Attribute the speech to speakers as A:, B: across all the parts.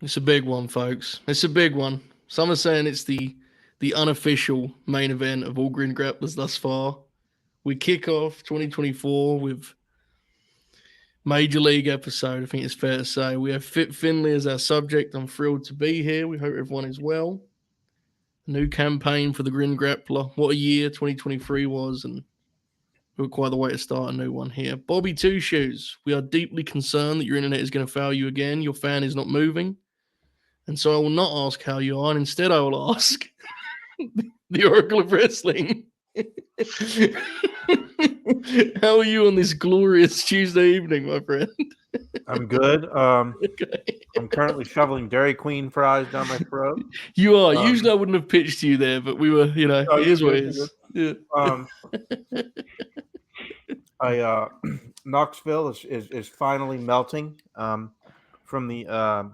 A: It's a big one, folks. It's a big one. Some are saying it's the unofficial main event of all Grin Grapplers thus far. We kick off 2024 with Major League episode. I think it's fair to say we have Fit Finlay as our subject. I'm thrilled to be here. We hope everyone is well. A new campaign for the Grin Grappler. What a year 2023 was, and we're quite the way to start a new one here. Bobby Two Shoes. We are deeply concerned that your internet is going to fail you again. Your fan is not moving. And so I will not ask how you are, and instead I will ask the Oracle of Wrestling. How are you on this glorious Tuesday evening, my friend?
B: I'm good.
A: Okay.
B: I'm currently shoveling Dairy Queen fries down my throat.
A: You are.
B: Um,
A: Usually I wouldn't have pitched you there, but we were,
B: oh,
A: it
B: you're
A: is what
B: good.
A: it
B: You're
A: is.
B: good.
A: Yeah.
B: Um, I Knoxville is finally melting. From the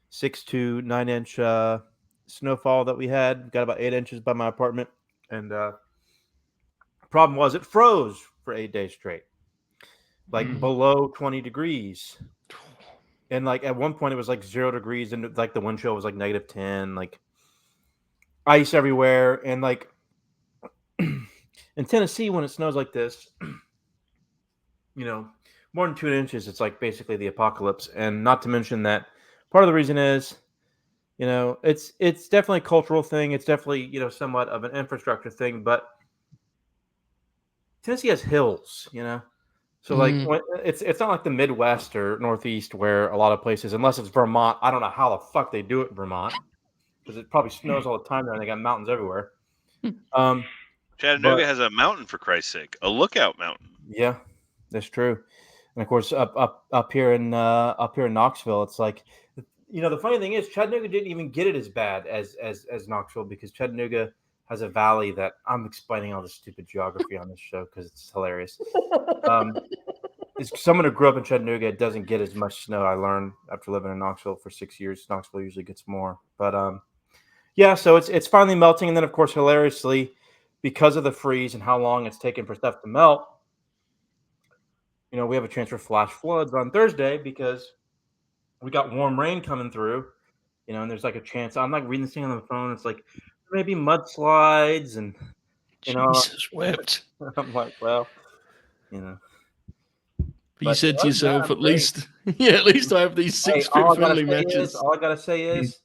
B: 6 to 9 inch snowfall that we had. Got about 8 inches by my apartment, and problem was it froze for 8 days straight, like below 20 degrees. And like at one point it was like 0 degrees, and like the wind chill was like -10, like ice everywhere, and like in Tennessee when it snows like this, you know, more than 2 inches, it's like basically the apocalypse. And not to mention that part of the reason is, it's definitely a cultural thing. It's definitely somewhat of an infrastructure thing, but Tennessee has hills, so like
A: Mm.
B: it's not like the Midwest or Northeast where a lot of places, unless it's Vermont. I don't know how the fuck they do it in Vermont because it probably snows all the time there and they got mountains everywhere. Um,
C: Chattanooga
B: but
C: has a mountain, for Christ's sake, a lookout mountain.
B: yeah, that's true. And of course, up here in Knoxville, it's like, the funny thing is Chattanooga didn't even get it as bad as Knoxville, because Chattanooga has a valley that I'm explaining all this stupid geography on this show because it's hilarious. As someone who grew up in Chattanooga, it doesn't get as much snow. I learned after living in Knoxville for 6 years. Knoxville usually gets more, but yeah. So it's finally melting, and then of course, hilariously, because of the freeze and how long it's taken for stuff to melt, we have a chance for flash floods on Thursday because we got warm rain coming through. And there's like a chance. I'm like reading this thing on the phone. It's like maybe mudslides, and you know,
A: Jesus wept.
B: I'm like, well, you know.
A: But you
B: But
A: said to
B: other than that,
A: yourself,
B: I'm
A: at
B: great.
A: least, yeah, at least I have these
B: Hey,
A: six Fit Finlay matches.
B: all I gotta say is,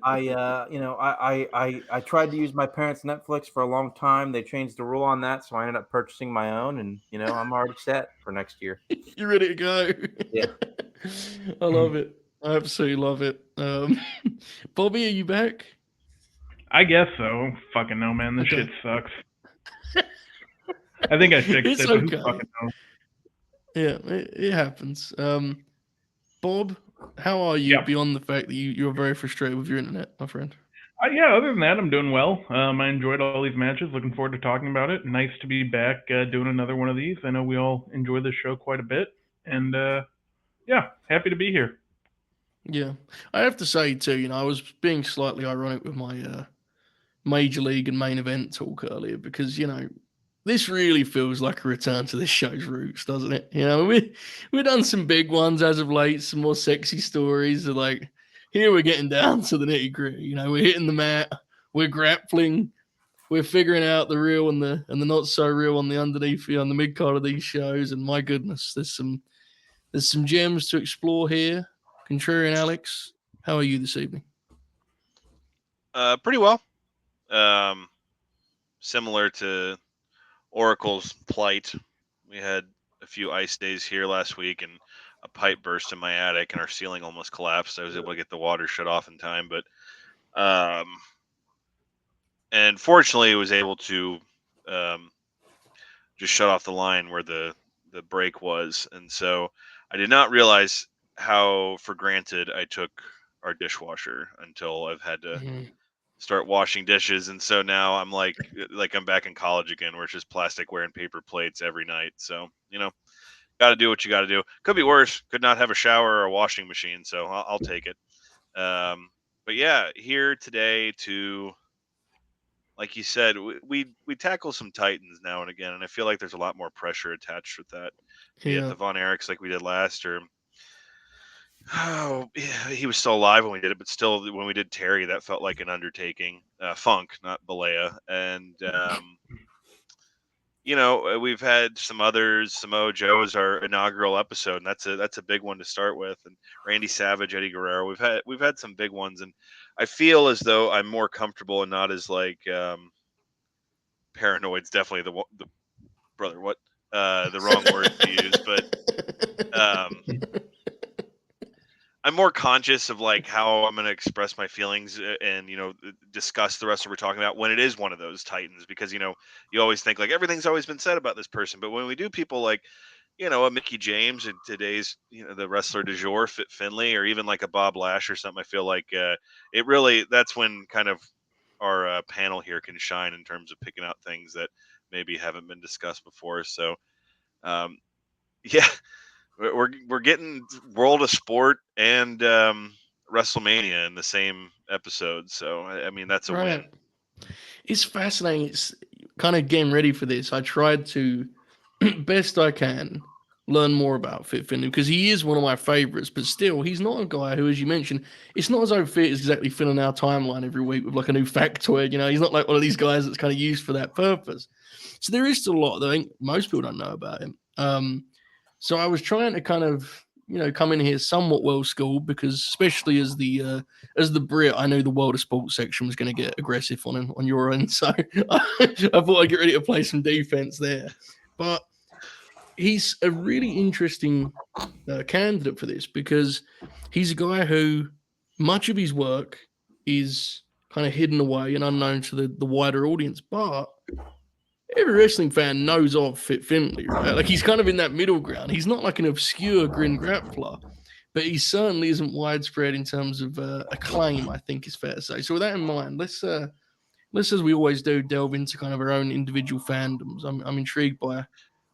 B: I tried to use my parents' Netflix for a long time. They changed the rule on that, so I ended up purchasing my own, and I'm already set for next year.
A: You're ready to go.
B: Yeah.
A: I love it. I absolutely love it. Bobby, are you back?
D: I guess so. Fucking no, man. This shit
A: Okay.
D: sucks. I think I fixed
A: It's
D: it, but who
A: okay.
D: fucking knows?
A: Yeah, it happens. Bob, how are you
D: Yeah.
A: beyond the fact that you're very frustrated with your internet, my friend?
D: Yeah, other than that, I'm doing well. I enjoyed all these matches. Looking forward to talking about it. Nice to be back doing another one of these. I know we all enjoy this show quite a bit. And yeah, happy to be here.
A: Yeah. I have to say, too, I was being slightly ironic with my Major League and main event talk earlier because, this really feels like a return to this show's roots, doesn't it? We've done some big ones as of late, some more sexy stories. Like here we're getting down to the nitty gritty. We're hitting the mat, we're grappling, we're figuring out the real and the not so real on the underneath, on the mid card of these shows. And my goodness, there's some gems to explore here. Contrarian Alex, how are you this evening?
C: Pretty well. Um, Similar to Oracle's plight. We had a few ice days here last week, and a pipe burst in my attic, and our ceiling almost collapsed. I was able to get the water shut off in time, but and fortunately, was able to um, just shut off the line where the break was, and so I did not realize how for granted I took our dishwasher until I've had to
A: Mhm.
C: start washing dishes. And so now I'm like I'm back in college again, where it's just plasticware and paper plates every night. So got to do what you got to do. Could be worse. Could not have a shower or a washing machine, so I'll take it. But yeah, here today to, like you said, we tackle some titans now and again, and I feel like there's a lot more pressure attached with that, be it
A: Yeah.
C: the Von Erichs like we did last, or Oh, yeah, he was still alive when we did it, but still, when we did Terry, that felt like an undertaking. Funk, not Balea, and we've had some others. Samoa Joe is our inaugural episode, and that's a big one to start with. And Randy Savage, Eddie Guerrero. We've had some big ones, and I feel as though I'm more comfortable and not as like paranoid's definitely the brother. What the wrong word to use, but um, I'm more conscious of like how I'm going to express my feelings and discuss the rest of what we're talking about when it is one of those titans, because you always think like everything's always been said about this person, but when we do people like a Mickey James and today's the wrestler du jour, Fit Finlay, or even like a Bob Lash or something, I feel like that's when kind of our panel here can shine in terms of picking out things that maybe haven't been discussed before. So um, yeah, we're getting World of Sport and WrestleMania in the same episode, so I mean that's a win.
A: Right. It's fascinating. It's kind of getting ready for this. I tried to, best I can, learn more about Fit Finlay because he is one of my favorites, but still, he's not a guy who, as you mentioned, it's not as though Fit is exactly filling our timeline every week with like a new factoid. He's not like one of these guys that's kind of used for that purpose. So there is still a lot that I think most people don't know about him. So I was trying to kind of, come in here somewhat well schooled because, especially as the Brit, I knew the World of Sports section was going to get aggressive on your end. So I thought I'd get ready to play some defense there. But he's a really interesting candidate for this because he's a guy who much of his work is kind of hidden away and unknown to the wider audience, but every wrestling fan knows of Fit Finlay, right? Like he's kind of in that middle ground. He's not like an obscure Grin Grappler, but he certainly isn't widespread in terms of acclaim, I think is fair to say. So with that in mind, let's as we always do, delve into kind of our own individual fandoms. I'm intrigued by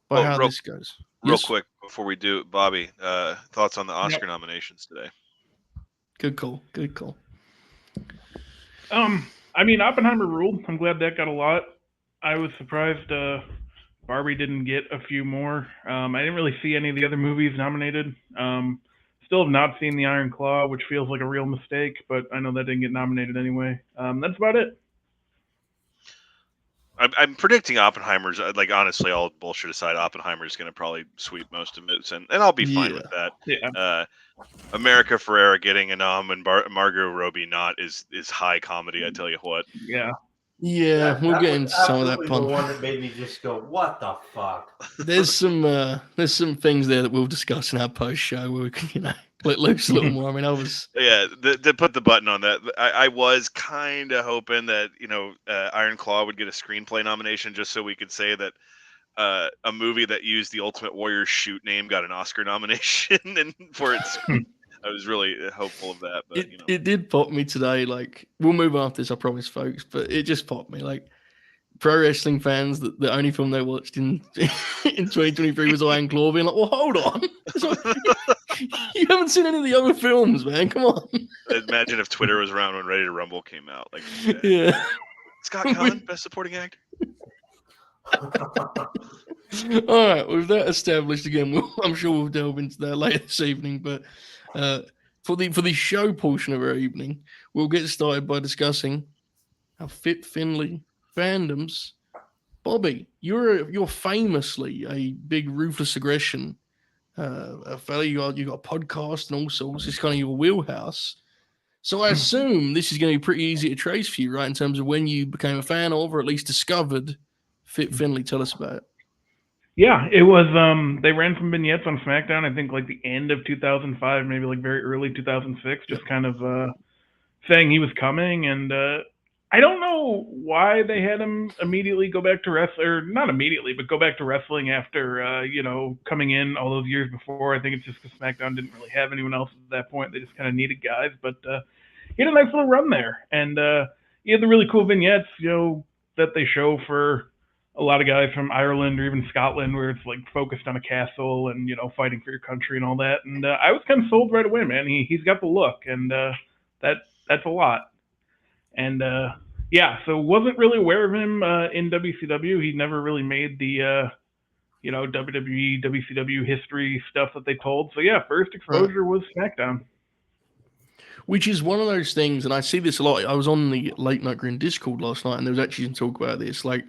A: how this goes.
C: Real quick before we do, Bobby, thoughts on the Oscar nominations today?
A: Good call.
D: I mean, Oppenheimer ruled. I'm glad that got a lot. I was surprised Barbie didn't get a few more. I didn't really see any of the other movies nominated. Still have not seen The Iron Claw, which feels like a real mistake, but I know that didn't get nominated anyway. That's about it.
C: I'm predicting Oppenheimer's, like, honestly, all bullshit aside, Oppenheimer's going to probably sweep most of it, and I'll be fine with that.
D: Yeah.
C: America Ferrera getting a nom and Margot Robbie not is high comedy, I tell you what.
A: Yeah, we'll get into some of that
B: fun. The one that made me just go, "What the fuck?"
A: There's some things there that we'll discuss in our post show where we can let loose a little more. I mean,
C: to put the button on that, I was kind of hoping that Iron Claw would get a screenplay nomination just so we could say that a movie that used the Ultimate Warrior shoot name got an Oscar nomination, and for its. I was really hopeful of that, but
A: it did pop me today. Like, we'll move after this, I promise, folks. But it just popped me. Like, pro wrestling fans, the only film they watched in 2023 was Iron Claw, being like, "Well, hold on, you haven't seen any of the other films, man. Come on."
C: Imagine if Twitter was around when Ready to Rumble came out. Like,
A: yeah,
C: Scott Conn, best supporting actor.
A: All right, with that established, again, I'm sure we'll delve into that later this evening. But for the show portion of our evening, we'll get started by discussing our Fit Finlay fandoms. Bobby, you're famously a big ruthless aggression fellow. You got a podcast and all sorts. It's kind of your wheelhouse. So I assume this is going to be pretty easy to trace for you, right? In terms of when you became a fan of, or at least discovered Fit Finlay. Tell us about it.
D: Yeah, it was. They ran some vignettes on SmackDown. I think like the end of 2005, maybe like very early 2006. Just kind of saying he was coming, and I don't know why they had him immediately go back to wrestling, or not immediately, but go back to wrestling after coming in all those years before. I think it's just because SmackDown didn't really have anyone else at that point. They just kind of needed guys, but he had a nice little run there, and he had the really cool vignettes, that they show for a lot of guys from Ireland or even Scotland, where it's like focused on a castle and fighting for your country and all that. And I was kind of sold right away, man. He's got the look, and that's a lot. And so wasn't really aware of him in WCW. He never really made the WWE, WCW history stuff that they told. So yeah, first exposure was SmackDown.
A: Which is one of those things, and I see this a lot. I was on the Late Night Grin Discord last night, and there was actually some talk about this. Like,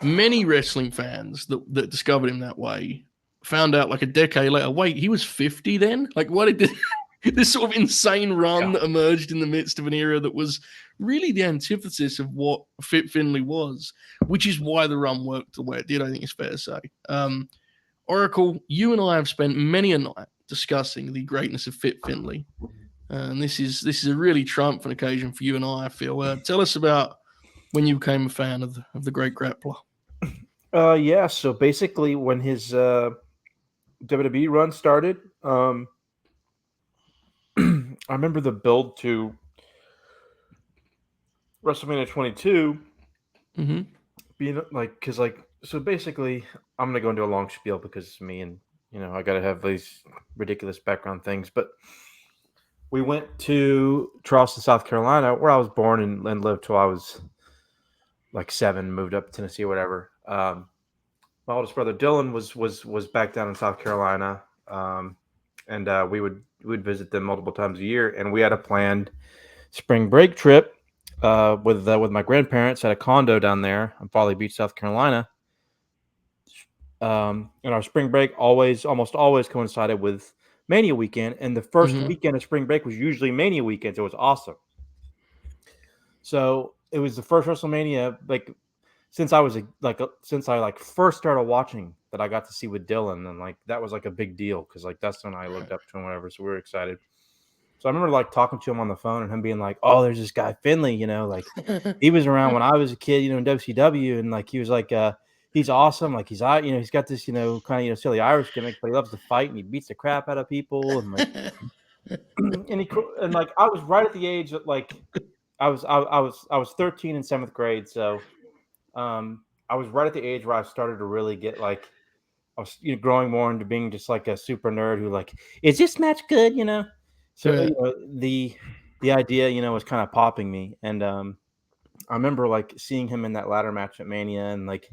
A: many wrestling fans that discovered him that way found out like a decade later, wait, he was 50 then? Like, what did this sort of insane run that emerged in the midst of an era that was really the antithesis of what Fit Finlay was, which is why the run worked the way it did, I think it's fair to say. Oracle, you and I have spent many a night discussing the greatness of Fit Finlay. And this is a really triumphant occasion for you and I feel. Tell us about when you became a fan of the great grappler.
B: Yeah, so basically when his WWE run started, I remember the build to WrestleMania 22 being like, because like, so basically I'm going to go into a long spiel because it's me and, you know, I got to have these ridiculous background things, but we went to Charleston, South Carolina, where I was born and lived till I was like 7, moved up to Tennessee or whatever. My oldest brother Dylan was back down in South Carolina, and we would visit them multiple times a year. And we had a planned spring break trip with my grandparents at a condo down there in Folly Beach, South Carolina. And our spring break almost always coincided with Mania weekend, and the first weekend of spring break was usually Mania weekend. So it was awesome. So it was the first WrestleMania since I first started watching that I got to see with Dylan, and like that was like a big deal because like that's when I looked up to him, whatever. So we were excited. So I remember like talking to him on the phone and him being like, "Oh, there's this guy Finlay, you know, like he was around when I was a kid, you know, in WCW, and like he was like he's awesome, like he's got this, you know, kind of silly Irish gimmick, but he loves to fight and he beats the crap out of people, and like and like I was right at the age that like I was 13 in 7th grade, so I was right at the age where I started to really get like I was growing more into being just like a super nerd who like, is this match good, you know? So you know, the idea, you know, was kind of popping me, and I remember like seeing him in that ladder match at Mania, and like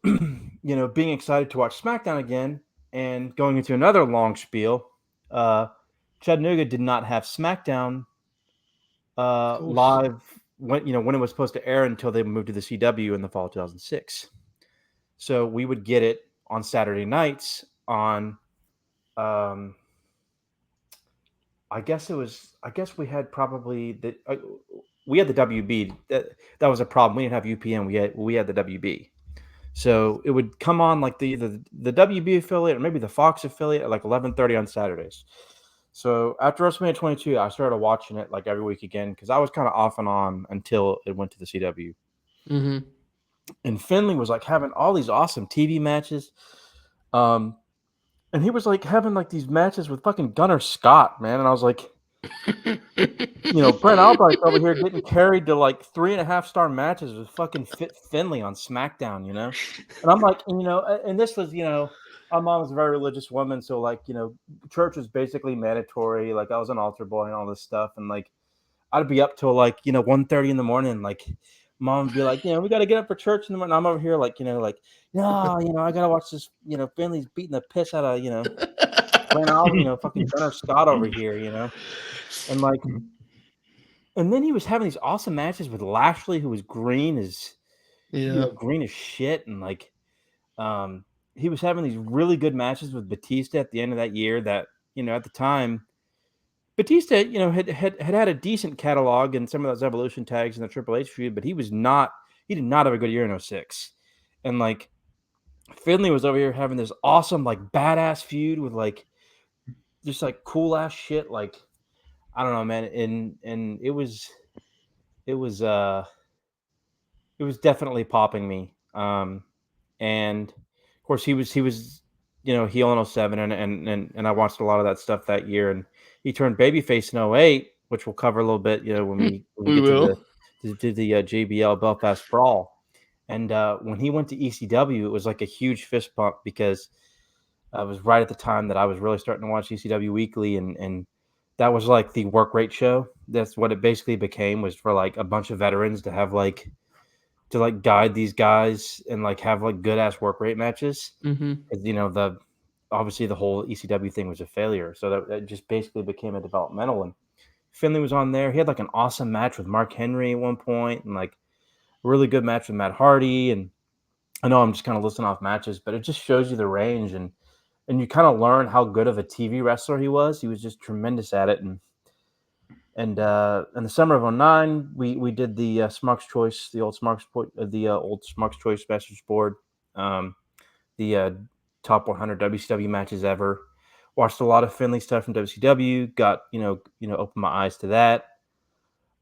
B: you know, being excited to watch SmackDown again, and going into another long spiel. Chattanooga did not have SmackDown live when it was supposed to air until they moved to the CW in the fall of 2006. So we would get it on Saturday nights on I guess we had probably we had the WB. That was a problem. We didn't have UPN. We had the WB. So it would come on like the WB affiliate or maybe the Fox affiliate at like 11:30 on Saturdays. So after WrestleMania 22, I started watching it like every week again because I was kind of off and on until it went to the CW. And Finlay was like having all these awesome TV matches. And he was like having like these matches with fucking Gunnar Scott, man. And I was like, you know, Brent Albright over here getting carried to like 3.5-star matches with fucking Fit Finlay on SmackDown, you know? And I'm like, and, you know, and this was, you know, my mom was a very religious woman. So like, you know, church was basically mandatory. Like I was an altar boy and all this stuff. And like, I'd be up till like, you know, 1:30 in the morning. Like mom would be like, you know, we got to get up for church in the morning. I'm over here like, you know, like, no, you know, I got to watch this, you know, Finlay's beating the piss out of, you know, fucking Gunnar Scott over here, you know? And like, and then he was having these awesome matches with Lashley, who was green as shit. And like, he was having these really good matches with Batista at the end of that year that, you know, at the time, Batista, you know, had a decent catalog in some of those Evolution tags in the Triple H feud, but he did not have a good year in 06. And like, Finlay was over here having this awesome, like, badass feud with like, just like cool ass shit. Like, I don't know, man. And it was definitely popping me. And of course he was, you know, heel in 07 and I watched a lot of that stuff that year, and he turned babyface in 08, which we'll cover a little bit, you know, when we get to the JBL Belfast Brawl. And when he went to ECW, it was like a huge fist bump because it was right at the time that I was really starting to watch ECW weekly, and that was like the work rate show. That's what it basically became, was for like a bunch of veterans to have like to like guide these guys and like have like good ass work rate matches. You know, obviously the whole ECW thing was a failure. So that just basically became a developmental. And Finlay was on there. He had like an awesome match with Mark Henry at one point, and like a really good match with Matt Hardy. And I know I'm just kind of listing off matches, but it just shows you the range, and you kind of learn how good of a TV wrestler he was. He was just tremendous at it. And in the summer of 09, we did the Smarks Choice, the old Smarks Choice Masters board, the top 100 WCW matches ever. Watched a lot of Finlay stuff from WCW. Got opened my eyes to that.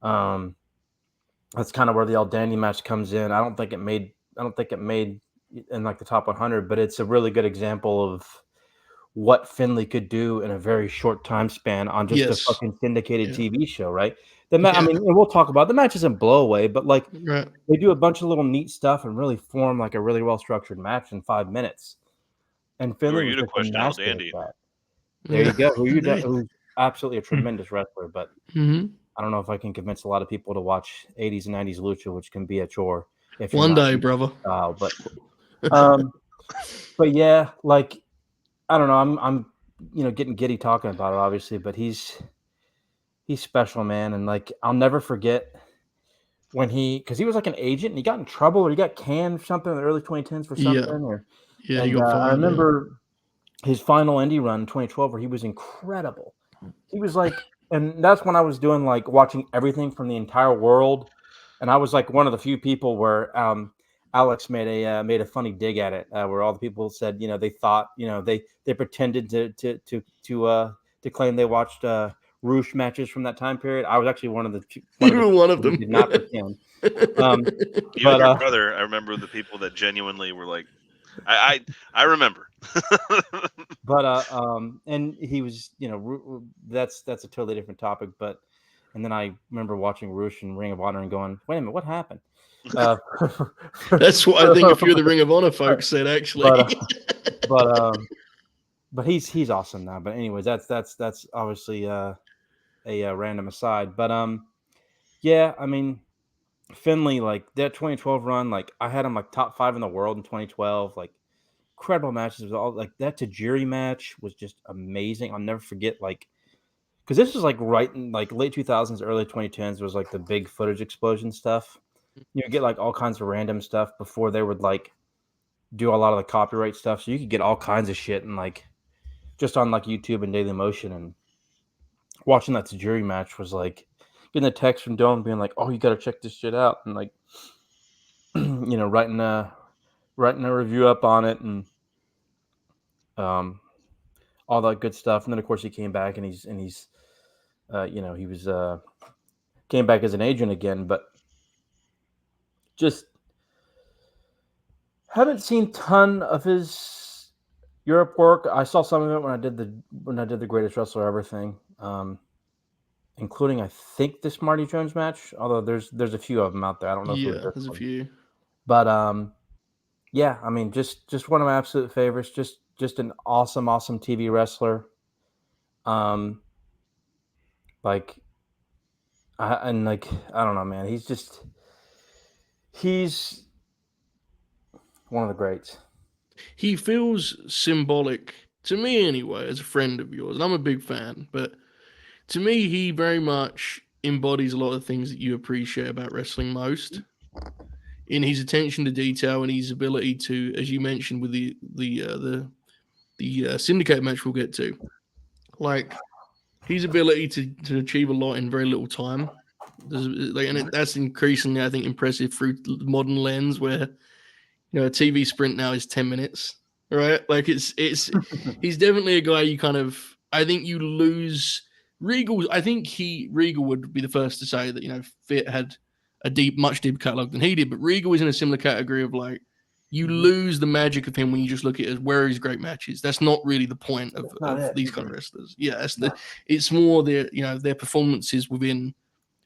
B: That's kind of where the El Dandy match comes in. I don't think it made in like the top 100, but it's a really good example of what Finlay could do in a very short time span on just a fucking syndicated TV show, right? I mean, and we'll talk about the match isn't blow away, but like they do a bunch of little neat stuff and really form like a really well structured match in 5 minutes. And Finlay was just a master at that. There you go. Who's absolutely a tremendous wrestler, but I don't know if I can convince a lot of people to watch 80s and 90s lucha, which can be a chore. If
A: one day, brother.
B: But yeah, like I don't know. I'm getting giddy talking about it, obviously, but he's special, man. And like I'll never forget when because he was like an agent and he got in trouble or he got canned or something in the early 2010s for something. I remember his final indie run in 2012 where he was incredible. He was like, and that's when I was doing like watching everything from the entire world, and I was like one of the few people where Alex made a funny dig at it, where all the people said they thought they pretended to claim they watched Roosh matches from that time period. I was actually one of them. Did not pretend.
C: You and your brother, I remember the people that genuinely were like, I remember.
B: But and he was that's a totally different topic. But and then I remember watching Roosh and Ring of Honor and going, wait a minute, what happened?
A: That's what I think a few of the Ring of Honor folks said, actually.
B: But he's awesome now. But anyways, that's obviously a random aside. But yeah, I mean, Finlay, like that 2012 run, like I had him like top 5 in the world in 2012. Like incredible matches. It was all like that Tajiri match was just amazing. I'll never forget, like, because this was like right in like late 2000s, early 2010s was like the big footage explosion stuff. You would get like all kinds of random stuff before they would like do a lot of the copyright stuff. So you could get all kinds of shit and like just on like YouTube and Daily Motion, and watching that Tajiri match was like getting a text from Dylan being like, oh, you got to check this shit out. And like, writing a review up on it and all that good stuff. And then of course he came back and he's he was came back as an agent again, but just haven't seen ton of his Europe work. I saw some of it when I did the Greatest Wrestler Ever thing, including I think this Marty Jones match. Although there's a few of them out there. I don't know.
A: Yeah, there's a few.
B: But yeah, I mean, just one of my absolute favorites. Just an awesome TV wrestler. Like, I don't know, man. He's one of the greats.
A: He feels symbolic to me anyway, as a friend of yours, and I'm a big fan. But to me, he very much embodies a lot of things that you appreciate about wrestling most. In his attention to detail and his ability to, as you mentioned with the syndicate match we'll get to, like his ability to achieve a lot in very little time. That's increasingly, I think, impressive through the modern lens, where a TV sprint now is 10 minutes, right? Like it's he's definitely a guy you kind of, I think you lose. Regal, I think Regal would be the first to say that Fit had a much deeper catalog than he did, but Regal is in a similar category of like you lose the magic of him when you just look at it as where his great matches. That's not really the point of these kind of wrestlers. Yeah, it's more their performances within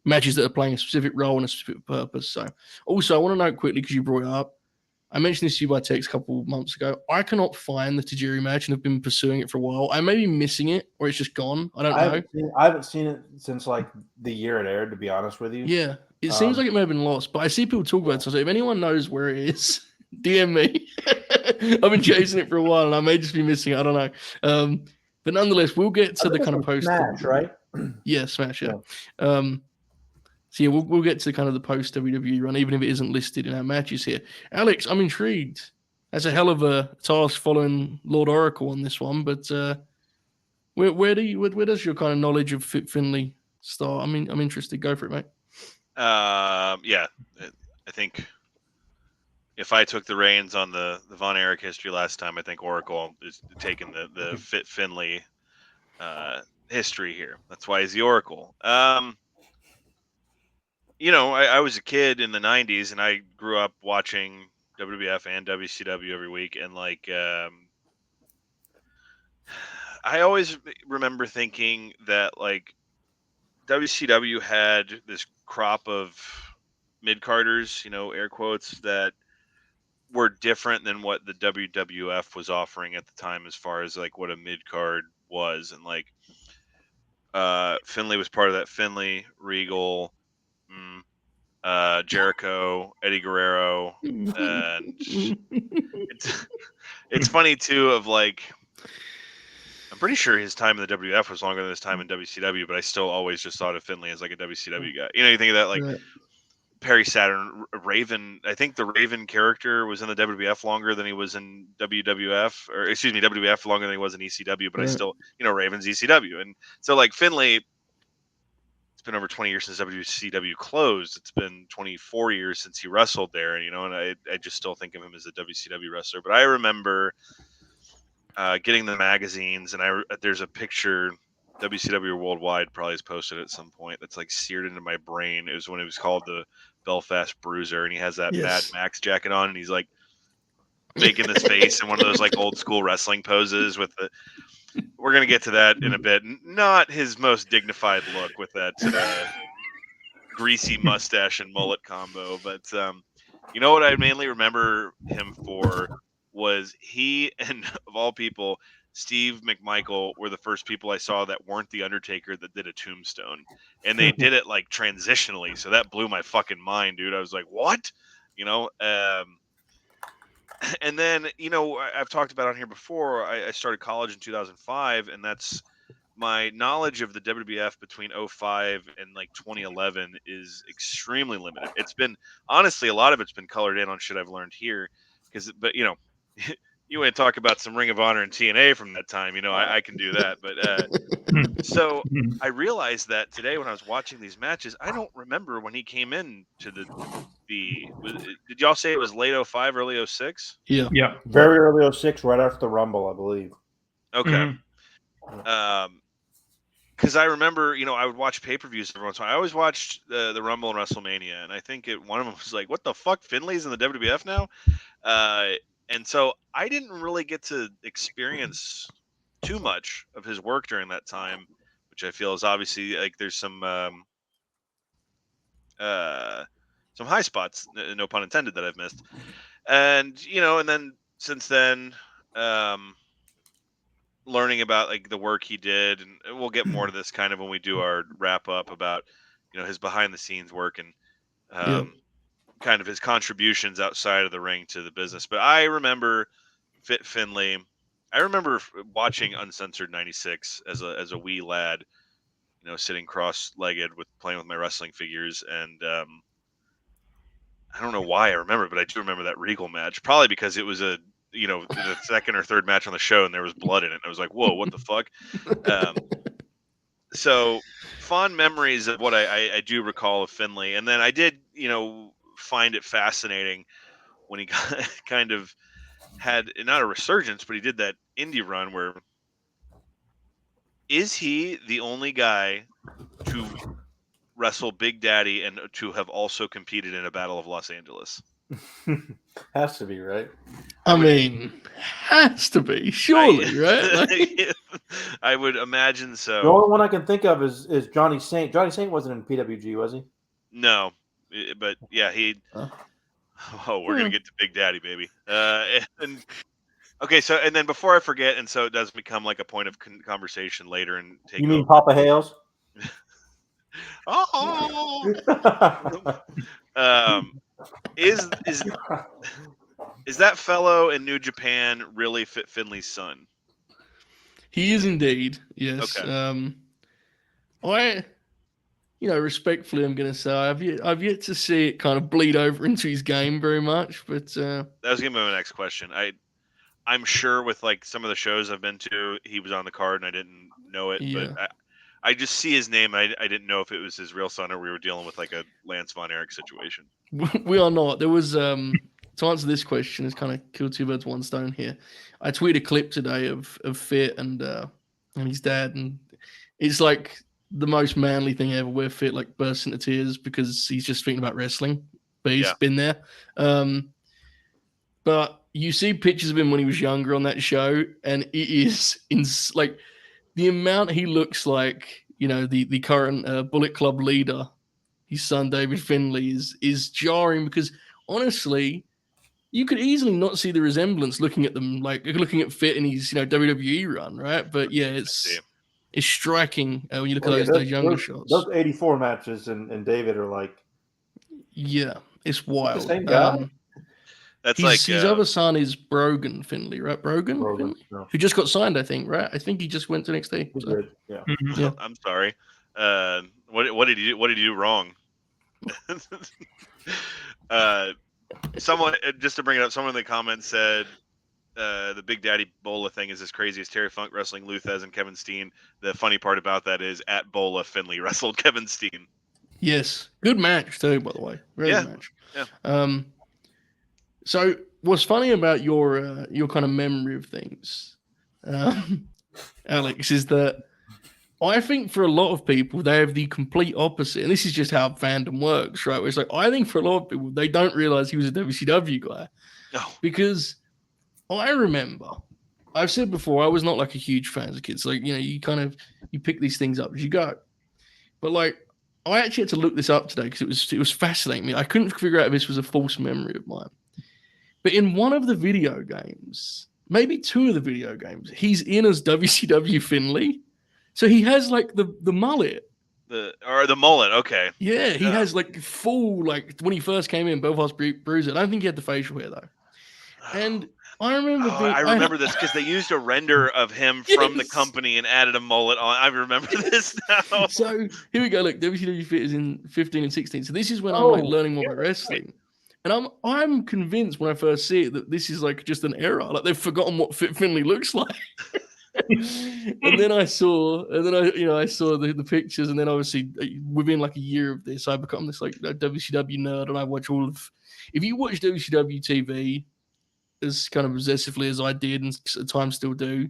A: matches that are playing a specific role and a specific purpose. So also I want to note quickly, because you brought it up, I mentioned this to you by text a couple months ago. I cannot find the Tajiri match and have been pursuing it for a while. I may be missing it or it's just gone. I don't know.
B: I haven't seen it since like the year it aired, to be honest with you.
A: Yeah. It seems like it may have been lost, but I see people talk about it. So if anyone knows where it is, DM me. I've been chasing it for a while, and I may just be missing it. I don't know. But nonetheless, we'll get to the kind of post
B: Smash, right?
A: Yeah, Smash. Yeah. So yeah, we'll get to kind of the post WWE run, even if it isn't listed in our matches here. Alex, I'm intrigued. That's a hell of a task following Lord Oracle on this one, but where does your kind of knowledge of Fit Finlay start? I mean, I'm interested. Go for it, mate.
C: Yeah, I think if I took the reins on the Von Erich history last time, I think Oracle is taking the Fit Finlay history here. That's why he's the Oracle. I was a kid in the 90s, and I grew up watching WWF and WCW every week, and I always remember thinking that WCW had this crop of mid-carders, air quotes, that were different than what the WWF was offering at the time as far as what a mid-card was. And Finlay was part of that. Finlay, Regal, Jericho, Eddie Guerrero, and it's funny too of I'm pretty sure his time in the WWF was longer than his time in WCW, but I still always just thought of Finlay as a WCW guy. You think of that
A: Right.
C: Perry Saturn, Raven. I think the Raven character was in the WWF longer than he was in WWF, or excuse me, WWF longer than he was in ECW. But I still, Raven's ECW, and so Finlay. It's been over 20 years since WCW closed. It's been 24 years since he wrestled there, and I just still think of him as a WCW wrestler. But I remember getting the magazines, and there's a picture. WCW Worldwide probably has posted at some point that's seared into my brain. It was when it was called the Belfast Bruiser, and he has that Mad Max jacket on, and he's making this face in one of those old school wrestling poses with the. We're gonna get to that in a bit. Not his most dignified look with that greasy mustache and mullet combo, but what I mainly remember him for was he and of all people, Steve McMichael were the first people I saw that weren't the Undertaker that did a tombstone, and they did it transitionally. So that blew my fucking mind, dude. I was like, what? And then, I've talked about on here before, I started college in 2005, and that's my knowledge of the WWF between 05 and 2011 is extremely limited. It's been, honestly, a lot of it's been colored in on shit I've learned here. But you want to talk about some Ring of Honor and TNA from that time, I can do that. But so I realized that today when I was watching these matches, I don't remember when he came in to did y'all say it was late 05, early 06?
D: Yeah.
B: Very early 06, right after the Rumble, I believe.
C: Okay. Because I remember, I would watch pay-per-views every once in a while. I always watched the Rumble and WrestleMania, and I think one of them was what the fuck, Finlay's in the WWF now? And so I didn't really get to experience too much of his work during that time, which I feel is obviously there's some high spots, no pun intended, that I've missed. And and then since then, learning about the work he did, and we'll get more to this kind of when we do our wrap up about his behind the scenes work and kind of his contributions outside of the ring to the business. But I remember Fit Finlay. I remember watching Uncensored '96 as a wee lad, sitting cross-legged playing with my wrestling figures, and I don't know why I remember, but I do remember that Regal match, probably because it was the second or third match on the show, and there was blood in it. And I was like, whoa, what the fuck? So fond memories of what I do recall of Finlay. And then I did, find it fascinating when he kind of had not a resurgence, but he did that indie run where is he the only guy to wrestle Big Daddy and to have also competed in a Battle of Los Angeles?
B: Has to be, right?
A: I mean, has to be, surely, right?
C: I would imagine so.
B: The only one I can think of is Johnny Saint. Johnny Saint wasn't in PWG, was he?
C: No, but yeah, he. Oh, we're gonna get to Big Daddy, baby. Okay, so and then before I forget, and so it does become a point of conversation later and take.
B: You mean Papa Hales?
C: Oh. Is Is that fellow in New Japan really Fit Finlay's son?
A: He is indeed, yes.
C: Okay.
A: I, respectfully, I'm going to say I've yet to see it kind of bleed over into his game very much, but
C: That was gonna be my next question. I'm sure with like some of the shows I've been to, he was on the card and I didn't know it, but
A: yeah,
C: I just see his name. I didn't know if it was his real son or we were dealing with like a Lance Von Erich situation.
A: we are not. There was to answer this question is kind of kill two birds with one stone here. I tweeted a clip today of Fit and his dad, and it's like the most manly thing ever. Where Fit like bursts into tears because he's just thinking about wrestling, but he's
C: Yeah.
A: been there. But you see pictures of him when he was younger on that show, and it is like the amount he looks like, the current Bullet Club leader, his son David Finlay, is jarring because honestly, you could easily not see the resemblance looking at them, like looking at Fit in his WWE run, right? But yeah, it's striking when you look at those younger shots.
B: Those 84 matches and David are like,
A: yeah, it's wild.
B: the same guy?
C: That's
A: his other son is Brogan Finlay, right? Brogan Finlay,
B: no.
A: who just got signed, I think, right? I think he just went to NXT.
B: He
A: So.
B: did, yeah.
A: Yeah.
C: I'm sorry. What did you do wrong? Someone, just to bring it up, someone in the comments said the Big Daddy Bola thing is as crazy as Terry Funk wrestling Luthez and Kevin Steen. The funny part about that is at Bola, Finlay wrestled Kevin Steen.
A: Yes, good match too, by the way. Very good match.
C: Yeah.
A: So what's funny about your kind of memory of things, Alex, is that I think for a lot of people they have the complete opposite, and this is just how fandom works, right? Where it's like I think for a lot of people they don't realize he was a WCW guy, because I remember I've said before I was not like a huge fan as a kid. So like you pick these things up as you go, but like I actually had to look this up today because it was fascinating me. I couldn't figure out if this was a false memory of mine. But in one of the video games, maybe two of the video games, he's in as WCW Finlay. So he has like the mullet.
C: The mullet, okay.
A: Yeah, he has like full, like when he first came in, Belfast Bruiser. I don't think he had the facial hair though. And I remember
C: I remember this because they used a render of him from the company and added a mullet on. I remember this now.
A: So here we go. Look, WCW Fit is in 15 and 16. So this is when I'm like learning more about wrestling. And I'm convinced when I first see it that this is like just an error. Like they've forgotten what Fit Finlay looks like. and then I saw the pictures, and then obviously within like a year of this, I become this like WCW nerd, and I watch all of. If you watch WCW TV as kind of obsessively as I did, and at times still do,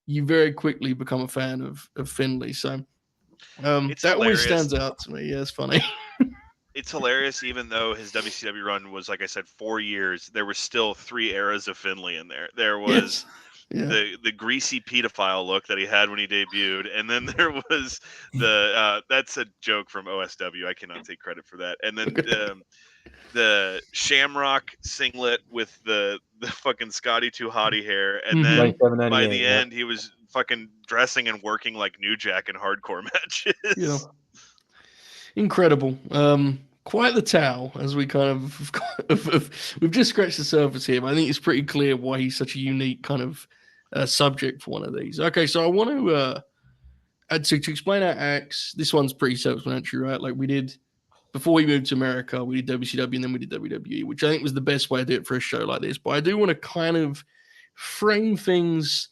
A: you very quickly become a fan of Finlay. So that always stands out to me. Yeah, it's funny.
C: It's hilarious, even though his WCW run was, like I said, 4 years. There were still 3 eras of Finlay in there. There was the greasy pedophile look that he had when he debuted, and then there was the that's a joke from OSW. I cannot take credit for that. And then the Shamrock singlet with the fucking Scotty Too Hottie hair, and then by the end he was fucking dressing and working like New Jack in hardcore matches.
A: Yeah. Incredible. Quite the towel, as we kind of we've just scratched the surface here, but I think it's pretty clear why he's such a unique kind of subject for one of these. Okay, so I want to explain our acts. This one's pretty self-explanatory, right? Like we did before we moved to America, we did WCW and then we did WWE, which I think was the best way to do it for a show like this. But I do want to kind of frame things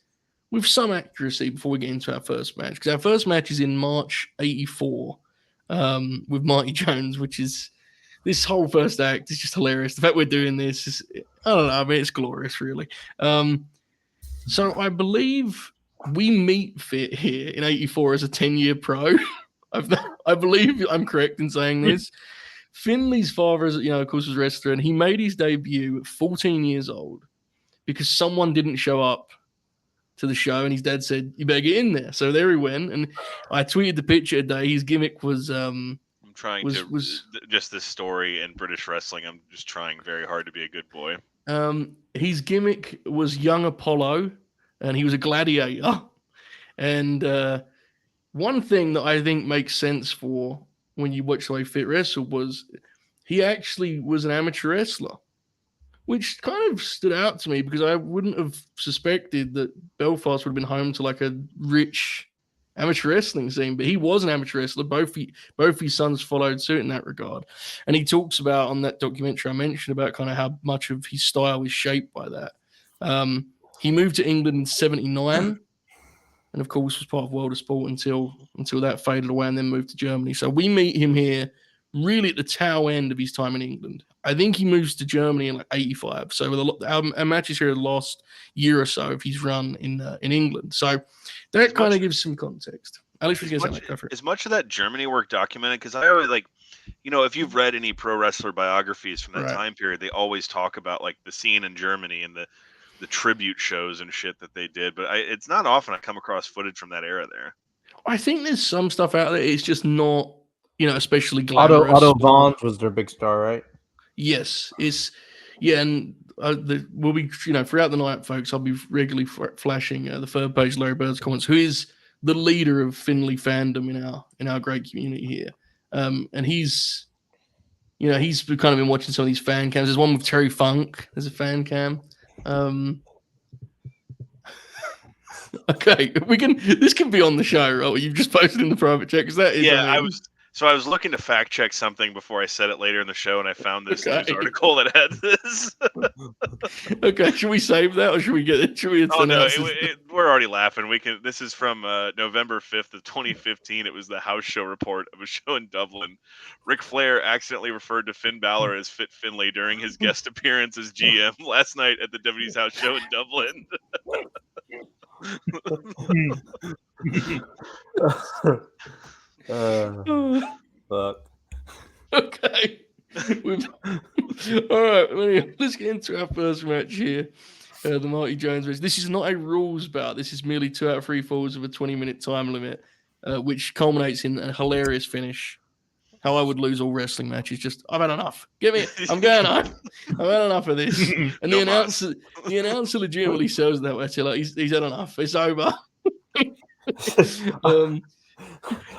A: with some accuracy before we get into our first match, because our first match is in March '84. With Marty Jones, which is this whole first act is just hilarious. The fact we're doing this is, I don't know, I mean, it's glorious, really. So I believe we meet Fit here in '84 as a 10-year pro. I believe I'm correct in saying this. Finlay's father, of course, was a wrestler, and he made his debut at 14 years old because someone didn't show up to the show, and his dad said, "You better get in there." So there he went, and I tweeted the picture today. His gimmick was I'm
C: trying just this story in British wrestling. I'm just trying very hard to be a good boy.
A: His gimmick was young Apollo, and he was a gladiator. And one thing that I think makes sense for when you watch the way Fit wrestle was he actually was an amateur wrestler, which kind of stood out to me because I wouldn't have suspected that Belfast would have been home to like a rich amateur wrestling scene, but he was an amateur wrestler. Both his sons followed suit in that regard. And he talks about on that documentary I mentioned about kind of how much of his style is shaped by that. He moved to England in 79 and of course was part of World of Sport until that faded away and then moved to Germany. So we meet him here really at the tail end of his time in England. I think he moves to Germany in like 85. So our matches here are the last year or so of his run in England. So that kind of gives some context. Alex, what do you guys like?
C: Is much of that Germany work documented? Because I always like, if you've read any pro wrestler biographies from that time period, they always talk about like the scene in Germany and the tribute shows and shit that they did. But it's not often I come across footage from that era there.
A: I think there's some stuff out there. It's just not, especially glamorous.
B: Otto Vons was their big star, right?
A: Yes, and we'll be, throughout the night, folks. I'll be regularly flashing the third page Larry Bird's comments, who is the leader of Finlay fandom in our great community here, and he's kind of been watching some of these fan cams. There's one with Terry Funk. There's a fan cam. Okay, this can be on the show, right? You've just posted in the private chat because that is.
C: Yeah, I was looking to fact check something before I said it later in the show, and I found this news article that had this.
A: Okay, should we save that or should we get it?
C: We're already laughing. This is from November 5th of 2015. It was the house show report of a show in Dublin. Ric Flair accidentally referred to Finn Balor as Fit Finlay during his guest appearance as GM last night at the WWE's house show in Dublin.
B: Fuck.
A: Okay. All right. Let's get into our first match here. The Marty Jones race. This is not a rules bout. This is merely 2 out of 3 falls with a 20-minute time limit, which culminates in a hilarious finish. How I would lose all wrestling matches. Just, I've had enough. I'm going on. I've had enough of this. And the announcer legitimately shows that way. Like he's had enough. It's over.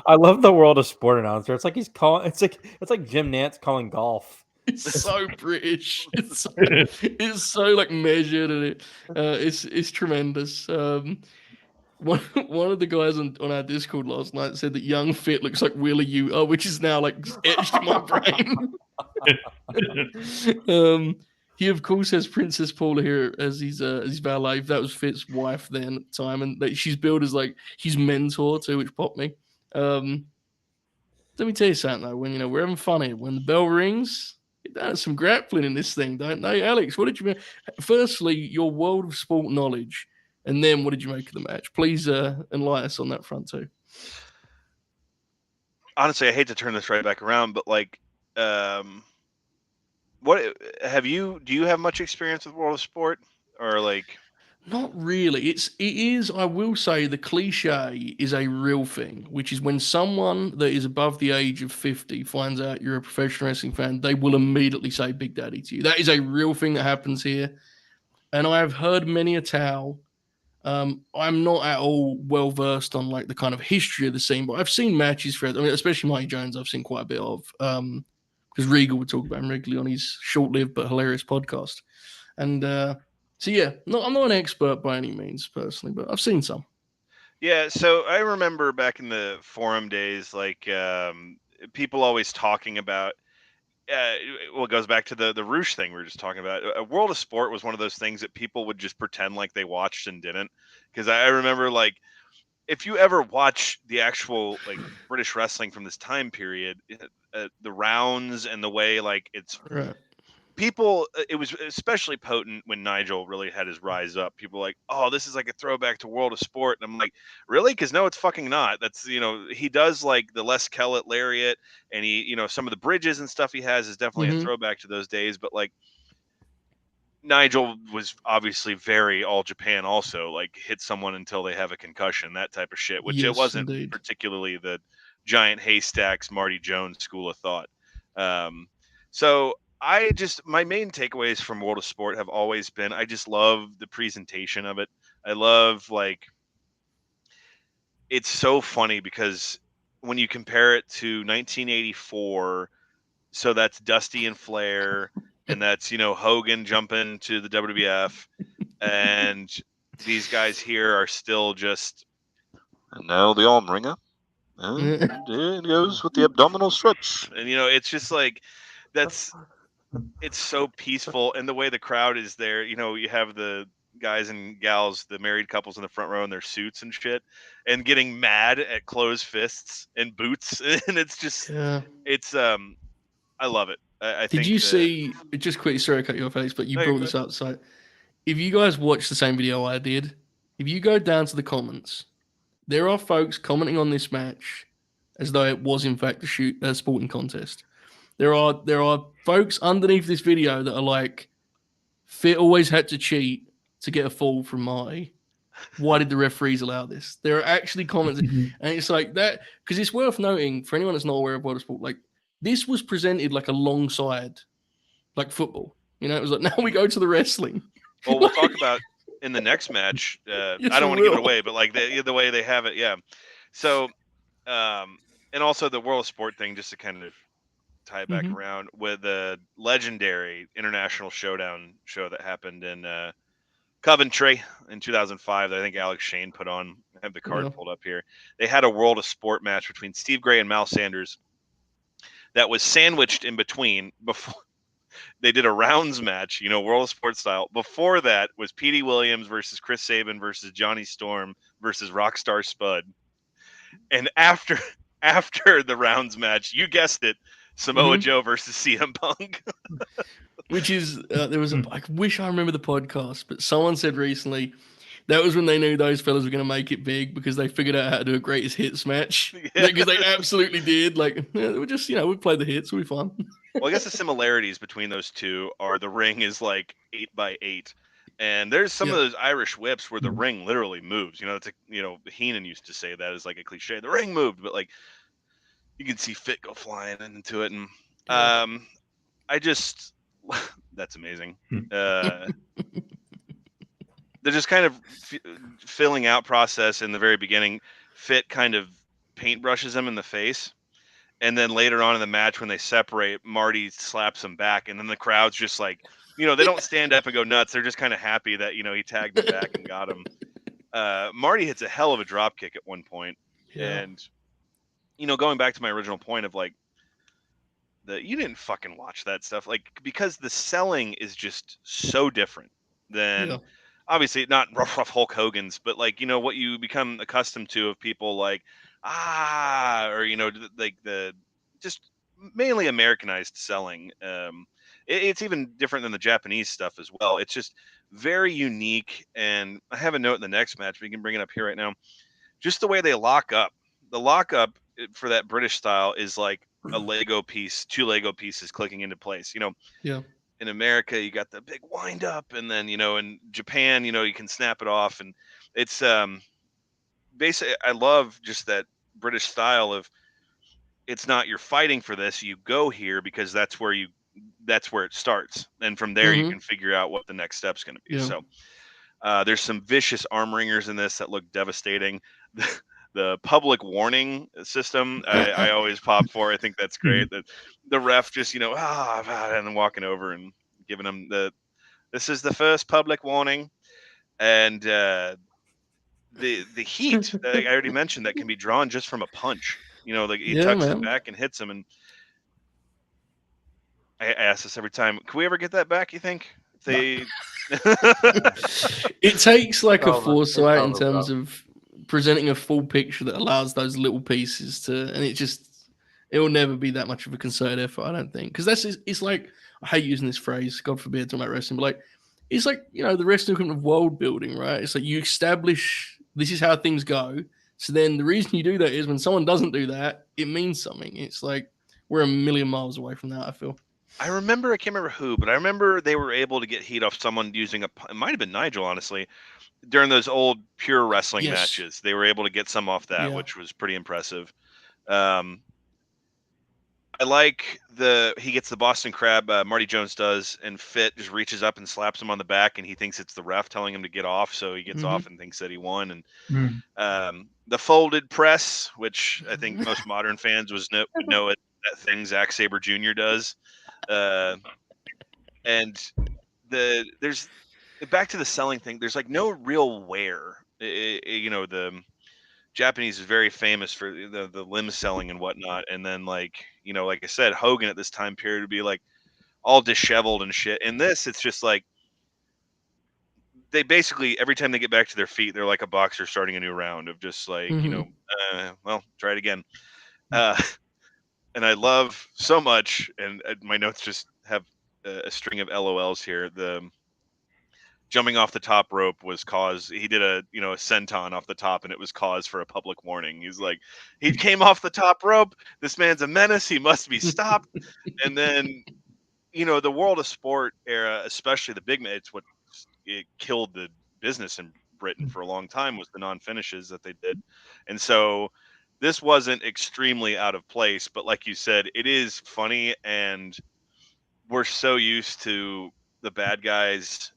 B: I love the World of Sport announcer. It's like he's calling. It's like Jim Nantz calling golf.
A: It's so British. It's so like measured, and it's tremendous. One of the guys on our Discord last night said that young Fit looks like Willie Utah, which is now like etched in my brain. He of course has Princess Paula here as his valet. That was Fit's wife then at the time, and she's billed as like his mentor too, which popped me. Let me tell you something though. When we're having fun here, when the bell rings, there's some grappling in this thing, don't they? Alex, what did you? Firstly, your World of Sport knowledge. And then what did you make of the match? Please enlighten us on that front too.
C: Honestly, I hate to turn this right back around, but like, do you have much experience with World of Sport or like?
A: Not really. It is, I will say, the cliche is a real thing, which is when someone that is above the age of 50 finds out you're a professional wrestling fan, they will immediately say Big Daddy to you. That is a real thing that happens here. And I have heard many a tale. I'm not at all well versed on like the kind of history of the scene, but I've seen matches for it. I mean, especially Marty Jones, I've seen quite a bit of because Regal would talk about him regularly on his short-lived but hilarious podcast. And so yeah, I'm not an expert by any means personally, but I've seen some.
C: Yeah, so I remember back in the forum days, like people always talking about. It goes back to the Roosh thing we were just talking about. A World of Sport was one of those things that people would just pretend like they watched and didn't. Because I remember, like, if you ever watch the actual like British wrestling from this time period, the rounds and the way like it's
A: right.
C: People, it was especially potent when Nigel really had his rise up. People were like, oh, this is like a throwback to World of Sport. And I'm like, really? Because no, it's fucking not. That's, he does like the Les Kellett lariat and he, some of the bridges and stuff he has is definitely a throwback to those days. But like Nigel was obviously very all Japan also, like hit someone until they have a concussion, that type of shit, which it wasn't particularly the giant haystacks Marty Jones school of thought. So my main takeaways from World of Sport have always been, I just love the presentation of it. I love, like, it's so funny because when you compare it to 1984, so that's Dusty and Flair and that's Hogan jumping to the WWF, and these guys here are still just. And now the arm wringer, and it goes with the abdominal stretch, and it's just like it's so peaceful, and the way the crowd is there. You have the guys and gals, the married couples in the front row in their suits and shit, and getting mad at closed fists and boots, and it's just it's I love it. I
A: Did
C: think
A: you
C: that,
A: see? Just quickly, sorry, I cut you off, Alex, but you
C: No, you're
A: brought this up. So, if you guys watch the same video I did, if you go down to the comments, there are folks commenting on this match as though it was in fact a sporting contest. There are folks underneath this video that are like, Fit always had to cheat to get a fall from Marty. Why did the referees allow this? There are actually comments, and it's like that because it's worth noting for anyone that's not aware of water sport. Like this was presented like alongside, like football. It was like now we go to the wrestling.
C: Well, we'll talk about in the next match. I
A: Yes,
C: don't
A: we
C: want to give it
A: will.
C: away, but like the way they have it, yeah. So, and also the World of Sport thing, just to kind of tie it back
A: Mhm.
C: around with the legendary International Showdown show that happened in Coventry in 2005 that I think Alex Shane put on. I have the card
A: Yeah.
C: pulled up here. They had a World of Sport match between Steve Gray and Mal Sanders that was sandwiched in between before they did a rounds match, World of Sport style. Before that was Petey Williams versus Chris Sabin versus Johnny Storm versus Rockstar Spud. And after the rounds match, you guessed it, Samoa
A: Mhm.
C: Joe versus CM Punk.
A: Which is there was I wish I remember the podcast, but someone said recently that was when they knew those fellas were going to make it big because they figured out how to do a greatest hits match.
C: Yeah.
A: Because they absolutely did. Like they were just we played the hits, we fun.
C: Well, I guess the similarities between those two are the ring is like 8x8. And there's some of
A: Yep.
C: those Irish whips where the ring literally moves. It's Heenan used to say that as like a cliche. The ring moved, but like you can see Fit go flying into it, and
A: Yeah.
C: I just that's amazing. The just kind of filling out process in the very beginning, Fit kind of paintbrushes him in the face, and then later on in the match when they separate, Marty slaps him back, and then the crowd's just like, they don't stand up and go nuts. They're just kind of happy that he tagged him back and got him. Marty hits a hell of a drop kick at one point, and going back to my original point of like you didn't fucking watch that stuff, like because the selling is just so different than obviously not rough Hulk Hogan's, but like what you become accustomed to of people like or like the just mainly Americanized selling. It's even different than the Japanese stuff as well. It's just very unique, and I have a note in the next match. We can bring it up here right now. Just the way they lock up. The lockup for that British style is like a Lego piece, two Lego pieces clicking into place. In America, you got the big wind up, and then in Japan, you can snap it off, and it's basically I love just that British style of it's not you're fighting for this, you go here because that's where it starts, and from there you can figure out what the next step's going to be. So there's some vicious arm ringers in this that look devastating. The public warning system I always pop for. I think that's great. That the ref just and then walking over and giving them this is the first public warning, and the heat I already mentioned that can be drawn just from a punch. Like he tucks it back and hits him, and I ask this every time. Can we ever get that back? You think they?
A: It takes like a foresight in
B: over,
A: terms
B: bro.
A: of presenting a full picture that allows those little pieces and it will never be that much of a concerted effort, I don't think. Because it's like, I hate using this phrase, God forbid, talking about wrestling, but like, it's like, the wrestling equivalent of world building, right? It's like you establish this is how things go. So then the reason you do that is when someone doesn't do that, it means something. It's like we're a million miles away from that, I feel.
C: I can't remember who, but I remember they were able to get heat off someone using it might have been Nigel, honestly, during those old pure wrestling matches. They were able to get some off that, which was pretty impressive. I like he gets the Boston Crab, Marty Jones does, and Fit just reaches up and slaps him on the back, and he thinks it's the ref telling him to get off, so he gets off and thinks that he won. And the folded press, which I think most modern fans would know it, that thing Zack Sabre Jr. does. And there's back to the selling thing. There's like no real wear. The Japanese is very famous for the limb selling and whatnot. And then like I said, Hogan at this time period would be like all disheveled and shit. In this, it's just like they basically every time they get back to their feet, they're like a boxer starting a new round of just like well, try it again. And I love so much, and my notes just have a string of LOLs here. The jumping off the top rope was cause he did a senton off the top, and it was cause for a public warning. He's like, he came off the top rope. This man's a menace. He must be stopped. And then the world of sport era, especially the big man, it's what it killed the business in Britain for a long time was the non-finishes that they did. And so this wasn't extremely out of place, but like you said, it is funny, and we're so used to the bad guys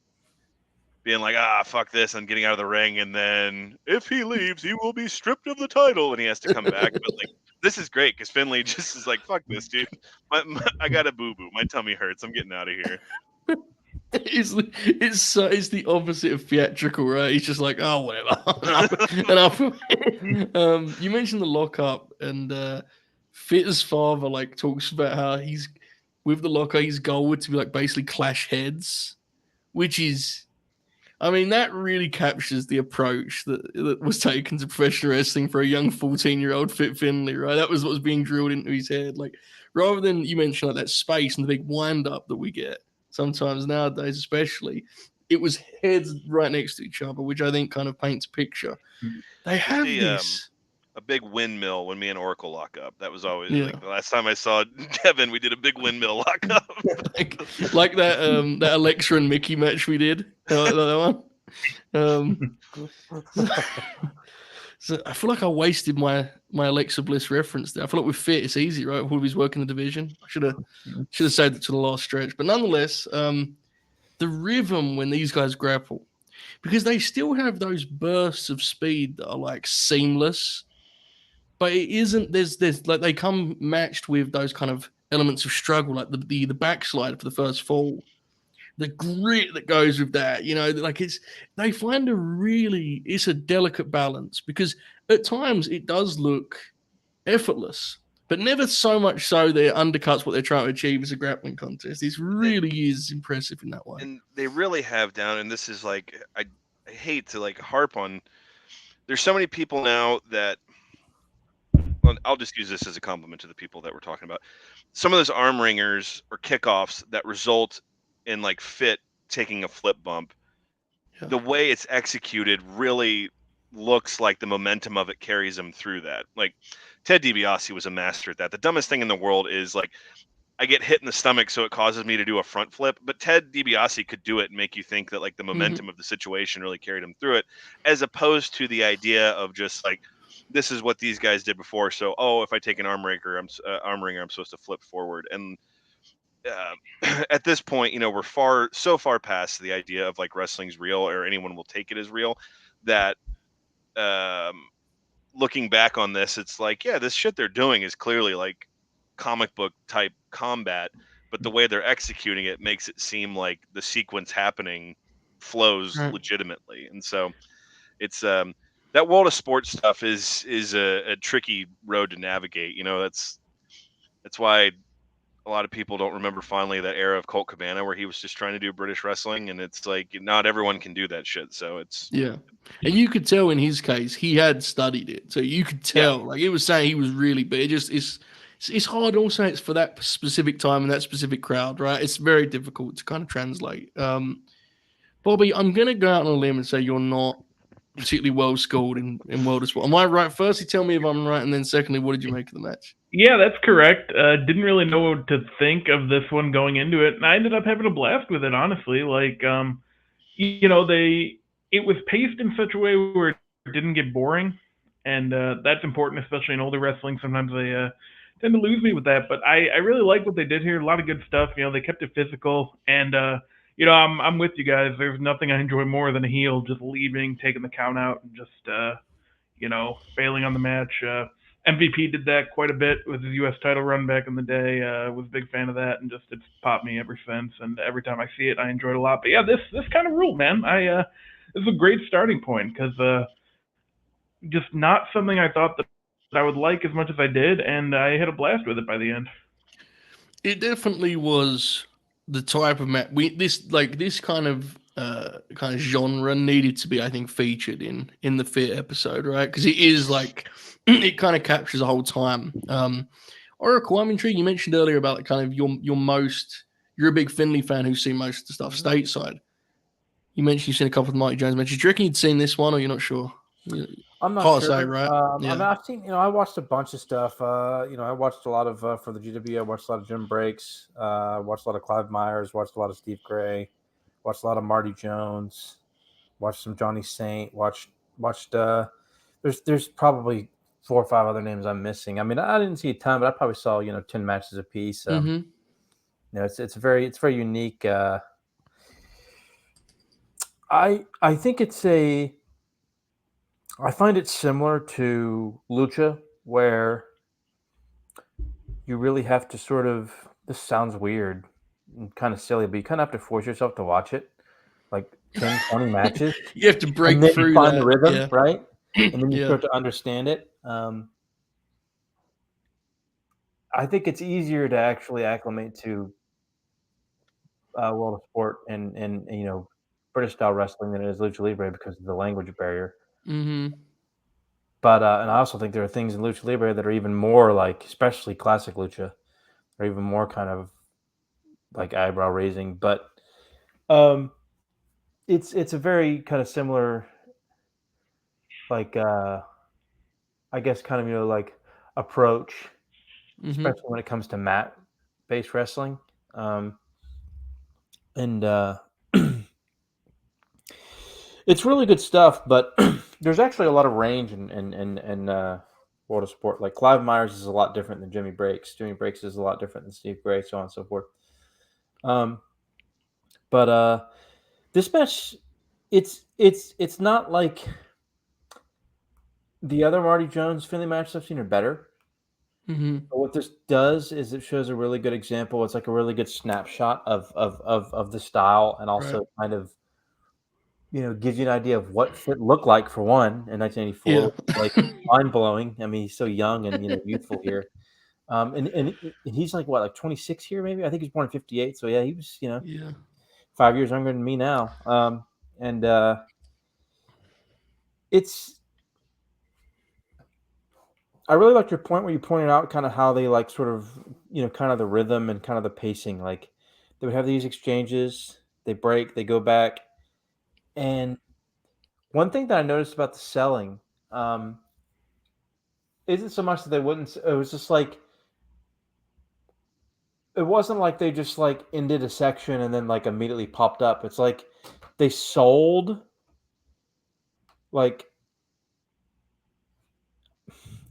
C: being like, fuck this, and getting out of the ring, and then if he leaves, he will be stripped of the title, and he has to come back. But like, this is great because Finlay just is like, fuck this, dude. I got a boo-boo. My tummy hurts. I'm getting out of here.
A: It's the opposite of theatrical, right? He's just like, oh, whatever. You mentioned the lockup, and Fit's father like talks about how he's with the lockup. His goal would to be like basically clash heads, which is, I mean, that really captures the approach that was taken to professional wrestling for a young 14-year-old Fit Finlay, right? That was what was being drilled into his head. Like, rather than you mentioned like that space and the big wind up that we get sometimes nowadays, especially, it was heads right next to each other, which I think kind of paints a picture. They have this.
C: A big windmill when me and Oracle lock up. That was always like the last time I saw Devin, we did a big windmill lock up.
A: like that that Alexa and Mickey match we did. That one. So I feel like I wasted my Alexa Bliss reference there. I feel like with Fit, it's easy, right? Who he's working the division. I should have saved it to the last stretch. But nonetheless, the rhythm when these guys grapple, because they still have those bursts of speed that are like seamless, but it isn't. There's like they come matched with those kind of elements of struggle, like the backslide for the first fall, the grit that goes with that, like they find it's a delicate balance, because at times it does look effortless, but never so much so that it undercuts what they're trying to achieve as a grappling contest. It really is impressive in that way.
C: And they really have down, and this is like, I hate to like harp on, there's so many people now that, well, I'll just use this as a compliment to the people that we're talking about. Some of those arm ringers or kickoffs that result in like Fit taking a flip bump, the way it's executed really looks like the momentum of it carries him through that. Like Ted DiBiase was a master at that. The dumbest thing in the world is like, I get hit in the stomach, so it causes me to do a front flip. But Ted DiBiase could do it and make you think that like the momentum of the situation really carried him through it, as opposed to the idea of just like, this is what these guys did before. So, if I take an arm ringer, I'm supposed to flip forward. And at this point, we're so far past the idea of like wrestling's real or anyone will take it as real that looking back on this, it's like, yeah, this shit they're doing is clearly like comic book type combat, but the way they're executing it makes it seem like the sequence happening flows legitimately. And so it's that world of sports stuff is a tricky road to navigate. That's why a lot of people don't remember fondly that era of Colt Cabana where he was just trying to do British wrestling, and it's like not everyone can do that shit. So it's
A: and you could tell in his case he had studied it, so you could tell like it was saying he was really, but it's hard. Also, it's for that specific time and that specific crowd, right? It's very difficult to kind of translate. Bobby, I'm gonna go out on a limb and say you're not particularly well schooled in world of sport. Am I right? Firstly, tell me if I'm right, and then secondly, what did you make of the match?
D: Yeah, that's correct. Didn't really know what to think of this one going into it, and I ended up having a blast with it, honestly. Like, it was paced in such a way where it didn't get boring, and that's important, especially in older wrestling. Sometimes they tend to lose me with that, but I really like what they did here. A lot of good stuff. They kept it physical, and I'm with you guys. There's nothing I enjoy more than a heel just leaving, taking the count out, and just bailing on the match. MVP did that quite a bit with his U.S. title run back in the day. Was a big fan of that, and just it's popped me ever since. And every time I see it, I enjoy it a lot. But yeah, this kind of ruled, man. This is a great starting point because just not something I thought that I would like as much as I did, and I had a blast with it by the end.
A: It definitely was the type of match this kind of genre needed to be, I think, featured in the Fit episode, right? Because it is like it kind of captures the whole time. Oracle, I'm intrigued. You mentioned earlier about like kind of you're a big Finlay fan who's seen most of the stuff stateside. You mentioned you've seen a couple of Mighty Jones matches. Do you reckon you'd seen this one, or you're not sure?
B: I'm not
A: Hard to
B: sure.
A: say, right?
B: I mean, I've seen, I watched a bunch of stuff. I watched a lot of for the GW. I watched a lot of Jim Breaks. Watched a lot of Clive Myers. Watched a lot of Steve Gray. Watched a lot of Marty Jones. Watched some Johnny Saint. Watched. There's probably 4 or 5 other names I'm missing. I mean, I didn't see a ton, but I probably saw 10 matches a piece. It's very unique. I think I find it similar to Lucha, where you really have to sort of, this sounds weird and kind of silly, but you kind of have to force yourself to watch it, like 10, 20 matches.
A: You have to break
B: and then
A: through
B: you find
A: that.
B: the rhythm,
A: Yeah.
B: right? And then you
A: Yeah.
B: start to understand it. I think it's easier to actually acclimate to World of Sport and British style wrestling than it is Lucha Libre because of the language barrier.
A: Mm-hmm.
B: But and I also think there are things in Lucha Libre that are even more like, especially classic Lucha, are even more kind of like eyebrow raising. But it's a very kind of similar, like I guess kind of like approach, especially when it comes to mat based wrestling. And it's really good stuff, but there's actually a lot of range in World of Sport. Like Clive Myers is a lot different than Jimmy Breaks. Jimmy Breaks is a lot different than Steve Gray, so on and so forth. But this match, it's not like the other Marty Jones Finlay matches I've seen are better.
A: Mm-hmm.
B: But what this does is it shows a really good example. It's like a really good snapshot of the style, and also kind of gives you an idea of what Fit looked like for one in 1984.
A: Yeah.
B: Like mind blowing. I mean, he's so young and youthful here. And he's like what, like 26 here, maybe? I think he's born in 58. So yeah, he was 5 years younger than me now. And I really liked your point where you pointed out kind of how they like sort of kind of the rhythm and kind of the pacing. Like they would have these exchanges, they break, they go back. And one thing that I noticed about the selling isn't so much that they wouldn't. It was just like, it wasn't like they just like ended a section and then like immediately popped up. It's like they sold like,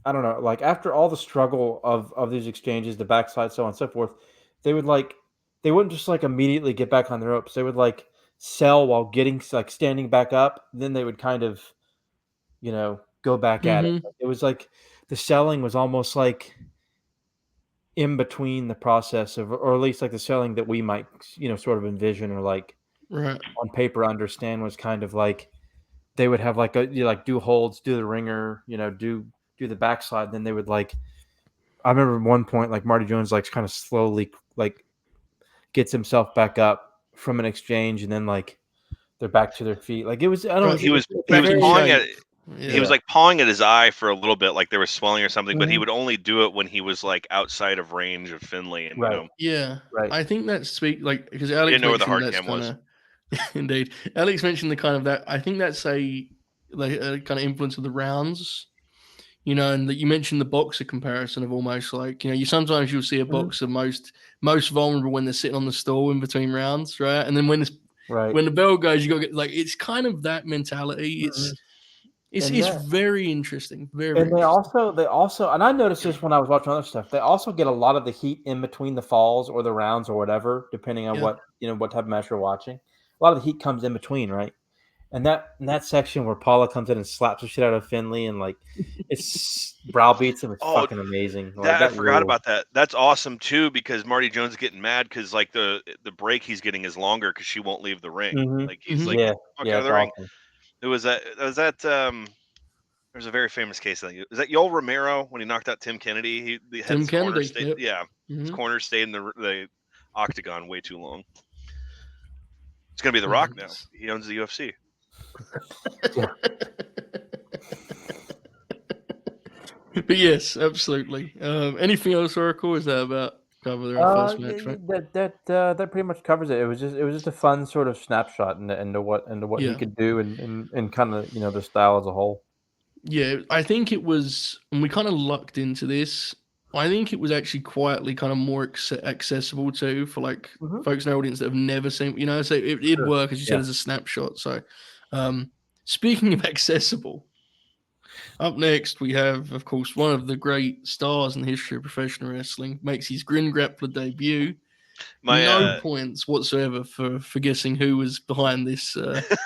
B: I don't know, like after all the struggle of these exchanges, the backside, so on and so forth, they wouldn't just like immediately get back on the ropes. They would like sell while getting like standing back up. Then they would kind of, go back at it. It was like the selling was almost like in between the process of, or at least like the selling that we might, sort of envision or like on paper understand was kind of like they would have like do holds, do the ringer, do the backside. Then they would like, I remember at one point like Marty Jones like kind of slowly like gets himself back up from an exchange and then like they're back to their feet. Like it was, I don't know.
C: He was pawing at. He was like pawing at his eye for a little bit, like there was swelling or something, but he would only do it when he was like outside of range of Finlay. And
A: I think that's because Alex
C: didn't know where the
A: mentioned
C: hard cam was.
A: Indeed, Alex mentioned the kind of that. I think that's a kind of influence of the rounds, and that you mentioned the boxer comparison of almost like you sometimes you'll see a boxer most vulnerable when they're sitting on the stool in between rounds, right? And then when the bell goes, you got to get like it's kind of that mentality. It's very interesting. Very.
B: And they also, and I noticed this when I was watching other stuff. They also get a lot of the heat in between the falls or the rounds or whatever, depending on what type of match you're watching. A lot of the heat comes in between, right? And that section where Paula comes in and slaps the shit out of Finlay and like it's browbeats him, it's
C: Oh,
B: fucking amazing. Like
C: That I
B: that
C: forgot
B: rule.
C: about that. That's awesome too because Marty Jones is getting mad because like the break he's getting is longer because she won't leave the ring.
B: Mhm.
C: Like he's
A: Mhm.
C: like,
B: Yeah,
C: "Get the fuck
B: yeah,
C: out of
B: it's
C: the ring."
B: awesome.
C: It was that there's a very famous case. I think is that Yoel Romero when he knocked out Tim Kennedy. He had
A: Tim
C: his corner
A: Kennedy.
C: stay.
A: Yep.
C: Yeah, his
A: Mhm.
C: corner stayed in the octagon way too long. It's gonna be The
A: Yeah,
C: Rock now.
A: it's-
C: He owns the UFC.
A: But yes, absolutely. Anything else, Oracle? Is that about cover our first match, right?
B: That pretty much covers it. It was just a fun sort of snapshot into what he
A: Yeah.
B: could do and kind of the style as a whole.
A: Yeah, I think it was, and we kind of lucked into this. I think it was actually quietly kind of more accessible too for like
B: Mhm.
A: folks in our audience that have never seen, so it'd
B: Sure.
A: work as you said
B: Yeah.
A: as a snapshot. So, speaking of accessible, up next we have, of course, one of the great stars in the history of professional wrestling makes his Grin Grappler debut.
C: My
A: No points whatsoever for guessing who was behind this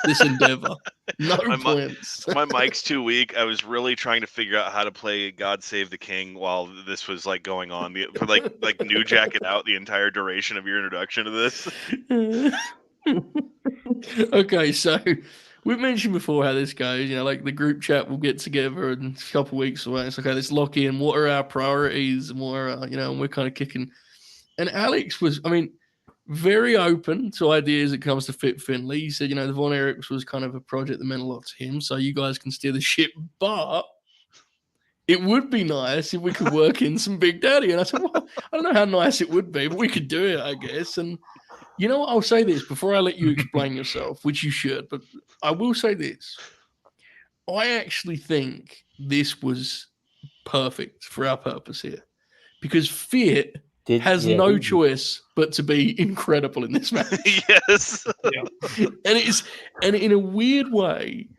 A: this endeavor. No
C: My mi-
A: points.
C: my mic's too weak. I was really trying to figure out how to play "God Save the King" while this was like going on. Like New Jack it out the entire duration of your introduction to this.
A: Okay, so we've mentioned before how this goes. Like the group chat will get together in a couple weeks away. It's okay, let's lock in what are our priorities and what are our, and we're kind of kicking. And Alex was, very open to ideas that comes to Fit Finlay. He said, the Von Erichs was kind of a project that meant a lot to him, so you guys can steer the ship, but it would be nice if we could work in some Big Daddy. And I said, well, I don't know how nice it would be, but we could do it, I guess. And you know what? I'll say this before I let you explain yourself, which you should, but I will say this. I actually think this was perfect for our purpose here because Fit has no choice but to be incredible in this match.
C: Yes.
A: And in a weird way,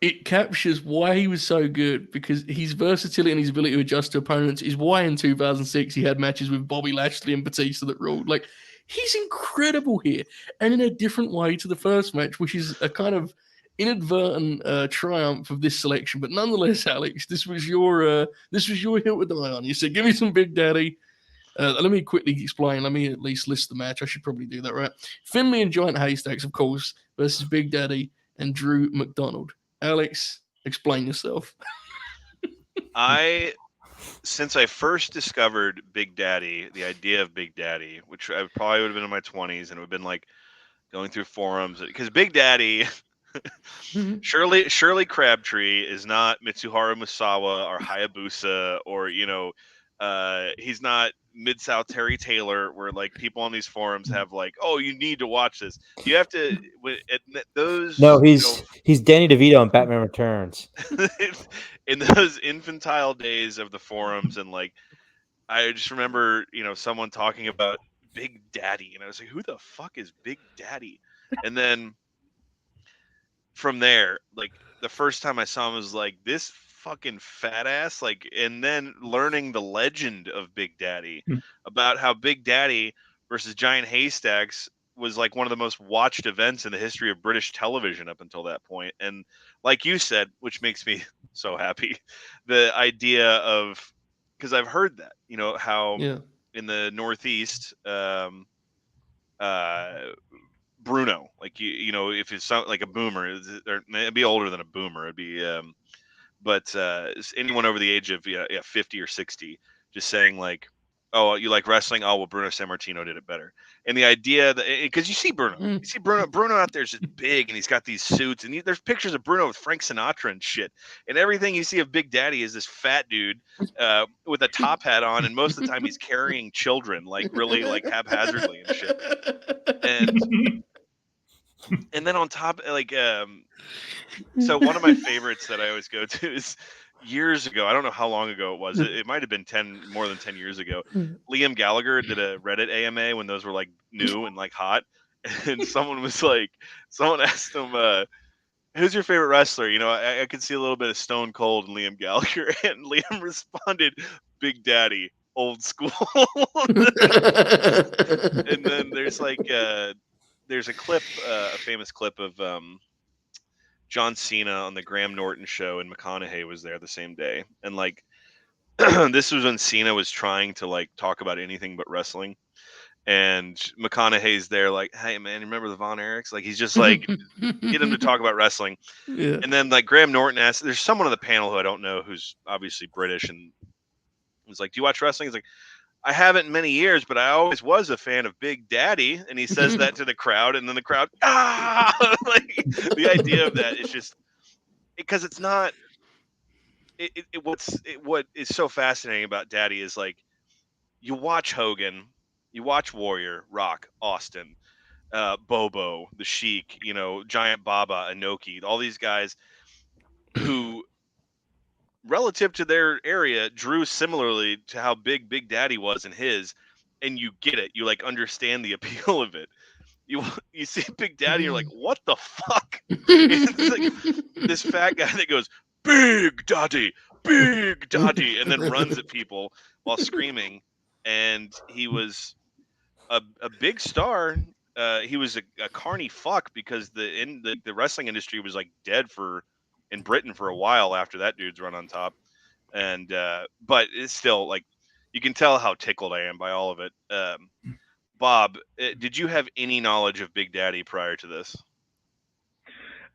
A: it captures why he was so good because his versatility and his ability to adjust to opponents is why in 2006 he had matches with Bobby Lashley and Batista that ruled. Like, he's incredible here, and in a different way to the first match, which is a kind of inadvertent triumph of this selection. But nonetheless, Alex, this was your hill to die on. You said, "Give me some Big Daddy." Let me quickly explain. Let me at least list the match. I should probably do that, right? Finlay and Giant Haystacks, of course, versus Big Daddy and Drew McDonald. Alex, explain yourself.
C: Since I first discovered Big Daddy, the idea of Big Daddy, which I probably would have been in my 20s and it would have been like going through forums because Big Daddy Shirley Crabtree is not Mitsuharu Musawa or Hayabusa or he's not Mid South Terry Taylor where like people on these forums have like, oh, you need to watch this. You have to those.
B: No, he's Danny DeVito in Batman Returns.
C: In those infantile days of the forums and like I just remember someone talking about Big Daddy and I was like, who the fuck is Big Daddy? And then from there, like the first time I saw him was like this fucking fat ass, like, and then learning the legend of Big Daddy about how Big Daddy versus Giant Haystacks was like one of the most watched events in the history of British television up until that point. And like you said, which makes me so happy, the idea of because I've heard that, how in the Northeast, Bruno, like if it's like a boomer, it'd be older than a boomer. It'd be, but anyone over the age of 50 or 60, just saying like, oh, you like wrestling? Oh, well, Bruno Sammartino did it better. And the idea that because you see Bruno out there is just big, and he's got these suits, and there's pictures of Bruno with Frank Sinatra and shit, and everything you see of Big Daddy is this fat dude with a top hat on, and most of the time he's carrying children, like really like haphazardly and shit. And then on top, like, so one of my favorites that I always go to is years ago. I don't know how long ago it was. It might have been more than 10 years ago. Liam Gallagher did a Reddit AMA when those were like new and like hot. And someone asked him, who's your favorite wrestler? I could see a little bit of Stone Cold in Liam Gallagher. And Liam responded, Big Daddy, old school. And then there's like, there's a clip, a famous clip of John Cena on the Graham Norton show, and McConaughey was there the same day. And like, this was when Cena was trying to like talk about anything but wrestling. And McConaughey's there like, hey man, you remember the Von Erichs? Like, he's just like, get him to talk about wrestling.
A: Yeah.
C: And then like Graham Norton asked, there's someone on the panel who I don't know who's obviously British, and was like, do you watch wrestling? He's like, I haven't in many years, but I always was a fan of Big Daddy. And he says that to the crowd, and then the crowd, like, the idea of that is just, because it's not, what is so fascinating about Daddy is like, you watch Hogan, you watch Warrior, Rock, Austin, Bobo, the Sheik, Giant Baba, Inoki, all these guys who, relative to their area, drew similarly to how big Big Daddy was in his, and you get it. You like understand the appeal of it. You see Big Daddy, you're like, what the fuck? It's like this fat guy that goes, Big Daddy, and then runs at people while screaming. And he was a big star. He was a carny fuck, because the wrestling industry was like dead in Britain for a while after that dude's run on top. And but it's still like, you can tell how tickled I am by all of it. Bob, did you have any knowledge of Big Daddy prior to this?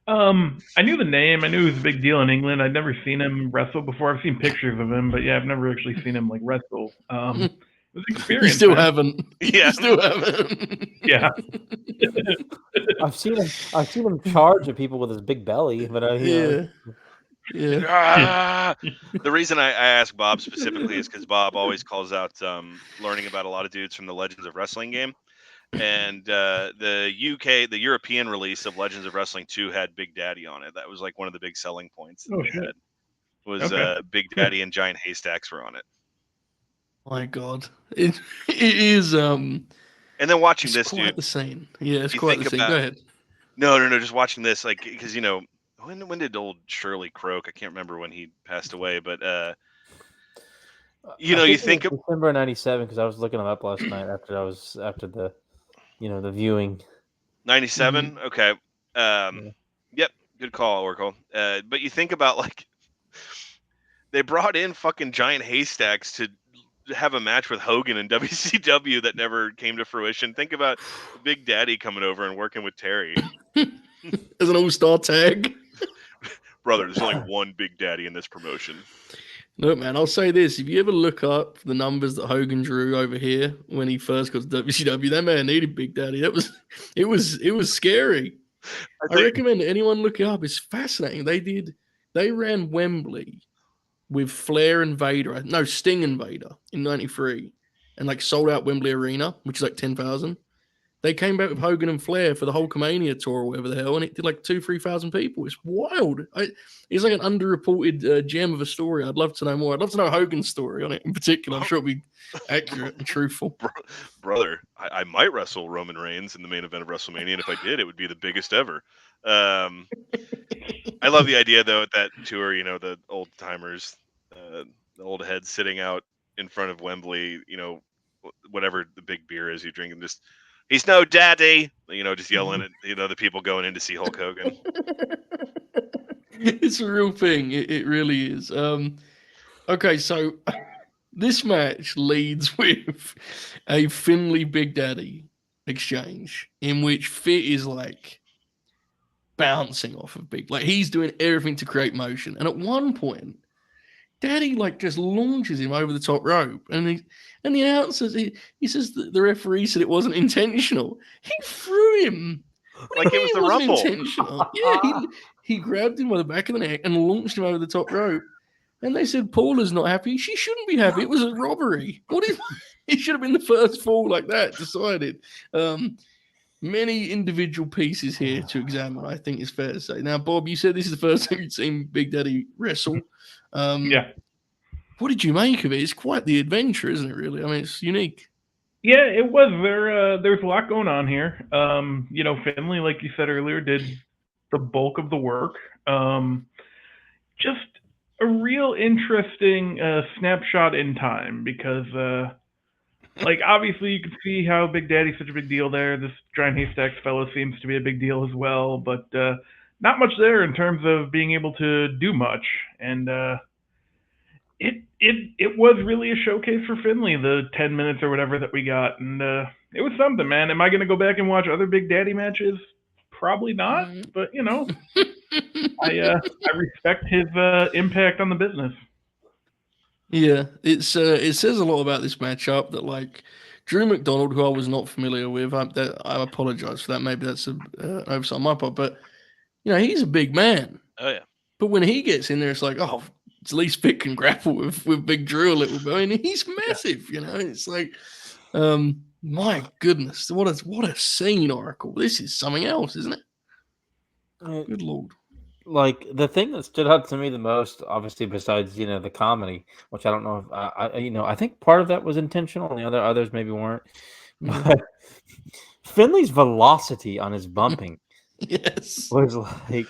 D: I knew the name. I knew he was a big deal in England. I'd never seen him wrestle before. I've seen pictures of him, but yeah, I've never actually seen him like wrestle. It was an experience.
A: You still
D: man.
A: haven't.
C: Yeah.
A: You still haven't.
D: Yeah.
B: I've seen him charge at people with his big belly, but
A: Yeah. Yeah.
C: The reason I ask Bob specifically is because Bob always calls out learning about a lot of dudes from the Legends of Wrestling game. And the European release of Legends of Wrestling 2 had Big Daddy on it. That was like one of the big selling points that they had. Was Big Daddy and Giant Haystacks were on it.
A: My God, it is.
C: And then watching
A: It's
C: this,
A: quite
C: dude,
A: the scene. Yeah, it's
C: you
A: quite the
C: think
A: scene.
C: about-
A: Go ahead.
C: No, just watching this, like, because when did old Shirley croak? I can't remember when he passed away, but you think of
B: December '97, because I was looking him up last night after the the viewing.
C: 97. Okay. Yep. Good call, Oracle. But you think about, like, they brought in fucking Giant Haystacks to have a match with Hogan in WCW that never came to fruition. Think about Big Daddy coming over and working with Terry.
A: As an all-star tag.
C: Brother, there's only one Big Daddy in this promotion.
A: Look, man, I'll say this. If you ever look up the numbers that Hogan drew over here when he first got to WCW, that man needed Big Daddy. It was scary. I recommend anyone look it up. It's fascinating. They ran Wembley with Flair and Vader. No, Sting and Vader in 93, and like sold out Wembley Arena, which is like 10,000. They came back with Hogan and Flair for the Hulkamania tour or whatever the hell, and it did like 2,000-3,000 people. It's wild. It's like an underreported gem of a story. I'd love to know more. I'd love to know Hogan's story on it in particular. I'm sure it'll be accurate and truthful.
C: Brother, I might wrestle Roman Reigns in the main event of WrestleMania, and if I did, it would be the biggest ever. I love the idea, though, at that tour, the old timers, the old heads sitting out in front of Wembley, whatever the big beer is you drink, and just, he's no daddy, just yelling at, the people going in to see Hulk Hogan.
A: It's a real thing. It really is. Okay, so this match leads with a Finlay Big Daddy exchange in which Fit is like bouncing off of Big. Like, he's doing everything to create motion. And at one point, Daddy like just launches him over the top rope, and the announcer he says that the referee said it wasn't intentional. He threw him
C: like it was the Rumble.
A: Intentional. Yeah, he grabbed him by the back of the neck and launched him over the top rope. And they said Paula's not happy. She shouldn't be happy. It was a robbery. It should have been the first fall like that. Decided. Many individual pieces here to examine, I think is fair to say. Now, Bob, you said this is the first time you'd seen Big Daddy wrestle.
D: Yeah.
A: What did you make of it? It's quite the adventure, isn't it, really? I mean, it's unique.
D: Yeah, it was. There's a lot going on here. Finlay, like you said earlier, did the bulk of the work. Just a real interesting snapshot in time, because obviously you can see how Big Daddy's such a big deal there. This Giant Haystacks fellow seems to be a big deal as well, but not much there in terms of being able to do much. And it was really a showcase for Finlay, the 10 minutes or whatever that we got, and it was something, man. Am I going to go back and watch other Big Daddy matches? Probably not, but I respect his impact on the business.
A: Yeah, it says a lot about this matchup that like Drew McDonald, who I was not familiar with, I apologize for that. Maybe that's an oversight on my part, but he's a big man.
C: Oh yeah.
A: But when he gets in there, it's like, oh, at least Fit can grapple with Big Drew a little bit. I mean, he's massive. It's like, my goodness, what a scene, Oracle. This is something else, isn't it? Good Lord.
B: Like the thing that stood out to me the most, obviously, besides the comedy, which I don't know if I think part of that was intentional, and the others maybe weren't. But Finley's velocity on his bumping,
A: yes,
B: was like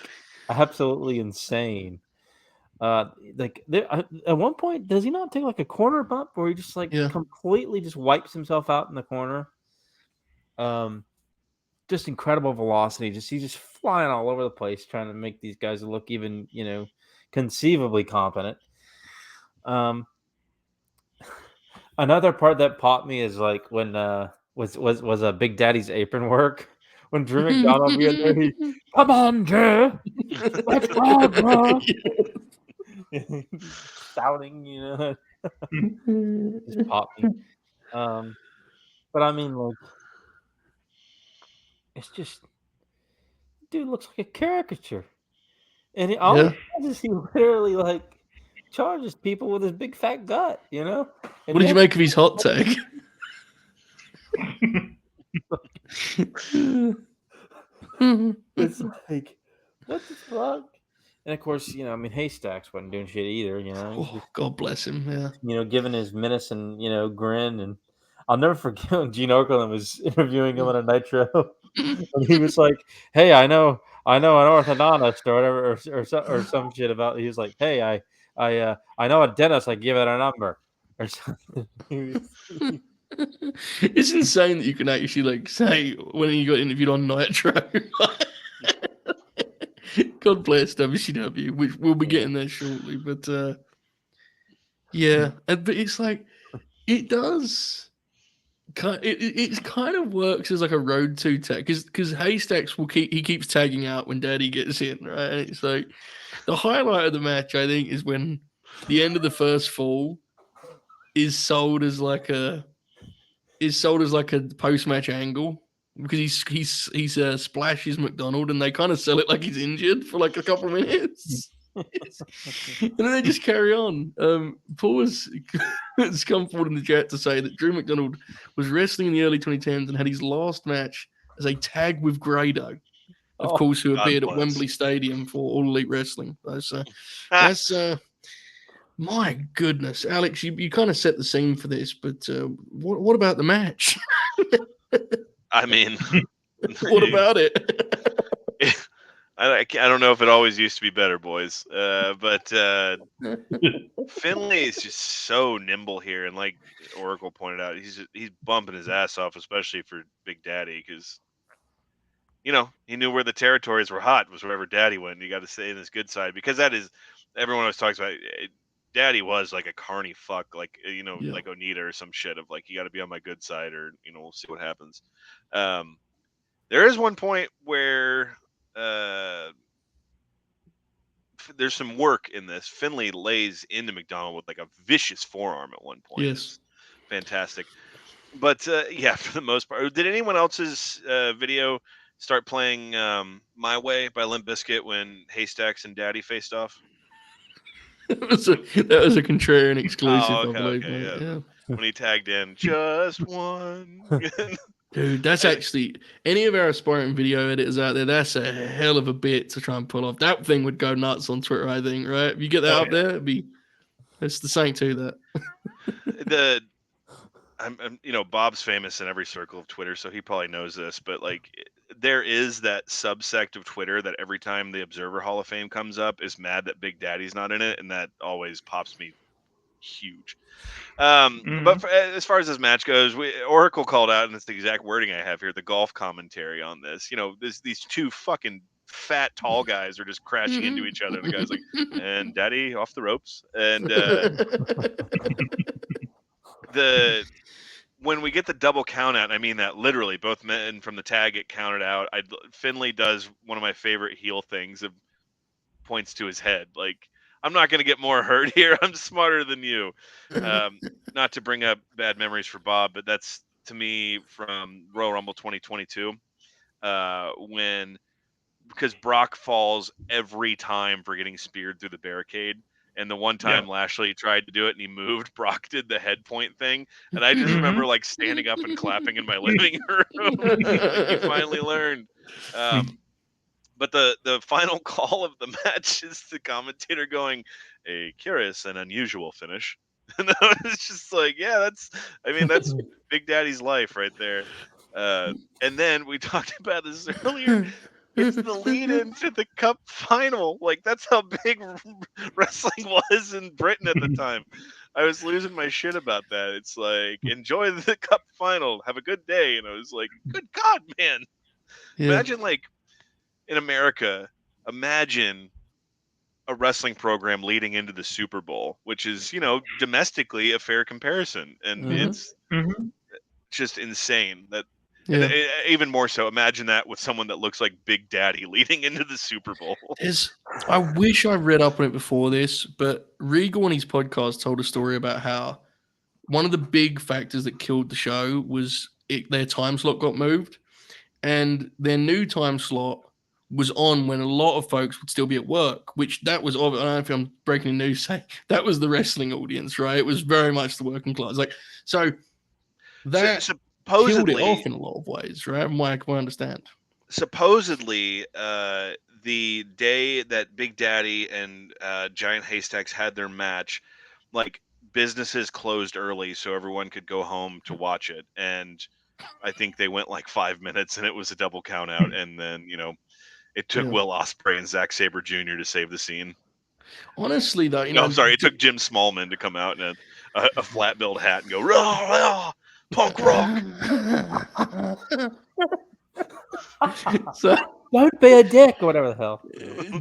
B: absolutely insane. Like at one point, does he not take like a corner bump where he just completely just wipes himself out in the corner? Just incredible velocity. He's just flying all over the place, trying to make these guys look even, conceivably competent. Another part that popped me is like when was a Big Daddy's apron work when Drew McDonald be in there. Come on, Drew, let's go, bro. Shouting, just popped me. But I mean, like, it's just, dude looks like a caricature, and all he does is he literally like charges people with his big fat gut, And
A: what did you make of his hot tag?
B: It's like, what the fuck? And of course, Haystacks wasn't doing shit either.
A: Oh, God bless him. Yeah.
B: Given his menacing, grin, and I'll never forget when Gene Okerlund was interviewing him on a Nitro, and he was like, "Hey, I know an orthodontist or whatever, or some shit about." He was like, "Hey, I know a dentist. I give it a number or something."
A: It's insane that you can actually say when you got interviewed on Nitro. God bless WCW, which we'll be getting there shortly. But yeah, but it's like it does. It kind of works as like a road to tag because Haystacks he keeps tagging out when Daddy gets in, right? And it's like the highlight of the match, I think, is when the end of the first fall is sold as like a post match angle because he splashes McDonald and they kind of sell it like he's injured for like a couple of minutes. And then they just carry on. Paul has come forward in the chat to say that Drew McDonald was wrestling in the early 2010s and had his last match as a tag with Grado, of course, who appeared at Wembley Stadium for All Elite Wrestling. So that's my goodness, Alex, you kind of set the scene for this, but what about the match?
C: I mean,
A: what about it?
C: I don't know if it always used to be better, boys. But Finlay is just so nimble here, and like Oracle pointed out, he's bumping his ass off, especially for Big Daddy, because he knew where the territories were hot was wherever Daddy went. You got to stay in his good side because that is everyone always talks about. Daddy was like a carny fuck, like like Onita or some shit of like you got to be on my good side, or we'll see what happens. There is one point where there's some work in this. Finlay lays into McDonald with like a vicious forearm at one point.
A: Yes,
C: it's fantastic. But yeah, for the most part, did anyone else's video start playing "My Way" by Limp Bizkit when Haystacks and Daddy faced off?
A: that was a contrarian exclusive, I believe.
C: Yeah. When he tagged in, just one.
A: Dude, that's actually any of our aspiring video editors out there. That's a hell of a bit to try and pull off. That thing would go nuts on Twitter, I think. Right? If you get that up there, it's the same to that.
C: I'm Bob's famous in every circle of Twitter, so he probably knows this. But like, there is that subsect of Twitter that every time the Observer Hall of Fame comes up is mad that Big Daddy's not in it, and that always pops me huge. But as far as this match goes, Oracle called out, and it's the exact wording I have here, the golf commentary on this. These two fucking fat tall guys are just crashing into each other. The guy's like, and daddy off the ropes. And when we get the double count out, I mean that literally, both men from the tag get counted out. Finlay does one of my favorite heel things of points to his head. Like, I'm not going to get more hurt here. I'm smarter than you. Not to bring up bad memories for Bob, but that's to me from Royal Rumble 2022 because Brock falls every time for getting speared through the barricade. And the one time Lashley tried to do it and he moved, Brock did the head point thing. And I just remember like standing up and clapping in my living room. Like, you finally learned. But the final call of the match is the commentator going, a curious and unusual finish. And I was just like, yeah, that's Big Daddy's life right there. And then we talked about this earlier. It's the lead into the Cup final. Like, that's how big wrestling was in Britain at the time. I was losing my shit about that. It's like, enjoy the Cup final. Have a good day. And I was like, good God, man. Yeah. Imagine, like, in America, imagine a wrestling program leading into the Super Bowl, which is, domestically a fair comparison. And it's just insane that. Yeah. And even more so, imagine that with someone that looks like Big Daddy leading into the Super Bowl.
A: I wish I read up on it before this, but Regal on his podcast told a story about how one of the big factors that killed the show was their time slot got moved, and their new time slot was on when a lot of folks would still be at work, which that was, I don't know if I'm breaking the news, say that was the wrestling audience, right? It was very much the working class. Like, so that...
C: Supposedly,
A: killed it off in a lot of ways, right? From what I can understand.
C: Supposedly, the day that Big Daddy and Giant Haystacks had their match, like, businesses closed early so everyone could go home to watch it. And I think they went like 5 minutes and it was a double count out. And then, it took Will Ospreay and Zack Sabre Jr. to save the scene.
A: Honestly, though,
C: I'm sorry. It took Jim Smallman to come out in a flat billed hat and go, rah, rah, punk rock.
A: So
B: don't be a dick or whatever the hell.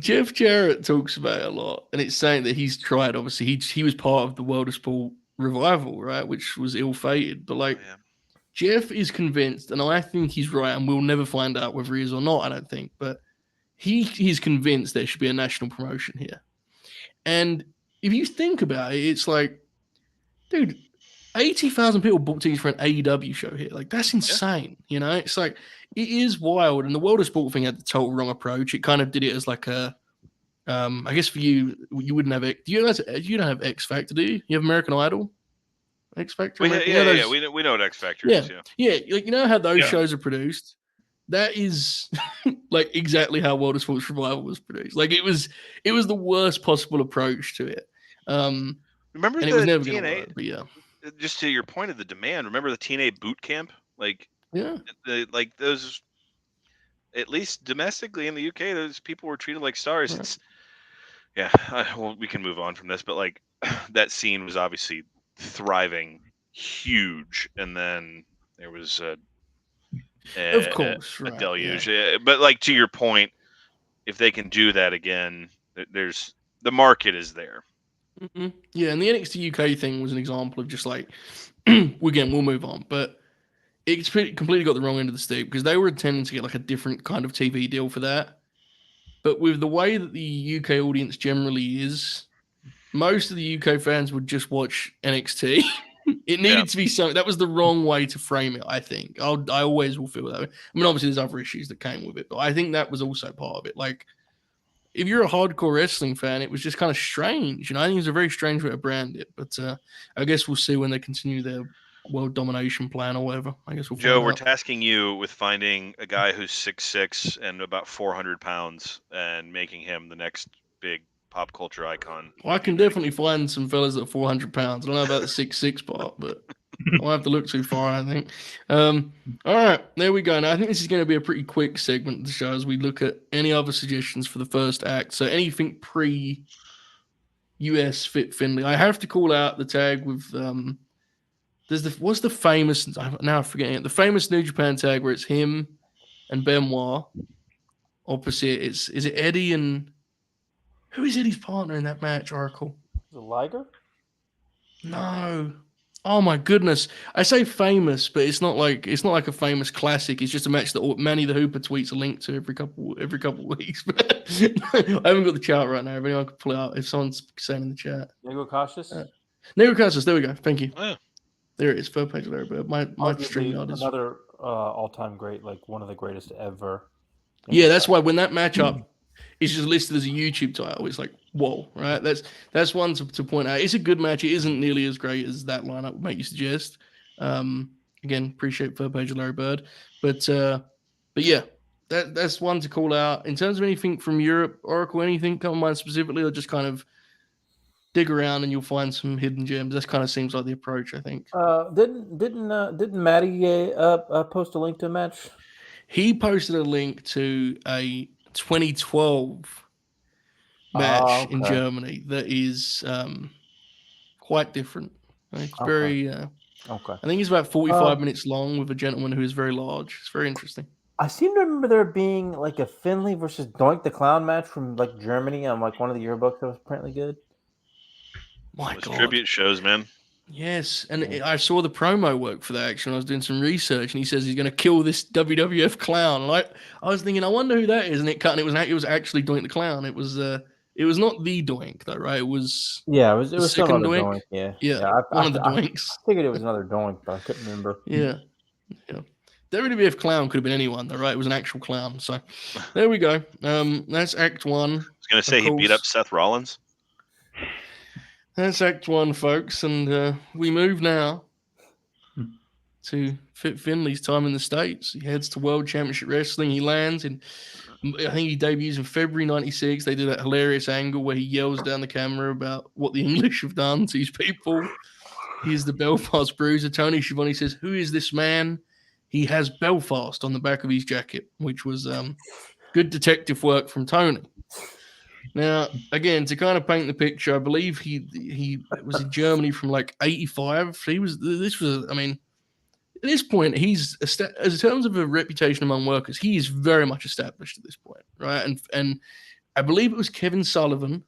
A: Jeff Jarrett talks about it a lot, and it's saying that he's tried. Obviously, he was part of the World of Sport revival, right, which was ill-fated. But like, Jeff is convinced, and I think he's right, and we'll never find out whether he is or not. I don't think, but he's convinced there should be a national promotion here. And if you think about it, it's like, dude, 80,000 people bought tickets for an AEW show here. Like, that's insane. It's like, it is wild. And the World of Sport thing had the total wrong approach. It kind of did it as like a, I guess for you wouldn't have, you don't have X Factor, do you? You have American Idol? X Factor?
C: We know what X Factor is.
A: Yeah. Like, how those shows are produced? That is like exactly how World of Sports Revival was produced. Like, it was the worst possible approach to it.
C: Remember
A: and
C: the
A: it was never
C: TNA?
A: Work, but yeah.
C: Just to your point of the demand, remember the TNA boot camp? Like, like those, at least domestically in the UK, those people were treated like stars. It's, well, we can move on from this, but like that scene was obviously thriving, huge, and then there was a deluge. Yeah. But like, to your point, if they can do that again, there's the market is there.
A: Mm-hmm. Yeah, and the NXT UK thing was an example of just like, again, we'll move on, but it's completely got the wrong end of the stick because they were intending to get like a different kind of TV deal for that. But with the way that the UK audience generally is, most of the UK fans would just watch NXT. It needed to be something. That was the wrong way to frame it, I think. I always will feel that way. I mean, obviously, there's other issues that came with it, but I think that was also part of it. Like, if you're a hardcore wrestling fan, it was just kind of strange. I think it's a very strange way to brand it. But I guess we'll see when they continue their world domination plan or whatever. I guess we'll
C: Joe, we're tasking you with finding a guy who's 6'6" and about 400 pounds and making him the next big pop culture icon.
A: Well, I can definitely find some fellas that are 400 pounds. I don't know about the 6'6" part, but I won't have to look too far, I think. All right, there we go. Now, I think this is going to be a pretty quick segment of the show as we look at any other suggestions for the first act. So anything pre-US Fit Finlay. I have to call out the tag with what's the famous, now I'm forgetting it, the famous New Japan tag where it's him and Benoit opposite. Is it Eddie and who is Eddie's partner in that match? Oracle.
B: Is it Liger?
A: No. Oh my goodness! I say famous, but it's not like a famous classic. It's just a match that Manny the Hooper tweets a link to every couple of weeks. I haven't got the chart right now. If anyone can pull it out, if someone's saying in the chat,
B: Nego Cassius.
A: Nego Cassius. There we go. Thank you.
C: Oh, yeah.
A: There it is. Third page of Larry Bird. My
B: Arguably
A: StreamYard is
B: another all-time great, like one of the greatest ever.
A: Yeah, that's why when that matchup is just listed as a YouTube title, it's like, whoa, right? That's one to point out. It's a good match. It isn't nearly as great as that lineup would make you suggest. Again, appreciate third page of Larry Bird. But yeah, that's one to call out. In terms of anything from Europe, Oracle, anything come to mind specifically, or just kind of dig around and you'll find some hidden gems. That kind of seems like the approach, I think.
B: Didn't Matty post a link to a match?
A: He posted a link to a 2012 match in Germany that is quite different. It's very.
B: Okay.
A: I think it's about 45 minutes long with a gentleman who is very large. It's very interesting.
B: I seem to remember there being like a Finlay versus Doink the Clown match from like Germany on like one of the yearbooks that was apparently good.
A: My God.
C: Tribute shows, man.
A: Yes, and I saw the promo work for that actually. I was doing some research, and he says he's going to kill this WWF clown. And I was thinking, I wonder who that is, and it was actually Doink the Clown. It was not the Doink though, right? It was
B: it was some
A: second
B: other
A: Doink.
B: Yeah,
A: one of the Doinks.
B: I figured it was another Doink, but I couldn't remember.
A: Yeah. WWF clown could have been anyone though, right? It was an actual clown. So there we go. That's Act 1.
C: I was going to say he beat up Seth Rollins.
A: That's Act 1, folks, and we move now to Fit Finlay's time in the States. He heads to World Championship Wrestling. He lands in, I think he debuts in February 96. They do that hilarious angle where he yells down the camera about what the English have done to his people. He's the Belfast Bruiser. Tony Schiavone says, "Who is this man?" He has Belfast on the back of his jacket, which was good detective work from Tony. Now, again, to kind of paint the picture, I believe he was in Germany from like 85. I mean, at this point, he's, in terms of a reputation among workers, he is very much established at this point, right? And I believe it was Kevin Sullivan.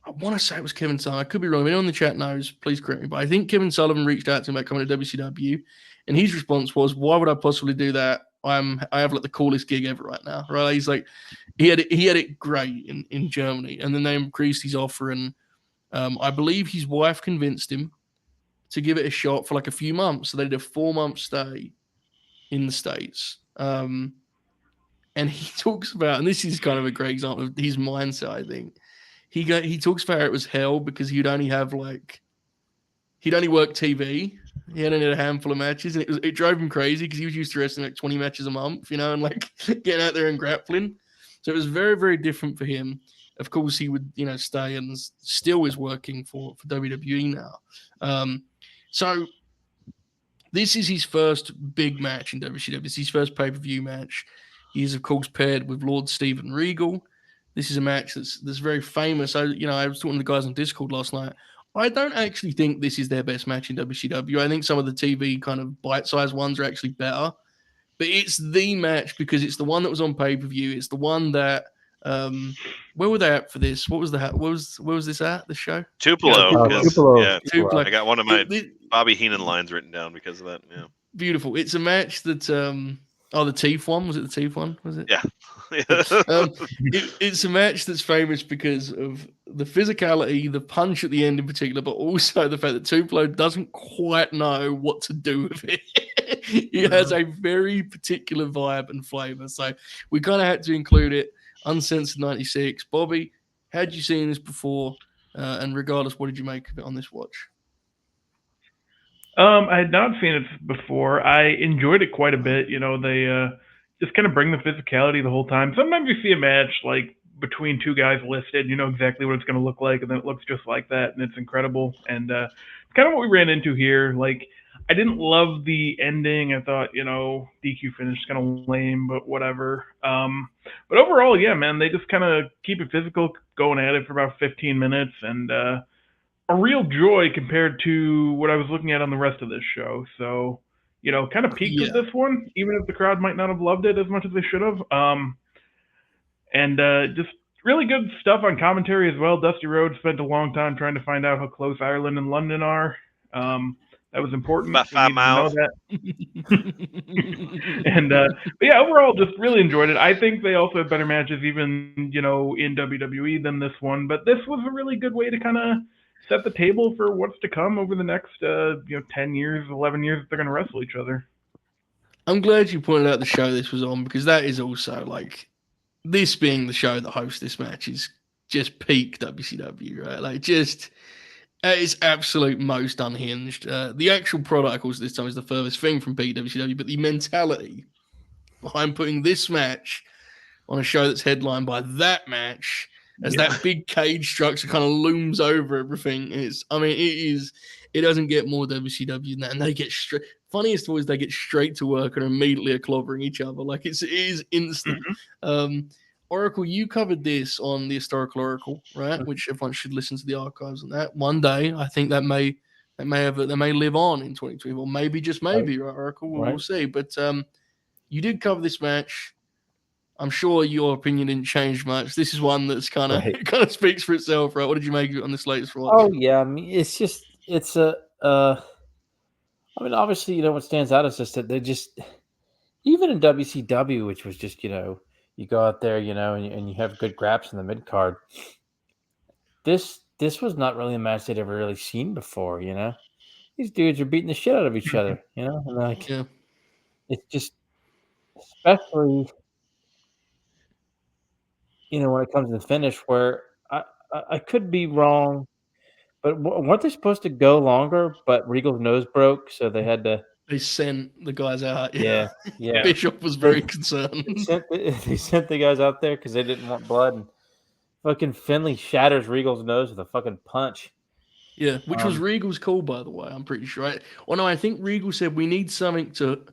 A: I want to say it was Kevin Sullivan. I could be wrong. If anyone in the chat knows, please correct me. But I think Kevin Sullivan reached out to him about coming to WCW, and his response was, "Why would I possibly do that? I have like the coolest gig ever right now." Right? He's like, he had it great in Germany, and then they increased his offer, and I believe his wife convinced him to give it a shot for like a few months. So they did a 4-month stay in the States. And he talks about, and this is kind of a great example of his mindset, I think. He talks about how it was hell because he'd only work TV. He had only a handful of matches, and it drove him crazy because he was used to wrestling like 20 matches a month, and like getting out there and grappling. So it was very, very different for him. Of course, he would, stay and still is working for WWE now. So this is his first big match in WCW. It's his first pay-per-view match. He is, of course, paired with Lord Steven Regal. This is a match that's very famous. I was talking to the guys on Discord last night. I don't actually think this is their best match in WCW. I think some of the TV kind of bite-sized ones are actually better. But it's the match because it's the one that was on pay-per-view. It's the one that where were they at for this? Where was this at, the show?
C: Tupelo.
B: Tupelo.
C: I got one of my Bobby Heenan lines written down because of that. Yeah.
A: Beautiful. It's a match that the teeth one. Was it the teeth one? Was it?
C: Yeah.
A: It's a match that's famous because of the physicality, the punch at the end in particular, but also the fact that Tupelo doesn't quite know what to do with it. It has a very particular vibe and flavor. So we kind of had to include it. Uncensored 96. Bobby, had you seen this before? And regardless, what did you make of it on this watch?
D: I had not seen it before. I enjoyed it quite a bit. They just kind of bring the physicality the whole time. Sometimes you see a match like between two guys listed, you know exactly what it's going to look like, and then it looks just like that, and it's incredible. And kind of what we ran into here. Like, I didn't love the ending. I thought, DQ finish is kind of lame, but whatever. But overall, yeah, man, they just kind of keep it physical, going at it for about 15 minutes, and a real joy compared to what I was looking at on the rest of this show. So, kind of peaked with this one, even if the crowd might not have loved it as much as they should have. And just really good stuff on commentary as well. Dusty Rhodes spent a long time trying to find out how close Ireland and London are. That was important.
C: About
D: We
C: 5
D: needed to know
C: miles.
D: that. And but yeah, overall, just really enjoyed it. I think they also had better matches, even in WWE than this one. But this was a really good way to kind of set the table for what's to come over the next 10 years, 11 years that they're going to wrestle each other.
A: I'm glad you pointed out the show this was on, because that is also like, this being the show that hosts this match is just peak WCW, right? Like, just at its absolute most unhinged. The actual product, of course, this time is the furthest thing from peak WCW, but the mentality behind putting this match on a show that's headlined by that match, as that big cage structure kind of looms over everything. It doesn't get more WCW than that. And they get straight, funniest of all is they get straight to work and immediately are clobbering each other. Like, it is instant. Oracle, you covered this on the Historical Oracle, right? Which everyone should listen to the archives on that. One day, I think that may live on in 2024. Maybe, just maybe, right, Oracle? We'll see. But you did cover this match. I'm sure your opinion didn't change much. This is one that's kind of speaks for itself, right? What did you make of it on this latest watch?
B: Oh yeah, I mean, it's a. I mean, obviously, what stands out is just that they just, even in WCW, which was just you go out there, and you have good graps in the mid card. This was not really a match they'd ever really seen before. These dudes are beating the shit out of each other. And like, it's just, especially when it comes to the finish, where I could be wrong, but weren't they supposed to go longer? But Regal's nose broke, so they had to.
A: They sent the guys out.
B: Yeah.
A: Bishop was very concerned.
B: They sent the guys out there because they didn't want blood. And fucking Finlay shatters Regal's nose with a fucking punch.
A: Yeah, which was Regal's call, by the way. I'm pretty sure. I think Regal said we need something to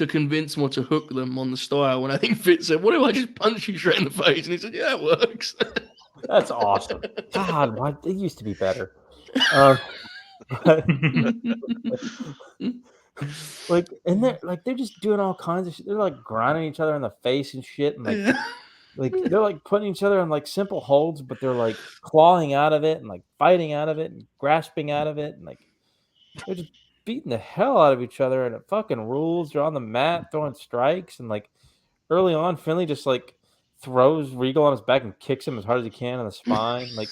A: convince them or to hook them on the style. And I think Fitz said, "What if I just punch you straight in the face?" And he said, "Yeah, it works."
B: That's awesome. God, why it used to be better. Like, and they're just doing all kinds of shit. They're like grinding each other in the face and shit, and like they're like putting each other in like simple holds, but they're like clawing out of it and like fighting out of it and grasping out of it, and like they're just beating the hell out of each other, and it fucking rules. They're on the mat throwing strikes, and like early on, Finlay just like throws Regal on his back and kicks him as hard as he can in the spine. Like,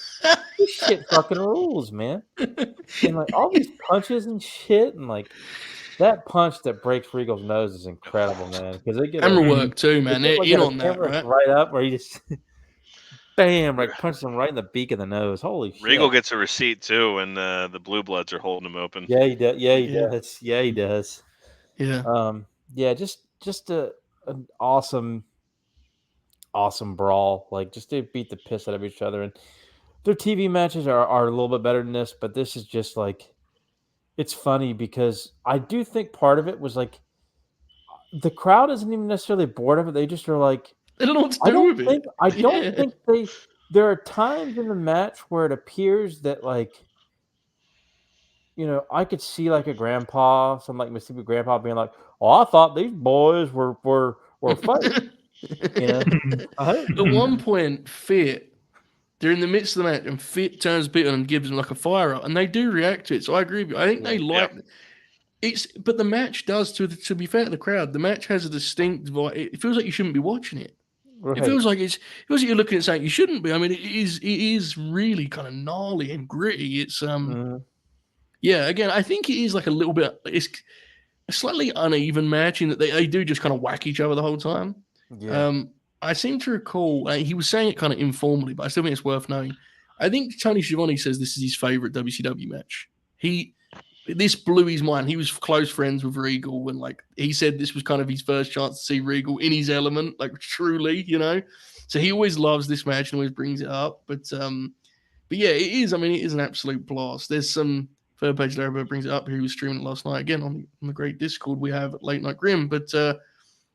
B: this shit fucking rules, man. And like all these punches and shit, and like that punch that breaks Regal's nose is incredible, man. Because they get
A: camera work too, man. They're in on that, right?
B: Right up where he just bam, like punches him right in the beak of the nose. Holy shit!
C: Regal gets a receipt too, and the Blue Bloods are holding him open.
B: Yeah, he does. Yeah, he does. Yeah, he does.
A: Yeah.
B: Yeah, just an awesome brawl. Like, just they beat the piss out of each other, and their TV matches are a little bit better than this, but this is just like, it's funny because I do think part of it was like the crowd isn't even necessarily bored of it. They just are like,
A: they don't know what to do with it.
B: I don't think there are times in the match where it appears that like, I could see like a grandpa, some like Mississippi grandpa being like, "Oh, I thought these boys were fighting."
A: At one point, Fit, they're in the midst of the match, and Fit turns Bit and gives them like a fire up, and they do react to it. So I agree with you. I think they like it's, but the match does. To be fair to the crowd, the match has a distinct vibe. It feels like you shouldn't be watching it. Right. It feels like you're looking at something you shouldn't be. I mean, it is really kind of gnarly and gritty. It's yeah. Again, I think it is like a little bit. It's a slightly uneven match in that they do just kind of whack each other the whole time. Yeah. I seem to recall he was saying it kind of informally, but I still think it's worth knowing. I think Tony Schiavone says this is his favorite WCW match. This blew his mind. He was close friends with Regal, and like he said, this was kind of his first chance to see Regal in his element, like truly, So he always loves this match and always brings it up. But yeah, it is. I mean, it is an absolute blast. There's some third page there, but brings it up. He was streaming it last night again on the great Discord we have at Late Night Grim. But there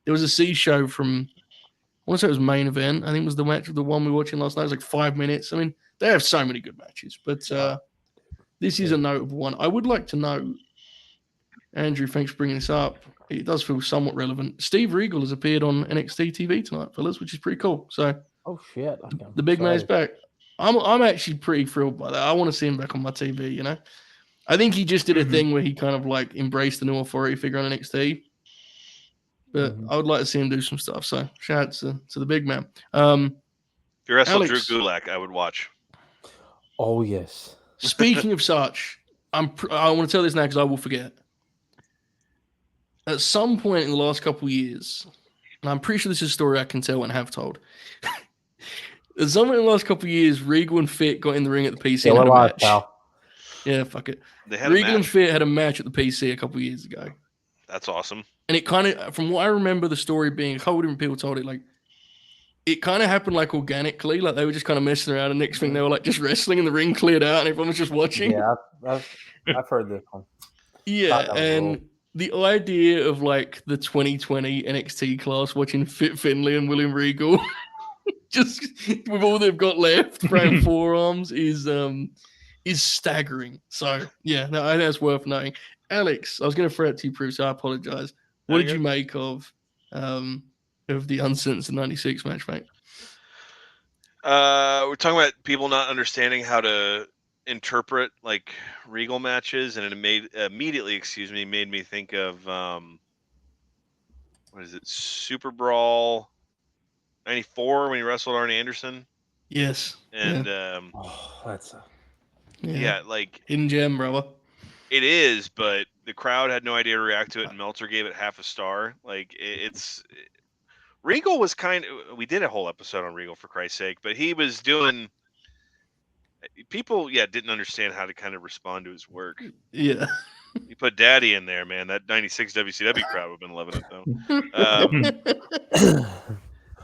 A: was a C show from, I want to say it was main event. I think it was the match of the one we were watching last night. It was like 5 minutes. I mean, they have so many good matches, but this is a notable one. I would like to know, Andrew, thanks for bringing this up. It does feel somewhat relevant. Steve Regal has appeared on NXT TV tonight, fellas, which is pretty cool. So
B: Oh shit!
A: The big man's back. I'm actually pretty thrilled by that. I want to see him back on my TV. You know, I think he just did a thing where he kind of like embraced the new authority figure on NXT. But I would like to see him do some stuff. So shout out to the big man.
C: If you wrestle
A: Alex,
C: Drew Gulak, I would watch.
B: Oh yes.
A: Speaking of such, I want to tell this now because I will forget. At some point in the last couple of years, and I'm pretty sure this is a story I can tell and have told. At some point in the last couple of years, Regal and Fit got in the ring at the PC
B: Yeah,
A: and
B: we're
A: had a
B: live,
A: match.
B: pal.
A: Yeah, fuck it.
C: They had
A: Regal
C: a
A: and
C: match.
A: Fit had a match at the PC a couple of years ago.
C: That's awesome.
A: And it kind of, from what I remember the story being, a couple different people told it, like, it kind of happened like organically. Like they were just kind of messing around. And next thing they were like just wrestling and the ring cleared out and everyone was just watching.
B: Yeah, I've heard this one.
A: Yeah. And the idea of like the 2020 NXT class watching Fit Finlay and William Regal just with all they've got left, brown forearms is staggering. So yeah, no, I think that's worth knowing. Alex, I was going to throw it to you, Bruce. I apologize. What did you make of the Uncensored 96 match, mate?
C: We're talking about people not understanding how to interpret like Regal matches, and it immediately made me think of what is it, Super Brawl 94 when he wrestled Arn Anderson.
A: Yes.
C: And
B: that's
C: yeah, like
A: hidden gem, brother.
C: It is, but the crowd had no idea to react to it, and Meltzer gave it half a star. Like Regal was we did a whole episode on Regal for Christ's sake, but he was doing people didn't understand how to kind of respond to his work.
A: Yeah.
C: You put Daddy in there, man. That 96 WCW crowd would have been loving it though.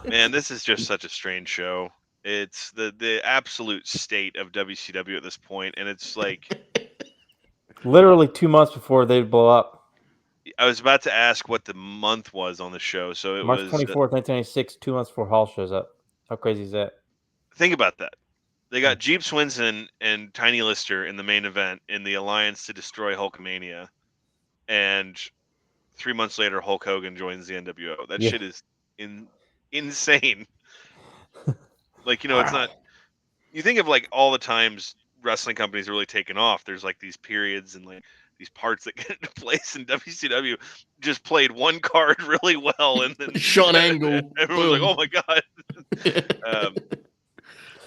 C: Man, this is just such a strange show. It's the absolute state of WCW at this point, and it's like
B: literally 2 months before they'd blow up.
C: I was about to ask what the month was on the show, so it
B: March
C: was
B: 24th, 1996, 2 months before Hall shows up. How crazy is that?
C: Think about that. They got Jeep Swinson and Tiny Lister in the main event in the Alliance to Destroy Hulkamania, and 3 months later, Hulk Hogan joins the NWO. That shit is insane. Like, it's not. You think of like all the times wrestling companies are really taken off. There's like these periods and like these parts that get into place, and WCW just played one card really well, and then
A: Sean Angle.
C: Everyone's like, "Oh my god!"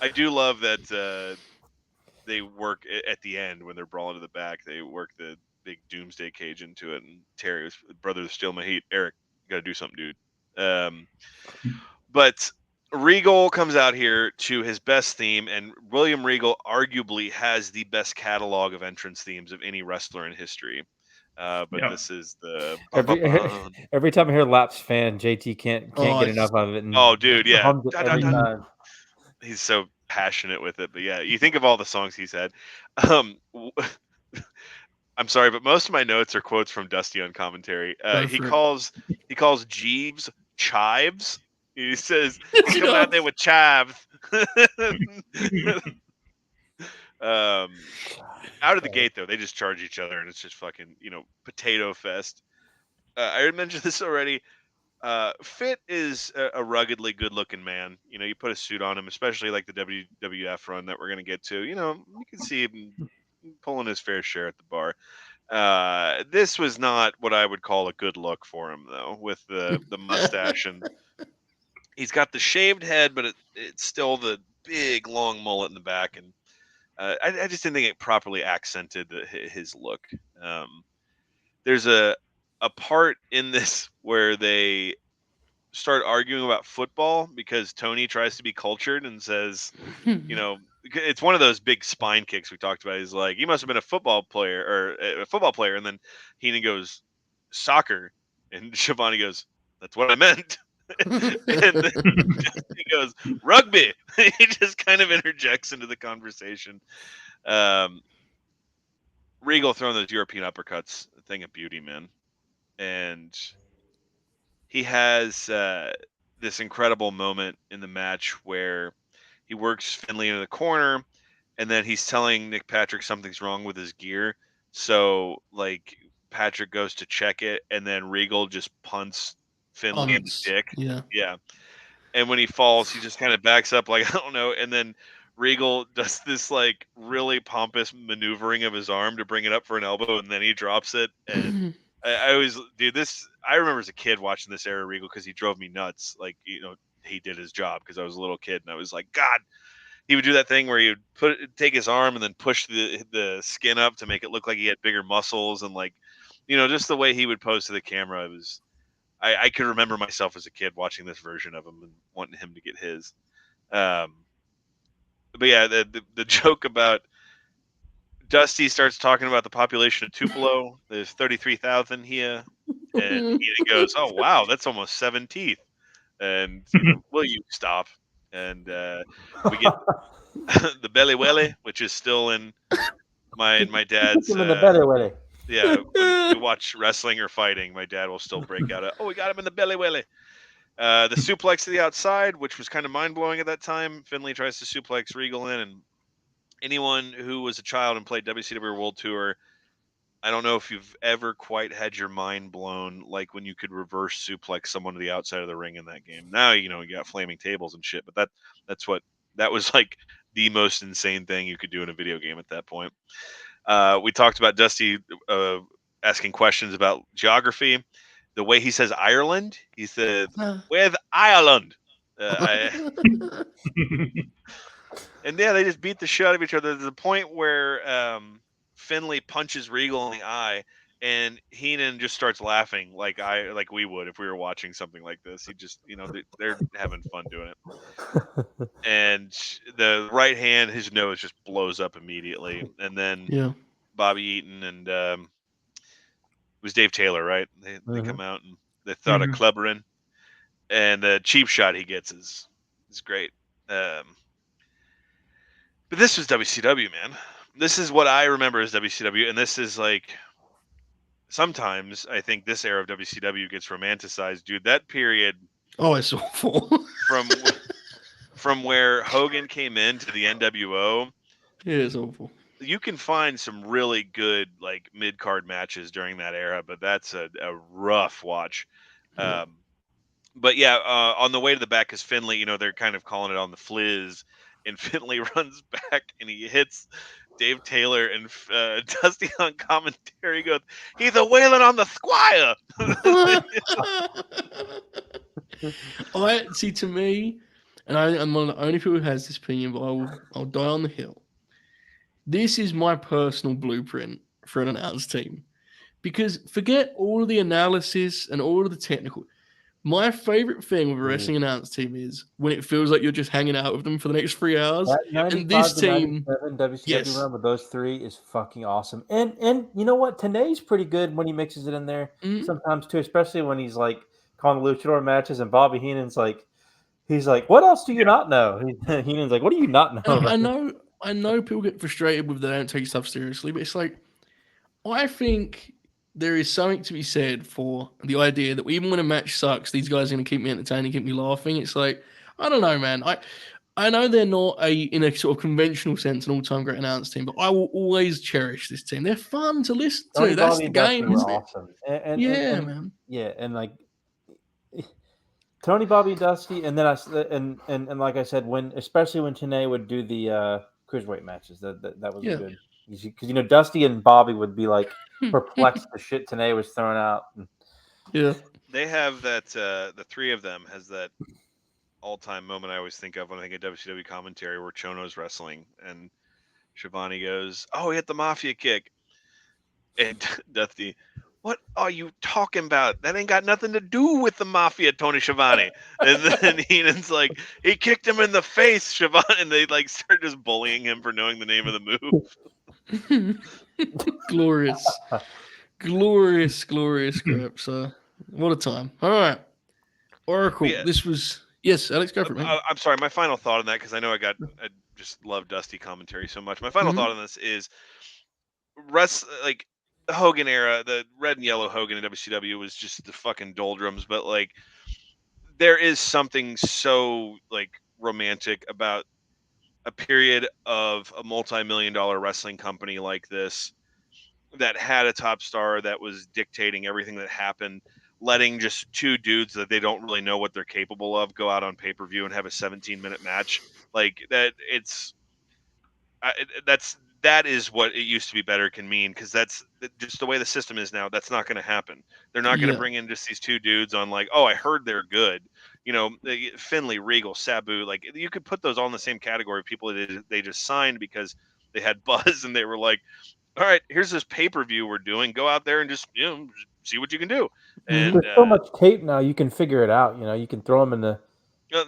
C: I do love that they work at the end when they're brawling to the back. They work the big Doomsday Cage into it, and Terry was brother to steal my heat. Eric, you got to do something, dude. But Regal comes out here to his best theme, and William Regal arguably has the best catalog of entrance themes of any wrestler in history. This is the
B: every time I hear Laps fan, JT can't get enough of it. And
C: dude, yeah,
B: every time.
C: He's so passionate with it. But yeah, you think of all the songs he's had. I'm sorry, but most of my notes are quotes from Dusty on commentary. He calls Jeeves chives. He says he's coming out there with chives. Out of the gate though, they just charge each other, and it's just fucking potato fest. I mentioned this already. Fit is a ruggedly good-looking man. You put a suit on him, especially like the WWF run that we're gonna get to. You can see him pulling his fair share at the bar. This was not what I would call a good look for him, though, with the mustache, and he's got the shaved head, but it's still the big long mullet in the back, and I just didn't think it properly accented his look. There's a part in this where they start arguing about football because Tony tries to be cultured and says, it's one of those big spine kicks we talked about. He's like, you must have been a football player, and then Heenan goes, soccer, and Shivani goes, that's what I meant. And then he goes, rugby. He just kind of interjects into the conversation. Regal throwing those European uppercuts, a thing of beauty, man. And he has this incredible moment in the match where he works Finlay into the corner, and then he's telling Nick Patrick something's wrong with his gear. So, like, Patrick goes to check it, and then Regal just punts Finlay in the dick.
A: Yeah.
C: and when he falls, he just kind of backs up like I don't know, and then Regal does this like really pompous maneuvering of his arm to bring it up for an elbow, and then he drops it. And I always do this. I remember as a kid watching this era of Regal because he drove me nuts. Like he did his job because I was a little kid, and I was like, God. He would do that thing where he would take his arm and then push the skin up to make it look like he had bigger muscles, and like, just the way he would pose to the camera. It was I could remember myself as a kid watching this version of him and wanting him to get his. But yeah, the joke about Dusty starts talking about the population of Tupelo. There's 33,000 here, and he goes, "Oh wow, that's almost 7 teeth." And will you stop? And we get the belly welly, which is still in my dad's.
B: Him in the belly welly.
C: Yeah, when we watch wrestling or fighting, my dad will still break out we got him in the belly welly. The suplex to the outside, which was kind of mind blowing at that time. Finlay tries to suplex Regal in, and anyone who was a child and played WCW World Tour, I don't know if you've ever quite had your mind blown like when you could reverse suplex someone to the outside of the ring in that game. Now you got flaming tables and shit, but that was like the most insane thing you could do in a video game at that point. We talked about Dusty asking questions about geography. The way he says Ireland, he said, "With Ireland." And yeah, they just beat the shit out of each other to the point where Finlay punches Regal in the eye, and Heenan just starts laughing like we would if we were watching something like this. He just, they're having fun doing it. And the right hand, his nose just blows up immediately, and then Bobby Eaton and it was Dave Taylor, right? They come out and they thought of clubbering, and the cheap shot he gets is great. But this was WCW, man. This is what I remember as WCW, and this is like sometimes I think this era of WCW gets romanticized, dude. That period.
A: Oh, it's awful.
C: from where Hogan came into the NWO.
A: Yeah, it's awful.
C: You can find some really good like mid card matches during that era, but that's a rough watch. But yeah, on the way to the back is Finlay. They're kind of calling it on the Fliz, and Finlay runs back and he hits Dave Taylor, and Dusty on commentary goes, "He's a wailing on the Squire."
A: See, to me, and I'm one of the only people who has this opinion, but I'll die on the hill. This is my personal blueprint for an announce team, because forget all of the analysis and all of the technical. My favorite thing with a wrestling announce team is when it feels like you're just hanging out with them for the next 3 hours. And this team,
B: WCW run with those three is fucking awesome. And you know what? Tanay's pretty good when he mixes it in there sometimes too, especially when he's like calling the luchador matches, and Bobby Heenan's like, he's like, "What else do you not know?" Heenan's like, "What do you not know?"
A: I know people get frustrated with they don't take stuff seriously, but it's like, I think there is something to be said for the idea that even when a match sucks, these guys are going to keep me entertained and keep me laughing. It's like, I don't know, man. I know they're not in a sort of conventional sense an all-time great announce team, but I will always cherish this team. They're fun to listen to. That's the game, isn't it?
B: Awesome. And
A: man.
B: Yeah, and like Tony, Bobby, and Dusty, and then and like I said, especially when Tanay would do the cruiserweight matches, that was good, because Dusty and Bobby would be like perplexed the shit Tanay was throwing out.
A: Yeah,
C: they have that. The three of them has that all-time moment I always think of when I think of WCW commentary, where Chono's wrestling and Schiavone goes, "Oh, he hit the Mafia kick," and Dusty, "What are you talking about? That ain't got nothing to do with the Mafia, Tony Schiavone." And then Heenan's like, "He kicked him in the face, Schiavone," and they like start just bullying him for knowing the name of the
A: move. Glorious, glorious, glorious crap. So what a time. All right, Oracle.
C: Yeah.
A: This was Alex, go for it, man.
C: I'm sorry. My final thought on that, because I know I just love Dusty commentary so much. My final thought on this is, like the Hogan era, the red and yellow Hogan in WCW was just the fucking doldrums. But like, there is something so like romantic about a period of a multi-million-dollar wrestling company like this that had a top star that was dictating everything that happened, letting just two dudes that they don't really know what they're capable of go out on pay-per-view and have a 17-minute match like that. That is what it used to be better can mean, because that's just the way the system is now. That's not going to happen. They're not going to
A: Yeah.
C: bring in just these two dudes on like, oh, I heard they're good. Finlay, Regal, Sabu, like you could put those all in the same category of people that they just signed because they had buzz and they were like, all right, here's this pay-per-view we're doing. Go out there and just see what you can do. And
B: There's so much tape now, you can figure it out. You can throw them in the.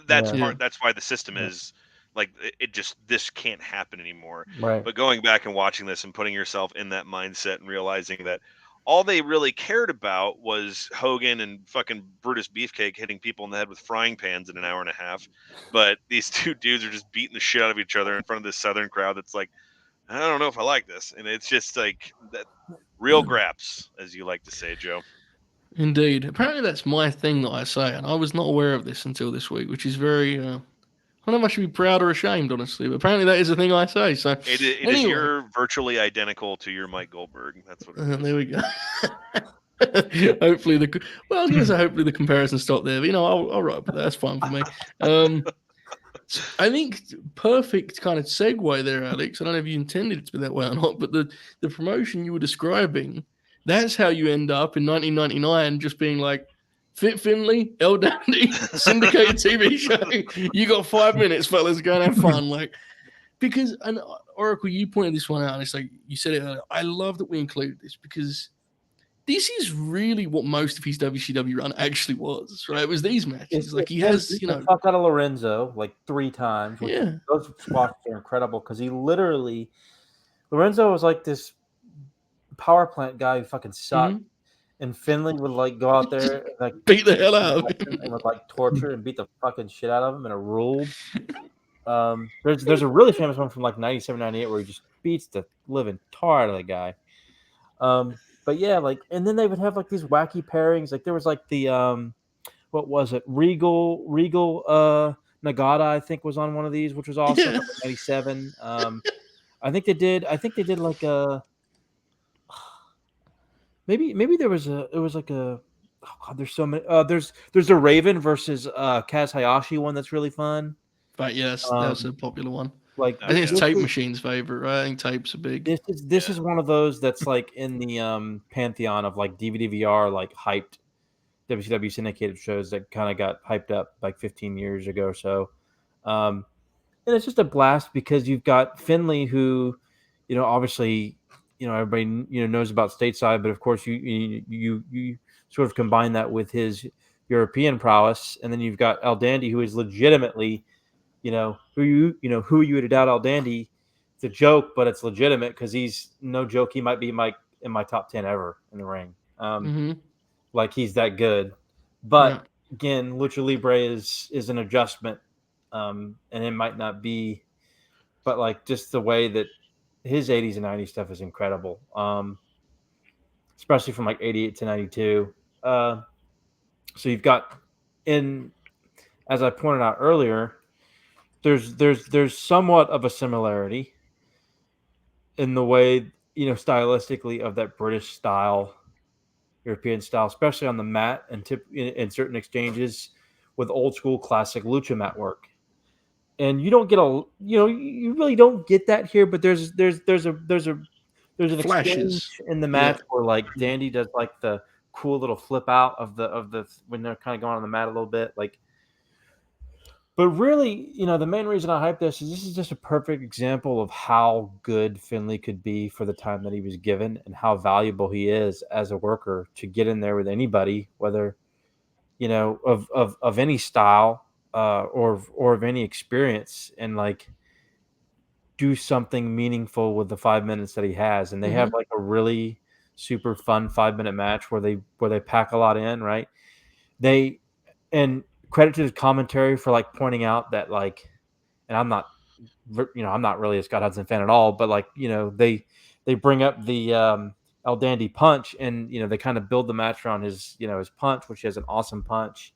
C: that's
B: Yeah.
C: part. That's why the system is like it just this can't happen anymore.
B: Right.
C: But going back and watching this and putting yourself in that mindset and realizing that all they really cared about was Hogan and fucking Brutus Beefcake hitting people in the head with frying pans in an hour and a half. But these two dudes are just beating the shit out of each other in front of this Southern crowd. That's like, I don't know if I like this. And it's just like that real graps, as you like to say, Joe.
A: Indeed. Apparently, that's my thing that I say, and I was not aware of this until this week, which is very. I don't know if I should be proud or ashamed, honestly, but apparently that is a thing I say. So
C: It
A: anyway.
C: is you're virtually identical to your Mike Goldberg. That's what it is.
A: There we go. Hopefully I was going to say hopefully the comparison stopped there, but I'll write with that. That's fine for me. I think perfect kind of segue there, Alex. I don't know if you intended it to be that way or not, but the promotion you were describing, that's how you end up in 1999 just being like, Fit Finlay, El Dandy, syndicated TV show. You got 5 minutes, fellas, go and have fun. Like, because, and Oracle, you pointed this one out, and it's like, you said it earlier, I love that we included this because this is really what most of his WCW run actually was, right? It was these matches. Like he has,
B: the fuck out of Lorenzo like 3 times.
A: Yeah.
B: Those spots are incredible because he literally, Lorenzo was like this power plant guy who fucking sucked.
A: Mhm.
B: And Finlay would like go out there and like
A: beat the hell out of him
B: and would like torture and beat the fucking shit out of him, and it ruled. There's a really famous one from like 97, 98 where he just beats the living tar out of the guy. But yeah, like, and then they would have like these wacky pairings. Like there was like the what was it? Regal Nagata, I think, was on one of these, which was awesome.
A: Yeah.
B: 97. I think they did like a maybe there was like a oh god, there's so many. There's a Raven versus Kaz Hayashi one that's really fun.
A: But yes, that's a popular one.
B: Like
A: I think it's Tape Machine's favorite, right? I think tapes are big.
B: This is one of those that's like in the pantheon of like DVD VR like hyped WCW syndicated shows that kind of got hyped up like 15 years ago or so. And it's just a blast because you've got Finlay who, obviously, everybody knows about Stateside, but of course you sort of combine that with his European prowess, and then you've got El Dandy, who is legitimately, who you would doubt El Dandy. It's a joke, but it's legitimate because he's no joke. He might be in my top 10 ever in the ring. Like he's that good. But again, Lucha Libre is an adjustment, and it might not be, but like just the way that his 80s and 90s stuff is incredible, especially from like 88 to 92. So you've got, as I pointed out earlier, there's somewhat of a similarity in the way, stylistically of that British style, European style, especially on the mat and in certain exchanges with old school classic lucha mat work. And you don't get you really don't get that here, but there's an exchange in the match where like Dandy does like the cool little flip out of the when they're kind of going on the mat a little bit, like. But really, the main reason I hype this is just a perfect example of how good Finlay could be for the time that he was given and how valuable he is as a worker to get in there with anybody, whether, of any style or of any experience, and like do something meaningful with the 5 minutes that he has. And they have like a really super fun 5-minute match where they pack a lot in, right? And credit to the commentary for like pointing out that like, and I'm not really a Scott Hudson fan at all, but like, they bring up the El Dandy punch, and they kind of build the match around his his punch, which has an awesome punch.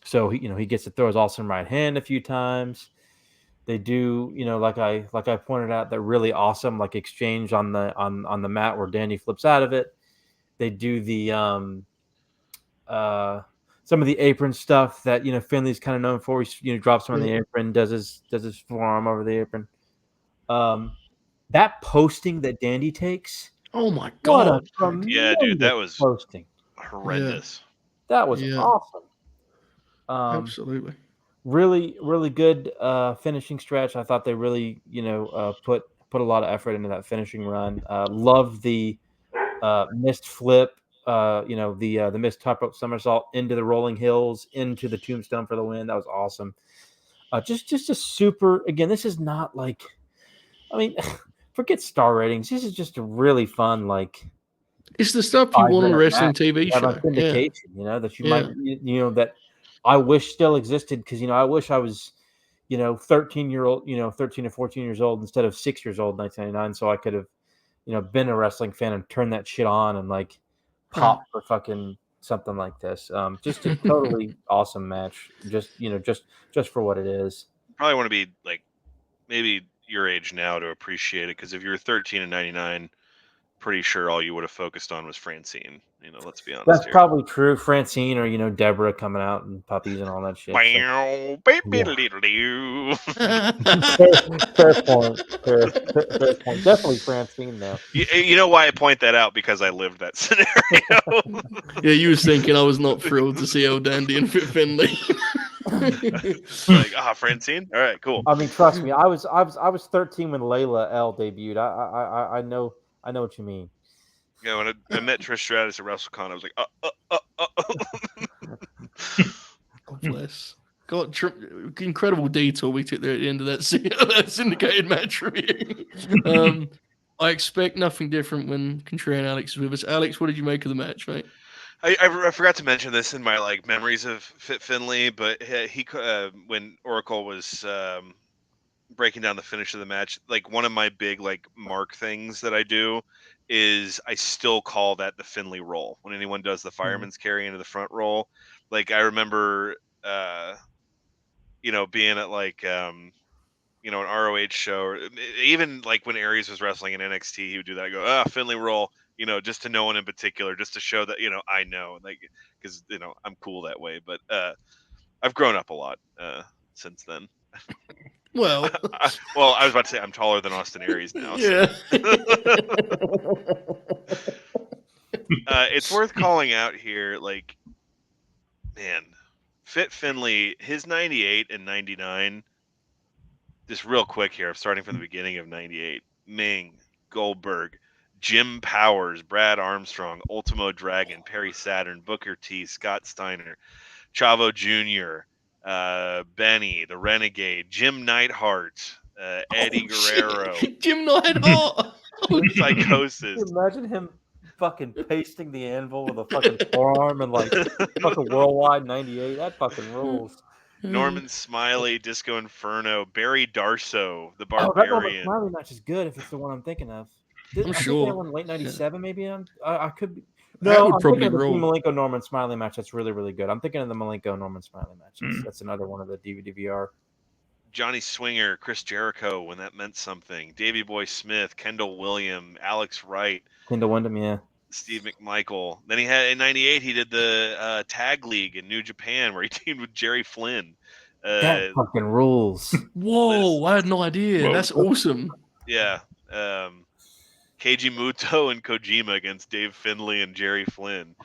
B: So he gets to throw his awesome right hand a few times. They do, like I pointed out, that really awesome like exchange on the mat where Dandy flips out of it. They do the some of the apron stuff that Finley's kind of known for. He drops him on the apron, does his forearm over the apron. That posting that Dandy takes.
A: Oh my
B: What
A: god!
B: a
C: Yeah, dude, that was
B: posting.
C: horrendous.
B: That was
A: Yeah.
B: awesome.
A: Absolutely.
B: Really, really good finishing stretch. I thought they really, put a lot of effort into that finishing run. Loved the missed flip. The missed top rope somersault into the rolling hills, into the tombstone for the win. That was awesome. Just a super. Again, this is not like, I mean, forget star ratings. This is just a really fun, like,
A: It's the stuff you want on a
B: 5-minute
A: wrestling
B: match.
A: TV
B: You have
A: show.
B: a syndication, that you
A: Yeah.
B: might, that I wish still existed, because I wish I was 13 or 14 years old instead of 6 years old in 1999, so I could have been a wrestling fan and turned that shit on and like pop for fucking something like this. Just a totally awesome match, just for what it is.
C: Probably want to be like maybe your age now to appreciate it, because if you were 13 in 99, pretty sure all you would have focused on was Francine. Let's be honest.
B: That's
C: here.
B: probably true. Francine or Deborah coming out and puppies and all that shit.
C: Bow, baby-diddle-doo.
B: Fair point. Fair point. Definitely Francine, though.
C: You know why I point that out? Because I lived that scenario.
A: Yeah, you was thinking I was not thrilled to see El Dandy and Fit Finlay.
C: Like, Francine? All right, cool.
B: I mean, trust me, I was 13 when Layla L debuted. I know what you mean.
C: Yeah, when I met Trish Stratus at WrestleCon, I was like,
A: God bless. God, incredible detour we took there at the end of that syndicated match review. I expect nothing different when Contrary and Alex is with us. Alex, what did you make of the match, mate?
C: I forgot to mention this in my memories of Fit Finlay, but he when Oracle was breaking down the finish of the match, one of my big mark things that I do is I still call that the Finlay roll. When anyone does the fireman's carry into the front roll, I remember being at an ROH show, or even when Aries was wrestling in NXT, he would do that. I go, Finlay roll, just to no one in particular, just to show that I know, because I'm cool that way. But I've grown up a lot since then.
A: Well,
C: I was about to say I'm taller than Austin Aries now.
A: Yeah.
C: It's worth calling out here, man, Fit Finlay, his 98 and 99. Just real quick here, starting from the beginning of 98. Ming, Goldberg, Jim Powers, Brad Armstrong, Ultimo Dragon, Perry Saturn, Booker T, Scott Steiner, Chavo Jr., Benny, the Renegade, Jim Neidhart, Eddie Guerrero.
A: Jim Neidhart.
C: Psychosis.
B: Imagine him fucking pasting the anvil with a fucking forearm and fucking Worldwide 98. That fucking rules.
C: Norman Smiley, Disco Inferno, Barry Darso, the
B: That Norman
C: Barbarian.
B: Smiley match is good if it's the one I'm thinking of.
A: I'm sure.
B: That one late 97, maybe. I could be.
A: That
B: No,
A: would
B: I'm
A: probably
B: thinking of the
A: roll.
B: Malenko Norman Smiley match. That's really, really good. I'm thinking of the Malenko Norman Smiley match. That's another one of the DVD VR.
C: Johnny Swinger, Chris Jericho, when that meant something. Davey Boy Smith, Kendall William, Alex Wright.
B: Kendall Windham, yeah.
C: Steve McMichael. Then he had in '98. He did the tag league in New Japan where he teamed with Jerry Flynn.
B: That fucking rules.
A: Whoa! I had no idea. Whoa. That's awesome.
C: Yeah. Keiji Muto and Kojima against Dave Finlay and Jerry Flynn.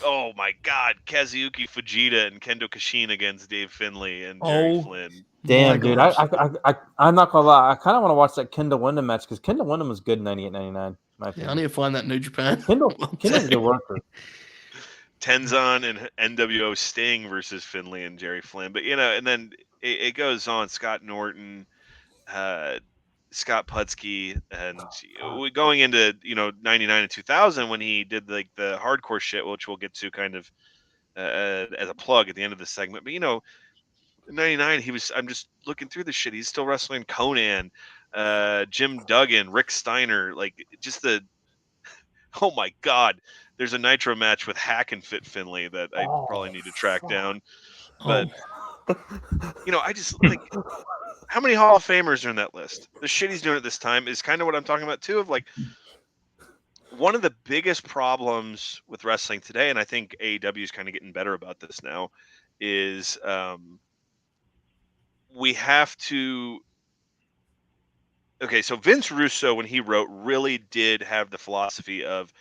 C: Oh my God! Kazuyuki Fujita and Kendo Kashin against Dave Finlay and Jerry Flynn.
B: Damn, dude! I'm not gonna lie. I kind of want to watch that Kendall Windham match because Kendall Windham was good in 98, 99.
A: Yeah, I need to find that New Japan.
B: Kendall's a good worker.
C: Tenzan and NWO Sting versus Finlay and Jerry Flynn. But, and then it goes on. Scott Norton, Scott Putski, and going into, 99 and 2000 when he did the hardcore shit, which we'll get to kind of as a plug at the end of the segment. But, in 99, I'm just looking through this shit. He's still wrestling Conan, Jim Duggan, Rick Steiner, oh my God. There's a Nitro match with Hack and Fit Finlay that I probably need to track down. But, I just how many Hall of Famers are in that list? The shit he's doing at this time is kind of what I'm talking about too, of one of the biggest problems with wrestling today, and I think AEW is kind of getting better about this now, is we have to. Okay, so Vince Russo, when he wrote, really did have the philosophy of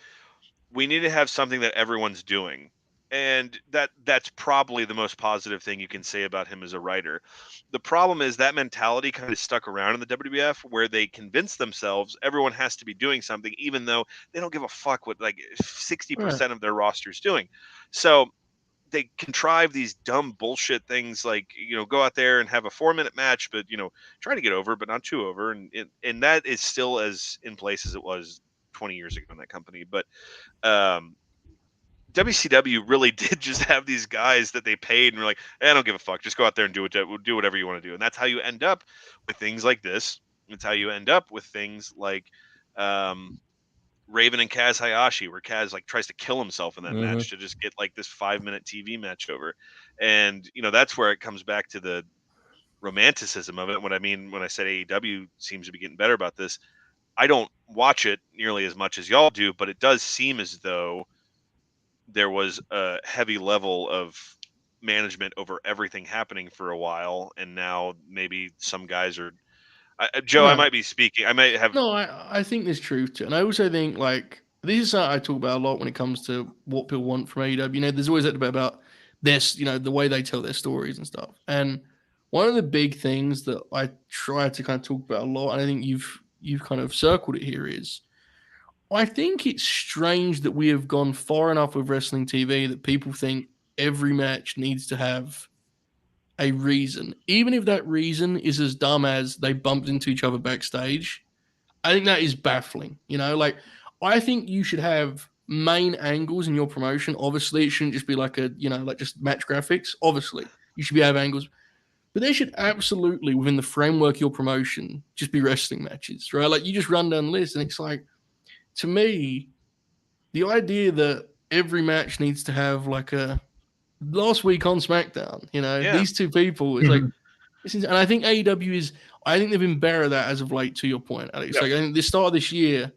C: we need to have something that everyone's doing. And that's probably the most positive thing you can say about him as a writer. The problem is that mentality kind of stuck around in the WWF, where they convince themselves everyone has to be doing something, even though they don't give a fuck what like 60% of their roster's doing. So they contrive these dumb bullshit things like, go out there and have a 4-minute match, but try to get over, but not too over. And that is still as in place as it was 20 years ago in that company. But WCW really did just have these guys that they paid and were like, I don't give a fuck. Just go out there and do whatever you want to do. And that's how you end up with things like this. It's how you end up with things like Raven and Kaz Hayashi, where Kaz like tries to kill himself in that match to just get like this 5-minute TV match over. And that's where it comes back to the romanticism of it. What I mean when I said AEW seems to be getting better about this, I don't watch it nearly as much as y'all do, but it does seem as though there was a heavy level of management over everything happening for a while, and now maybe some guys are. Joe, I might be speaking. I might have.
A: No, I think there's truth to it. And I also think, like, this is something I talk about a lot when it comes to what people want from AEW. There's always that debate about this, the way they tell their stories and stuff. And one of the big things that I try to kind of talk about a lot, and I think you've kind of circled it here, is I think it's strange that we have gone far enough with wrestling TV that people think every match needs to have a reason, even if that reason is as dumb as they bumped into each other backstage. I think that is baffling. Like, I think you should have main angles in your promotion. Obviously, it shouldn't just be like like just match graphics. Obviously, you should be have angles, but there should absolutely, within the framework of your promotion, just be wrestling matches, right? Like, you just run down the list, and it's like, to me, the idea that every match needs to have like a last week on SmackDown, these two people, it's like, and I think AEW is, I think they've been better at that as of late, to your point, Alex.
C: Yeah.
A: Like, I think the start of this year,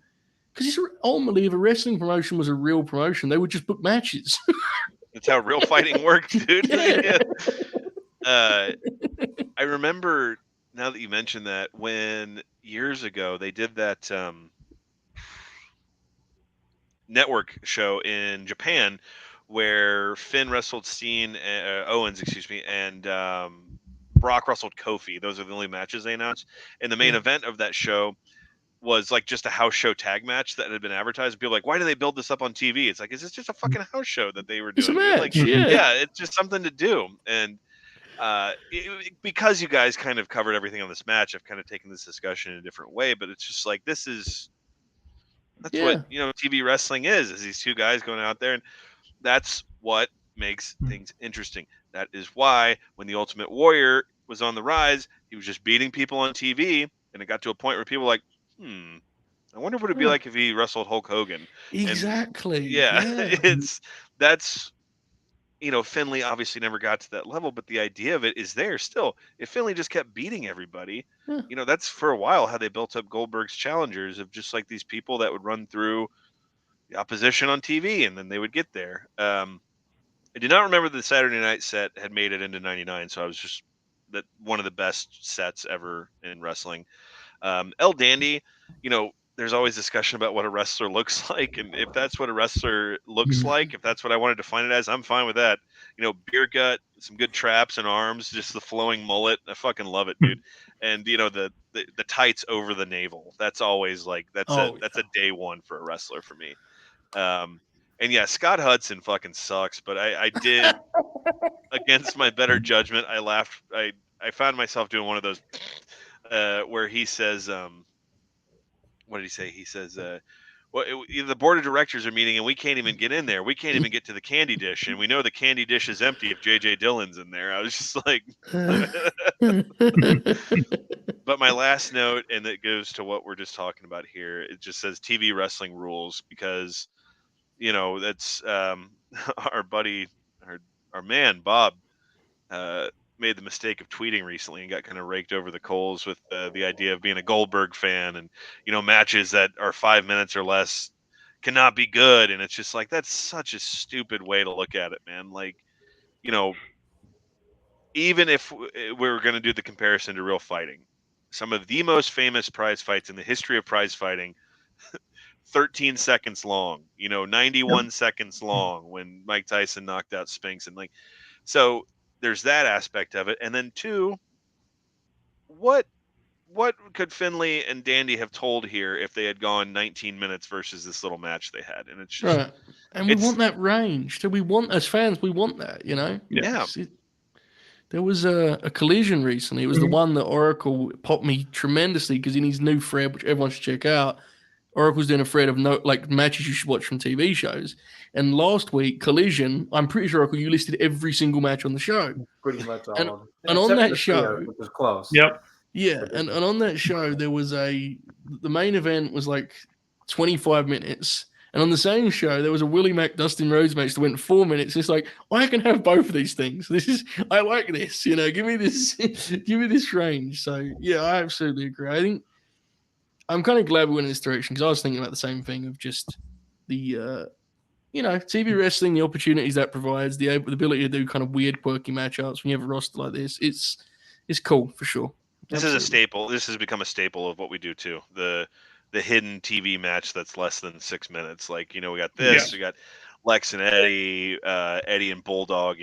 A: because it's ultimately, if a wrestling promotion was a real promotion, they would just book matches.
C: That's how real fighting works, dude.
A: Yeah.
C: I remember, now that you mentioned that, when years ago they did that network show in Japan where Finn wrestled Owens, and Brock wrestled Kofi. Those are the only matches they announced. And the main event of that show was like just a house show tag match that had been advertised. People were like, why do they build this up on TV? It's like, is this just a fucking house show that they were doing?
A: It's a match,
C: like,
A: yeah.
C: it's just something to do. And because you guys kind of covered everything on this match, I've kind of taken this discussion in a different way, but it's just like, that's what TV wrestling is these two guys going out there, and that's what makes things interesting. That is why when the Ultimate Warrior was on the rise, he was just beating people on TV, and it got to a point where people were like, I wonder what it'd be like if he wrestled Hulk Hogan.
A: Exactly.
C: And that's Finlay obviously never got to that level, but the idea of it is there still. If Finlay just kept beating everybody, that's for a while how they built up Goldberg's challengers, of just like these people that would run through the opposition on TV, and then they would get there. I did not remember the Saturday night set had made it into 99, so I was just that one of the best sets ever in wrestling. El Dandy, there's always discussion about what a wrestler looks like, and if that's what a wrestler looks like, if that's what I want to define it as, I'm fine with that. Beer gut, some good traps and arms, just the flowing mullet. I fucking love it, dude. And the tights over the navel. That's always like that's a day one for a wrestler for me. And yeah, Scott Hudson fucking sucks, but I did against my better judgment. I laughed. I found myself doing one of those where he says, what did he say? He says, well, the board of directors are meeting and we can't even get in there. We can't even get to the candy dish, and we know the candy dish is empty if JJ Dillon's in there. I was just like, but my last note, and it goes to what we're just talking about here, it just says TV wrestling rules, because that's our buddy, our man Bob made the mistake of tweeting recently and got kind of raked over the coals with the idea of being a Goldberg fan, and matches that are 5 minutes or less cannot be good. And it's just like, that's such a stupid way to look at it, man. Like, even if we were going to do the comparison to real fighting, some of the most famous prize fights in the history of prize fighting, 13 seconds long, 91 seconds long when Mike Tyson knocked out Spinks. And so there's that aspect of it. And then two, what could Finlay and Dandy have told here if they had gone 19 minutes versus this little match they had? And it's just
A: right. And we want that range. So we want, as fans, we want that,
C: Yeah.
A: There was a collision recently. It was the one that Oracle popped me tremendously because in his new thread, which everyone should check out, Oracle's doing a thread of matches you should watch from TV shows. And last week, Collision, I'm pretty sure, Oracle, you listed every single match on the show.
B: Pretty much all
A: And-
B: of them.
A: and on
B: Except
A: that
B: for the
A: show-
B: trio, which was close.
D: Yep.
A: Yeah, and on that show, there was the main event was like 25 minutes. And on the same show, there was a Willie Mack Dustin Rhodes match that went 4 minutes. It's like, I can have both of these things. I like this, give me this, give me this range. So yeah, I absolutely agree. I think I'm kind of glad we went in this direction because I was thinking about the same thing of just the, TV wrestling, the opportunities that provides, the ability to do kind of weird, quirky matchups when you have a roster like this. It's cool for sure.
C: This
A: Absolutely.
C: is a staple. This has become a staple of what we do too. The hidden TV match that's less than 6 minutes. Like, we got this, we got Lex and Eddie, Eddie and Bulldog.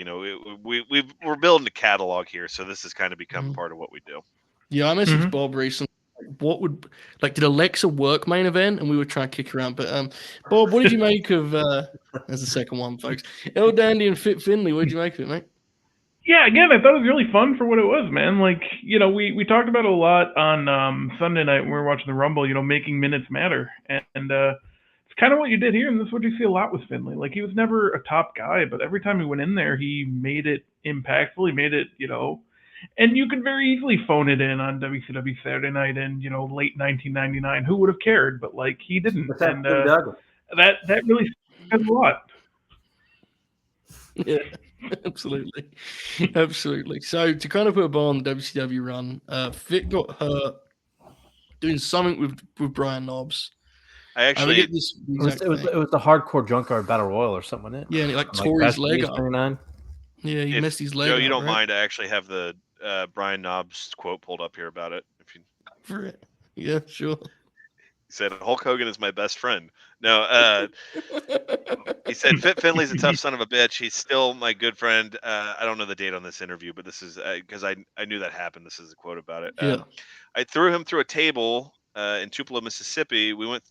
C: We're building a catalog here, so this has kind of become part of what we do.
A: Yeah, I messaged Bob recently. What would did Alexa work main event? And we were trying to kick around. But Bob, what did you make of as the second one, folks? El Dandy and Fit Finlay, what did you make of it, mate?
D: Yeah, again, I thought it was really fun for what it was, man. Like, we talked about it a lot on Sunday night when we were watching the Rumble, making minutes matter. And it's kind of what you did here, and this is what you see a lot with Finlay. Like, he was never a top guy, but every time he went in there, he made it impactful. He made it, and you could very easily phone it in on WCW Saturday Night in, late 1999. Who would have cared? But, he didn't. And that really says a lot.
A: Yeah, absolutely. Absolutely. So to kind of put a ball on the WCW run, Fit got hurt doing something with Brian Knobs.
C: I actually
B: It was the Hardcore Junkyard Battle Royal or something, wasn't it?
A: Yeah, and he tore his leg up.
B: 29.
A: Yeah, he messed his leg
C: Joe,
A: up.
C: you don't
A: right?
C: mind? I actually have the Brian Knobs quote pulled up here about it. If you
A: For it. Yeah, sure.
C: He said Hulk Hogan is my best friend. No, he said Fit Finlay's a tough son of a bitch. He's still my good friend. I don't know the date on this interview, but this is because I knew that happened. This is a quote about it.
A: Yeah.
C: I threw him through a table in Tupelo, Mississippi. We went.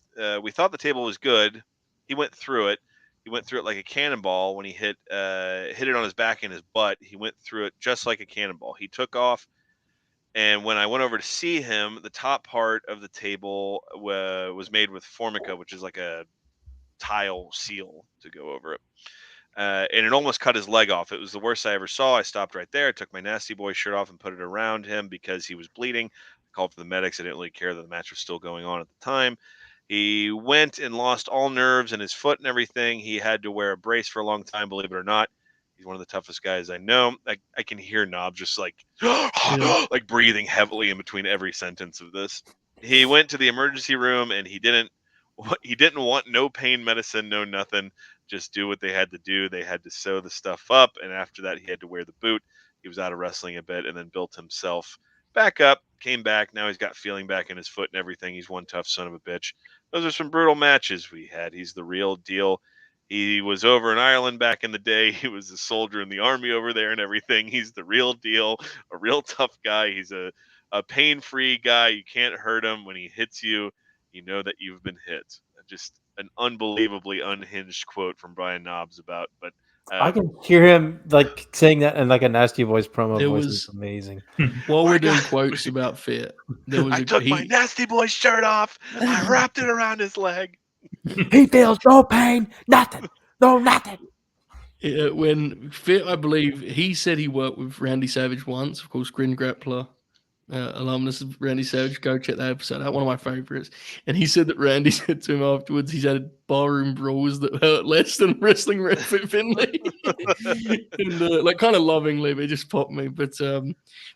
C: We thought the table was good. He went through it. He went through it like a cannonball. When he hit it on his back and his butt, he went through it just like a cannonball. He took off. And when I went over to see him, the top part of the table was made with formica, which is like a tile seal to go over it. And it almost cut his leg off. It was the worst I ever saw. I stopped right there. I took my Nasty Boy shirt off and put it around him because he was bleeding. I called for the medics. I didn't really care that the match was still going on at the time. He went and lost all nerves in his foot and everything. He had to wear a brace for a long time, believe it or not. He's one of the toughest guys I know. I can hear Knob just like breathing heavily in between every sentence of this. He went to the emergency room and he didn't want no pain medicine, no nothing. Just do what they had to do. They had to sew the stuff up, and after that, he had to wear the boot. He was out of wrestling a bit, and then built himself back up. Came back. Now he's got feeling back in his foot and everything. He's one tough son of a bitch. Those are some brutal matches we had. He's the real deal. He was over in Ireland back in the day. He was a soldier in the army over there and everything. He's the real deal, a real tough guy. He's a pain-free guy. You can't hurt him. When he hits you, you know that you've been hit. Just an unbelievably unhinged quote from Brian Knobs about, but
B: I can hear him saying that in a Nasty Boys promo voice. It's amazing.
A: While we're doing quotes about Fit,
C: I took my Nasty Boy shirt off. I wrapped it around his leg.
B: He feels no pain, nothing.
A: When Fit, I believe, he said he worked with Randy Savage once. Of course, Grin Grappler, alumnus of Randy Savage. Go check that episode out. One of my favorites. And he said that Randy said to him afterwards he's had barroom brawls that hurt less than wrestling Fit Finlay. And kind of lovingly, but it just popped me. But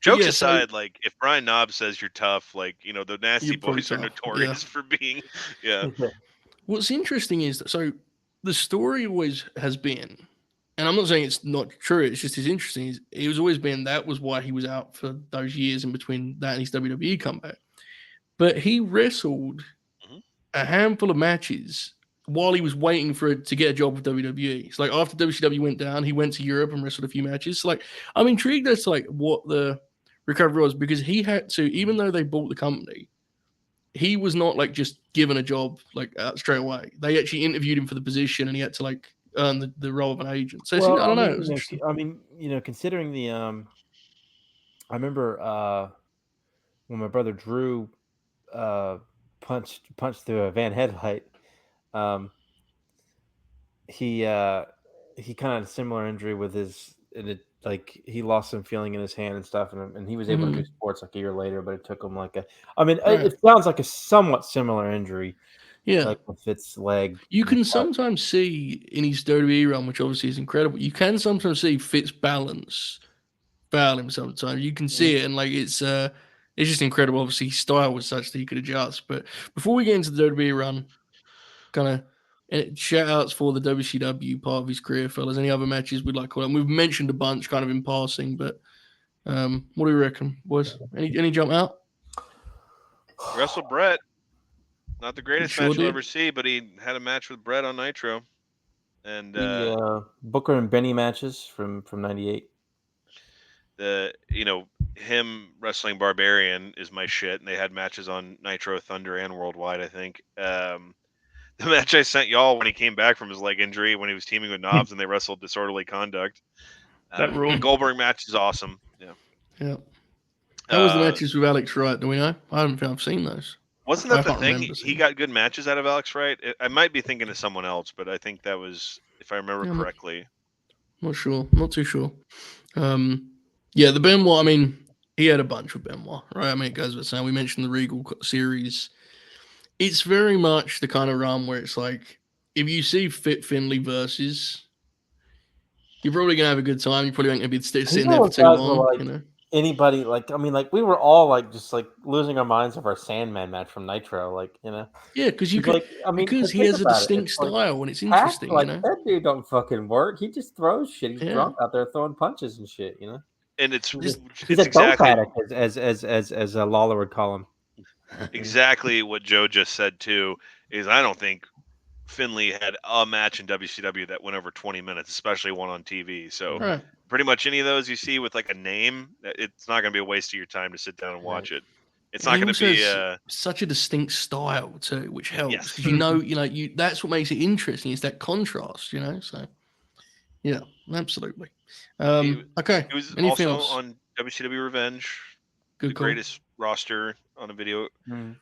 C: jokes aside, if Brian Knobs says you're tough, the Nasty Boys are notorious for being,
A: What's interesting is that so the story always has been, and I'm not saying it's not true. It's just as interesting. It was always been that was why he was out for those years in between that and his WWE comeback. But he wrestled
C: Mhm.
A: a handful of matches while he was waiting for it to get a job with WWE. It's like after WCW went down, he went to Europe and wrestled a few matches. So like I'm intrigued as to like what the recovery was because he had to, even though they bought the company, he was not like just given a job like straight away. They actually interviewed him for the position, and he had to like earn the role of an agent. So
B: Well,
A: I don't know. It
B: you
A: was
B: know,
A: interesting.
B: considering the I remember when my brother Drew punched through a van headlight. Um, he kind of had a similar injury with his like he lost some feeling in his hand and stuff, and he was able to do sports like a year later, but it took him like
A: Right.
B: it sounds like a somewhat similar injury,
A: Yeah.
B: like with Fitz's leg.
A: You can
B: But
A: sometimes see in his WWE run, which obviously is incredible. You can sometimes see Fitz fail him sometimes. You can see it, and like it's just incredible. Obviously, his style was such that he could adjust. But before we get into the WWE run, kind of shout outs for the WCW part of his career, fellas. Any other matches we'd like to call out? We've mentioned a bunch kind of in passing, but what do you reckon, boys? Any jump out?
C: Wrestled Brett. Not the greatest
A: Sure
C: match you'll
A: did.
C: ever see, but he had a match with Brett on Nitro. And
B: the Booker and Benny matches from '98.
C: him wrestling Barbarian is my shit, and they had matches on Nitro, Thunder, and Worldwide, I think. The match I sent y'all when he came back from his leg injury when he was teaming with Knobs and they wrestled Disorderly Conduct.
D: That ruled.
C: The Goldberg match is awesome. Yeah.
A: Yeah. How was the
C: Uh,
A: matches with Alex Wright? Do we know? I don't think I've seen those.
C: Wasn't
A: I
C: that the
A: can't
C: thing?
A: remember
C: He
A: seeing.
C: got good matches out of Alex Wright. I might be thinking of someone else, but I think that was, if I remember
A: Yeah,
C: correctly.
A: Not sure. Not too sure. Yeah, the Benoit. I mean, he had a bunch with Benoit, right? I mean, it goes without saying. We mentioned the Regal series. It's very much the kind of run where it's like if you see Fit Finlay versus, you're probably gonna have a good time. You're probably not gonna be sitting there for
B: Those
A: too
B: guys were
A: long,
B: like
A: you know.
B: anybody. Like I mean, like we were all like just like losing our minds of our Sandman match from Nitro. Like
A: Yeah, because you
B: it's
A: could,
B: like I mean,
A: because
B: 'cause
A: he
B: think
A: has a
B: about it.
A: distinct
B: It's like
A: style and it's
B: Pac,
A: interesting, you
B: like
A: know.
B: that dude don't fucking work. He just throws shit. He's
A: Yeah,
B: drunk out there throwing punches and shit.
C: And it's
A: Just-
B: He's
C: it's
B: a dope
C: exactly
B: addict, as Lawler would call him.
C: exactly what Joe just said too. Is I don't think Finley had a match in WCW that went over 20 minutes, especially one on TV. So
A: right.
C: pretty much any of those you see with like a name, it's not going to be a waste of your time to sit down and watch it. It's
A: And
C: not
A: he
C: going to
A: also
C: be
A: has such a distinct style too, which helps
C: yes.
A: because you that's what makes it interesting. Is that contrast, you know? So yeah, absolutely.
C: He,
A: Okay.
C: he was
A: Anything
C: also
A: else?
C: on WCW Revenge, the
A: Good call.
C: greatest roster on a video.
B: Mm.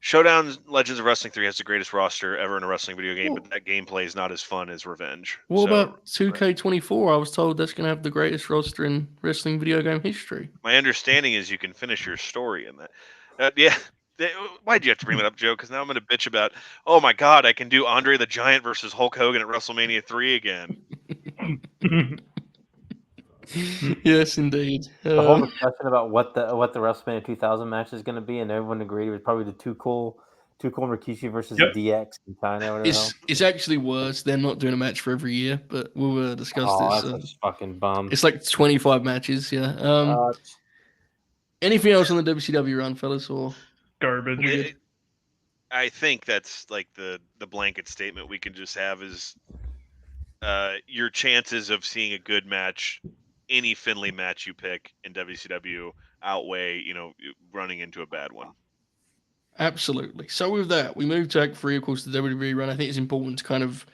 C: Showdown Legends of Wrestling 3 has the greatest roster ever in a wrestling video game,
A: Well,
C: but that gameplay is not as fun as Revenge.
A: what
C: So
A: about 2K24? I was told that's going to have the greatest roster in wrestling video game history.
C: my understanding is you can finish your story in that. Yeah. Why'd you have to bring that up, Joe? Because now I'm going to bitch about, oh my God, I can do Andre the Giant versus Hulk Hogan at WrestleMania 3 again.
A: Yes, indeed.
B: The whole discussion about what the WrestleMania 2000 match is going to be, and everyone agreed it was probably the Too Cool Rikishi versus
D: Yep.
B: DX in China. Whatever the hell.
A: It's actually worse. They're not doing a match for every year, but we'll discuss
B: Oh,
A: this.
B: that's such fucking bum.
A: It's like 25 matches. Yeah. Anything else on the WCW run, fellas? Or
D: Garbage.
A: we good?
C: I think that's like the blanket statement we can just have is your chances of seeing a good match, any Finlay match you pick in WCW outweigh, running into a bad one.
A: Absolutely. So with that, we move to Act 3, of course, the WWE run. I think it's important to kind of,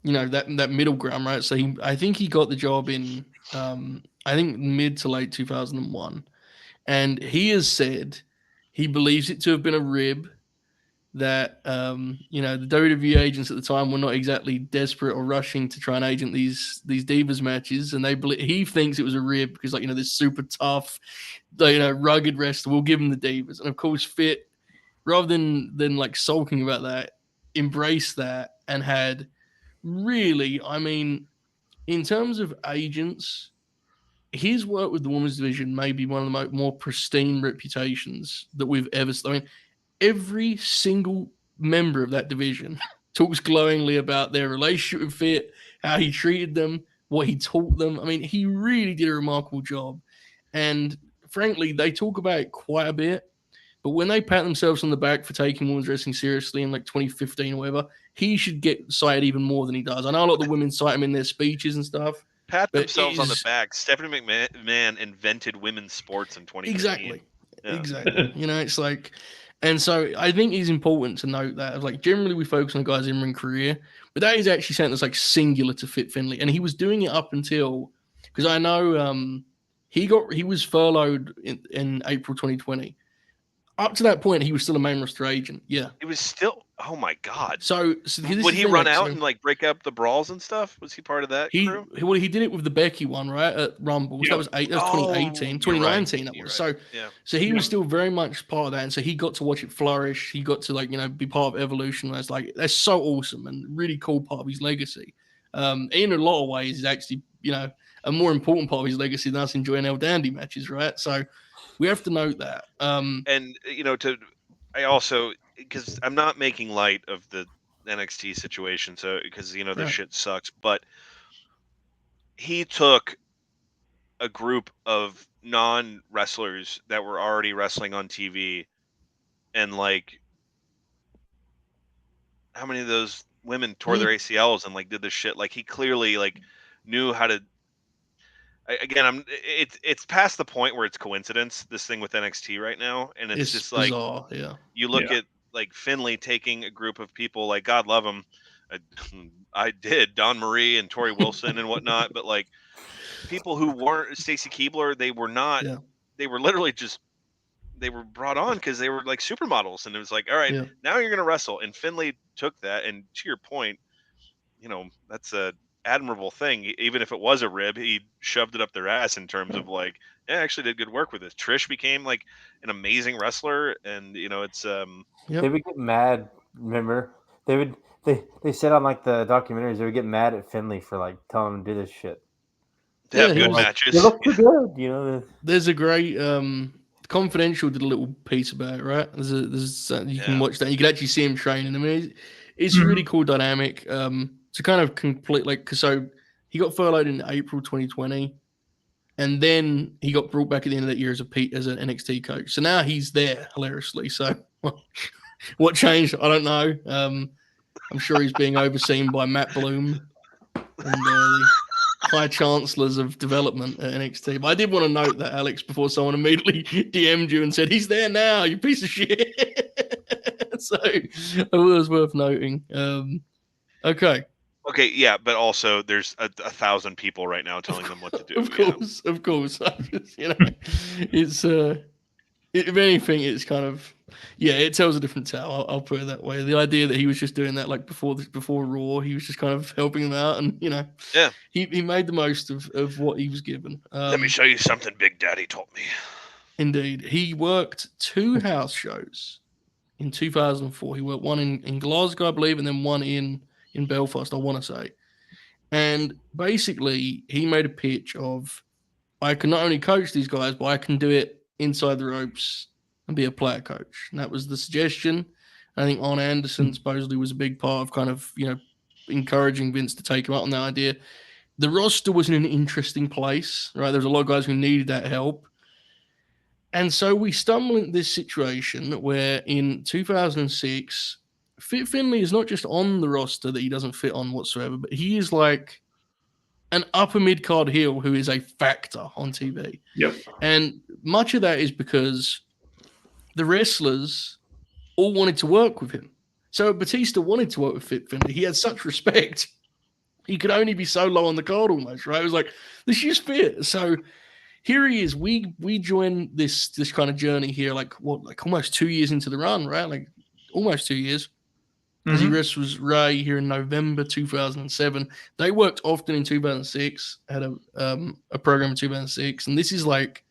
A: that middle ground, right? So I think he got the job in, I think mid to late 2001, and he has said he believes it to have been a rib. That the WWE agents at the time were not exactly desperate or rushing to try and agent these divas matches, and he thinks it was a rib because this super tough, rugged wrestler. We'll give him the divas, and of course Fit, rather than like sulking about that, embraced that and had really, I mean, in terms of agents, his work with the women's division may be one of the more pristine reputations that we've ever. I mean, every single member of that division talks glowingly about their relationship with Fit, how he treated them, what he taught them. I mean, he really did a remarkable job. And frankly, they talk about it quite a bit. But when they pat themselves on the back for taking women's wrestling seriously in like 2015 or whatever, he should get cited even more than he does. I know a lot of the women cite him in their speeches and stuff.
C: Pat
A: But
C: themselves on the
A: is-
C: back. Stephanie McMahon invented women's sports in 2015.
A: Exactly.
C: Yeah.
A: Exactly. You know, it's like, and so I think it's important to note that, like, generally we focus on a guy's in-ring career, but that is actually something that's like singular to Fit Finlay, and he was doing it up until, because I know he was furloughed in April 2020. Up to that point, he was still a main roster agent. Yeah.
C: It was still. Oh my God.
A: So this
C: Would
A: is
C: he
A: the thing,
C: run
A: like,
C: out
A: so
C: and like break up the brawls and stuff? Was he part of that crew?
A: he did it with the Becky one, right, at Rumble. So
D: Yeah.
A: that was 2018, 2019. That
C: You're
A: was
C: right.
A: so he was
D: Yeah.
A: still very much part of that, and so he got to watch it flourish. He got to, like, you know, be part of Evolution. That's like, that's so awesome and really cool part of his legacy. In a lot of ways, is actually, you know, a more important part of his legacy than us enjoying El Dandy matches, right? So we have to note that.
C: And you know, I also, because I'm not making light of the NXT situation, so because you know this
A: Right.
C: shit sucks, but he took a group of non-wrestlers that were already wrestling on TV, and like, how many of those women tore their ACLs and like did this shit? Like, he clearly like knew how to. Again, it's past the point where it's coincidence, this thing with NXT right now, and it's just like,
A: bizarre, yeah.
C: you look
D: Yeah.
C: at like Finlay taking a group of people, like, God love him, I did Don Marie and Tori Wilson and whatnot, but like people who weren't Stacy Keibler, they were not.
A: Yeah.
C: They were literally just, they were brought on because they were like supermodels, and it was like, all right,
A: Yeah.
C: now you're gonna wrestle. And Finlay took that, and to your point, you know, that's a admirable thing. Even if it was a rib, he shoved it up their ass in terms of like, yeah, I actually did good work with this. Trish became like an amazing wrestler, and you know, it's
A: Yep.
B: They would get mad. Remember, they said on like the documentaries they would get mad at Finlay for like telling him to do this shit.
C: to have
A: Yeah, he
C: good
A: was-
C: matches.
B: They look too good, you know.
A: There's a great Confidential did a little piece about it, right? There's you can
C: Yeah.
A: watch that. You can actually see him training. I mean, it's
D: Mhm.
A: a really cool dynamic. To kind of complete, like, 'cause so he got furloughed in April 2020, and then he got brought back at the end of that year as an NXT coach. So now he's there hilariously. So what changed? I don't know. I'm sure he's being overseen by Matt Bloom and the high chancellors of development at NXT. But I did want to note that, Alex, before someone immediately DM'd you and said, he's there now, you piece of shit. So it was worth noting. Okay.
C: Okay, yeah, but also there's a 1,000 people right now telling them what to do.
A: Of
C: yeah.
A: course, of course. I just, you know, it's if anything, it's kind of, yeah, it tells a different tale. I'll put it that way. The idea that he was just doing that, like, before Raw, he was just kind of helping them out, and, you know,
C: Yeah.
A: he made the most of what he was given.
C: Let me show you something Big Daddy told me.
A: Indeed, he worked 2 house shows in 2004. He worked one in Glasgow, I believe, and then one in Belfast, I want to say. And basically, he made a pitch of, I can not only coach these guys, but I can do it inside the ropes and be a player coach. And that was the suggestion. I think Arn Anderson supposedly was a big part of kind of, you know, encouraging Vince to take him up on that idea. The roster was in an interesting place, right? There was a lot of guys who needed that help. And so we stumble into this situation where in 2006, Fit Finlay is not just on the roster that he doesn't fit on whatsoever, but he is like an upper mid-card heel who is a factor on TV.
D: Yep.
A: And much of that is because the wrestlers all wanted to work with him. So Batista wanted to work with Fit Finlay. He had such respect. He could only be so low on the card almost, right? It was like, this is fit. So here he is. We join this kind of journey here, like almost 2 years into the run, right? Like almost 2 years. As he wrestles Ray here in November 2007. They worked often in 2006, had a program in 2006, and this is like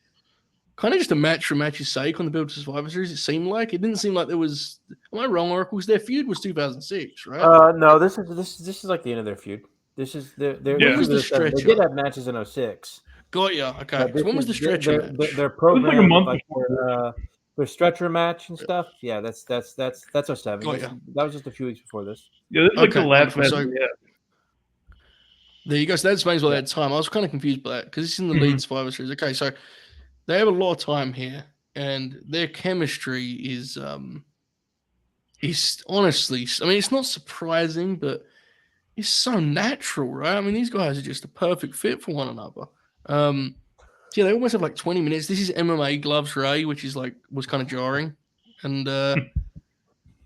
A: kind of just a match for match's sake on the build to Survivor Series. It seemed like it didn't seem like there was. Am I wrong, Oracle? Because their feud was 2006, right?
B: No, this is like the end of their feud. This is their
D: Yeah.
A: When was the
B: They
A: stretch
B: did
A: up?
B: have matches in 06.
A: Got ya. Okay.
B: But
A: So when was the stretch
B: their
A: match?
B: program?
D: month
B: Like
D: before.
B: With stretcher match and stuff. Yeah, that's 07.
A: Got ya.
B: That was just a few weeks before this.
D: Yeah, this is like the
A: Okay,
D: last
A: wonderful.
D: match
A: So
D: we had.
A: there you go. So that explains why they
B: Yeah.
A: had time. I was kind of confused by that because it's in the
D: Mhm.
A: lead Survivor Series. Okay, so they have a lot of time here, and their chemistry is honestly, I mean, it's not surprising, but it's so natural, right? I mean, these guys are just a perfect fit for one another. Yeah, they almost have like 20 minutes. This is MMA gloves, Ray, which is like was kind of jarring, and they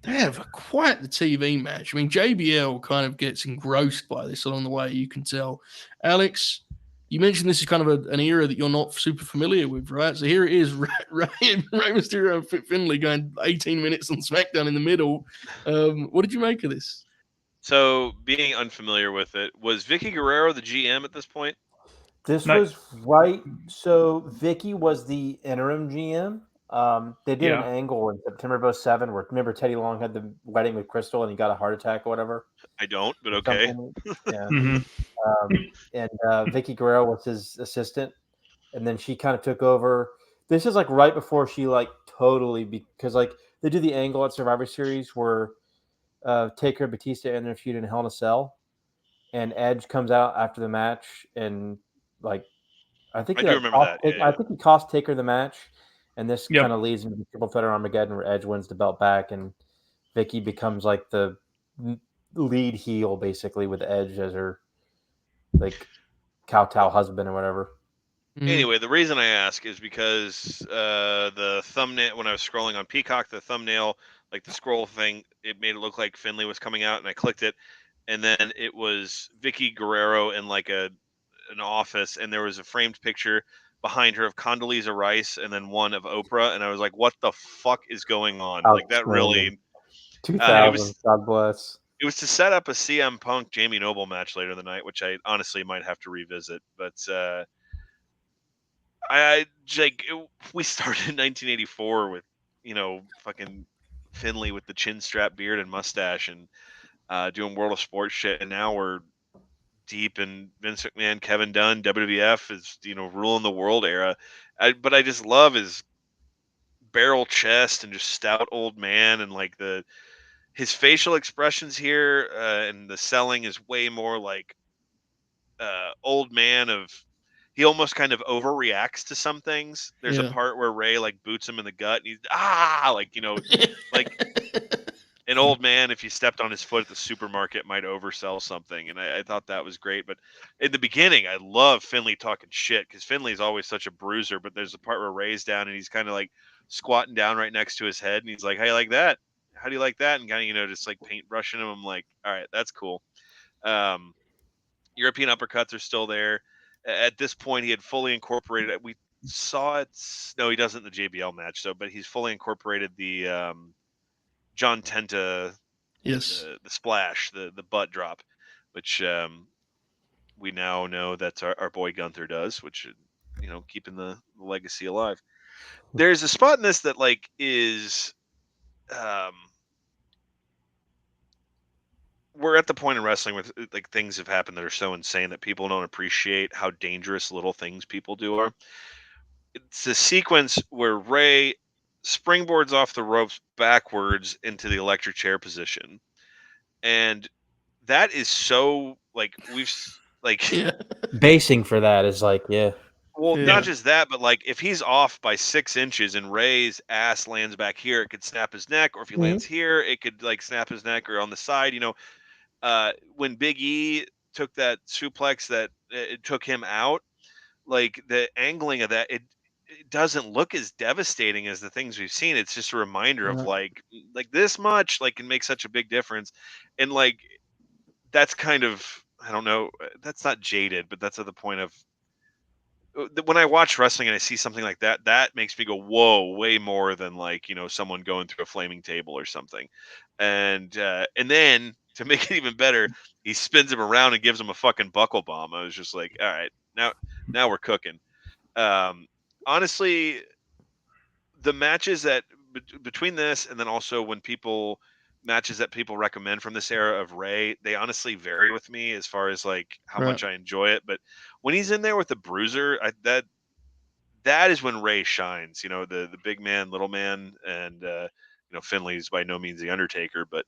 A: have quite the TV match. I mean, JBL kind of gets engrossed by this along the way. You can tell. Alex, you mentioned this is kind of an era that you're not super familiar with, right? So here it is, Ray Mysterio and Fit Finlay going 18 minutes on SmackDown in the middle. What did you make of this?
C: So, being unfamiliar with it, was Vicky Guerrero the GM at this point?
B: This
D: Nice.
B: was right. So Vicky was the interim GM. They did an
D: Yeah.
B: angle in September of 07 where remember Teddy Long had the wedding with Crystal and he got a heart attack or whatever.
C: I don't, but
B: Or
C: okay.
B: something. Yeah.
D: Mhm.
B: And Vicky Guerrero was his assistant, and then she kind of took over. This is like right before she like totally because like they do the angle at Survivor Series where Taker and Batista end their feud in Hell in a Cell, and Edge comes out after the match and like I think
C: I
B: he
C: do
B: like
C: remember
B: cost
C: that.
B: Taker,
C: Yeah.
B: I think he cost Taker the match, and this
D: Yep.
B: kind of leads into the Triple Threat Armageddon where Edge wins the belt back, and Vicky becomes like the lead heel basically with Edge as her like kowtow husband or whatever.
C: Anyway, the reason I ask is because the thumbnail, when I was scrolling on Peacock, the thumbnail, like the scroll thing, it made it look like Finlay was coming out, and I clicked it, and then it was Vicky Guerrero in like an office, and there was a framed picture behind her of Condoleezza Rice, and then one of Oprah, and I was like, "What the fuck is going on?" Like that really.
B: Outstanding.
C: It
B: 2000.
C: was
B: God bless.
C: it was to set up a CM Punk Jamie Noble match later in the night, which I honestly might have to revisit, but. I like we started in 1984 with fucking Finlay with the chin strap beard and mustache and doing World of Sports shit, and now we're deep in Vince McMahon, Kevin Dunn, WWF is ruling the world era. But I just love his barrel chest and just stout old man, and like his facial expressions here and the selling is way more like old man of. He almost kind of overreacts to some things. There's a part where Ray like boots him in the gut, and he's like an old man. If you stepped on his foot at the supermarket, might oversell something. And I thought that was great. But in the beginning, I love Finlay talking shit because Finlay's always such a bruiser. But there's a part where Ray's down and he's kind of like squatting down right next to his head, and he's like, "How you like that? How do you like that?" And kind of just like paintbrushing him. I'm like, "All right, that's cool." European uppercuts are still there. At this point, he had fully incorporated it. We saw it. No, he doesn't in the JBL match, but he's fully incorporated the John Tenta,
A: Yes.
C: the splash, the butt drop, which we now know that our boy Gunther does, which keeping the legacy alive. There's a spot in this that like is. We're at the point in wrestling with like things have happened that are so insane that people don't appreciate how dangerous little things people do are. It's a sequence where Ray springboards off the ropes backwards into the electric chair position, and that is so like
B: Basing for that is like
C: well,
A: Yeah.
C: not just that, but like if he's off by 6 inches and Ray's ass lands back here, it could snap his neck, or if he lands here, it could like snap his neck, or on the side, when Big E took that suplex that it took him out, like the angling of that, it doesn't look as devastating as the things we've seen. It's just a reminder of like this much like can make such a big difference, and like that's kind of I don't know. That's not jaded, but that's at the point of when I watch wrestling and I see something like that, that makes me go, "Whoa!" Way more than like someone going through a flaming table or something. And then to make it even better, he spins him around and gives him a fucking buckle bomb. I was just like, "All right, now we're cooking." Honestly, the matches that between this and then also when matches that people recommend from this era of Ray, they honestly vary with me as far as like how much I enjoy it. But when he's in there with the Bruiser, that is when Ray shines. You know, the big man, little man, and Finlay is by no means the Undertaker, but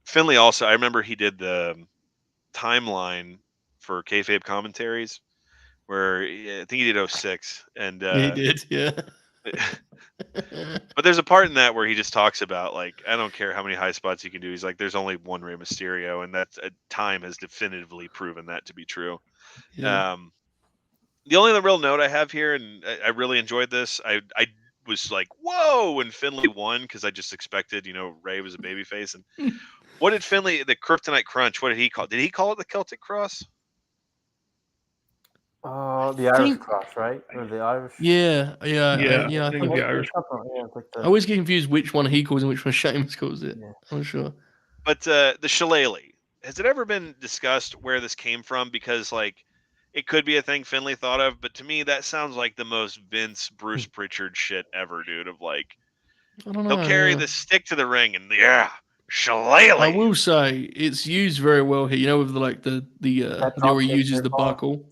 C: Finlay also. I remember he did the timeline for kayfabe commentaries, where I think he did 06, and
A: He did, yeah.
C: but there's a part in that where he just talks about, like, I don't care how many high spots you can do. He's like, there's only one Rey Mysterio, and that's time has definitively proven that to be true.
A: Yeah.
C: The only other real note I have here, and I really enjoyed this, I was like, whoa, when Finlay won, because I just expected, Ray was a babyface. And what did Finlay, the Kryptonite Crunch, what did he call it? Did he call it the Celtic Cross?
B: The Irish cross, right? Or the Irish.
A: Yeah.
D: I
A: I
D: think
A: think
D: the Irish.
A: I always get confused which one he calls and which one Sheamus calls it.
B: Yeah.
A: I'm sure.
C: But the shillelagh, has it ever been discussed where this came from? Because, like, it could be a thing Finlay thought of, but to me, that sounds like the most Vince Bruce Pritchard shit ever, dude. Of like,
A: I don't know.
C: he'll carry the stick to the ring and shillelagh.
A: I will say it's used very well here. With the where he uses the buckle.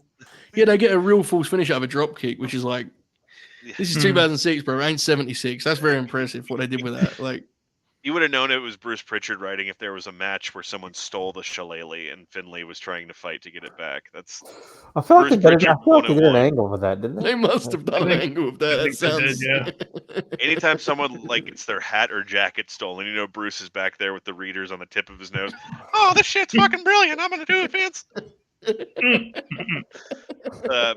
A: Yeah, they get a real false finish out of a drop kick, which is like, this is 2006, bro. It ain't 76. That's very impressive what they did with that. Like,
C: you would have known it was Bruce Pritchard writing if there was a match where someone stole the shillelagh and Finlay was trying to fight to get it back.
B: I feel like they did an angle with that, didn't they?
A: They must have done an angle with that. That sounds.
D: Yeah.
C: Anytime someone gets their hat or jacket stolen, Bruce is back there with the readers on the tip of his nose. Oh, this shit's fucking brilliant! I'm gonna do it, Vince. But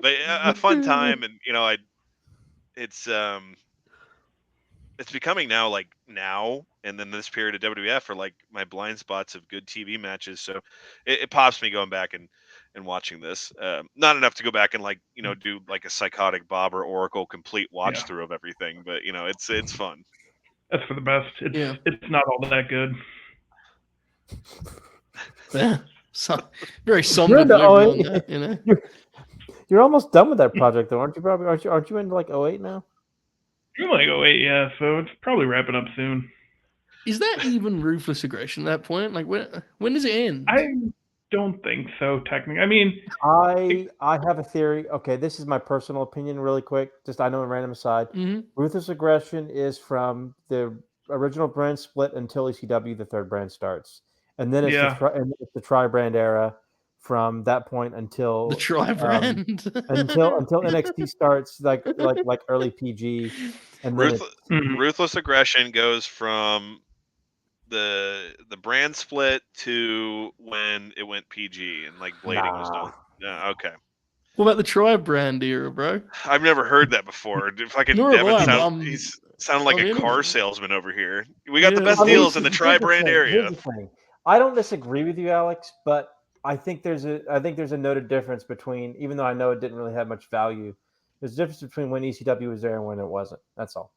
C: a fun time, and it's becoming now and then this period of WWF are like my blind spots of good TV matches. So it pops me going back and watching this. Not enough to go back and do like a Psychotic Bob or Oracle complete watch through of everything, but it's fun.
D: That's for the best. It's not all that good.
A: Yeah. Very somber delivery on that,
B: You're almost done with that project, though, aren't you? Aren't you into like 08 now?
D: You're like 08, yeah. So it's probably wrapping up soon.
A: Is that even Ruthless Aggression at that point? Like, when does it end?
D: I don't think so, technically. I mean,
B: I have a theory. Okay, this is my personal opinion, really quick. Just I know a random aside.
A: Mm-hmm.
B: Ruthless Aggression is from the original brand split until ECW, the third brand starts, and then it's the tri-brand era from that point until
A: the tri-brand
B: until NXT starts, like early PG, and then
C: Ruthless Aggression goes from the brand split to when it went PG and blading was done. Yeah, okay.
A: What about the tri-brand era, bro?
C: I've never heard that before. Fucking Devin he's sounding like a car salesman over here. We got the best deals in the tri-brand area.
B: I don't disagree with you, Alex, but I think there's a noted difference between, even though I know it didn't really have much value, there's a difference between when ECW was there and when it wasn't. That's all.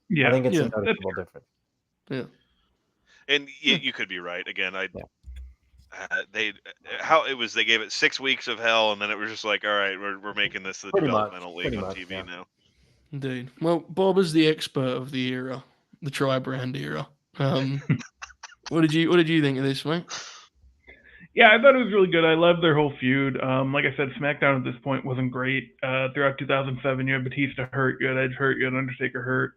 D: Yeah,
B: I think it's a noticeable difference.
A: Yeah.
C: And you could be right. Again, they gave it 6 weeks of hell, and then it was just like, all right, we're making this the developmental league on TV now.
A: Indeed. Well, Bob is the expert of the era, the tri-brand era. What did you think of this, mate?
D: Yeah, I thought it was really good. I loved their whole feud. Like I said, SmackDown at this point wasn't great. Throughout 2007, you had Batista hurt, you had Edge hurt, you had Undertaker hurt.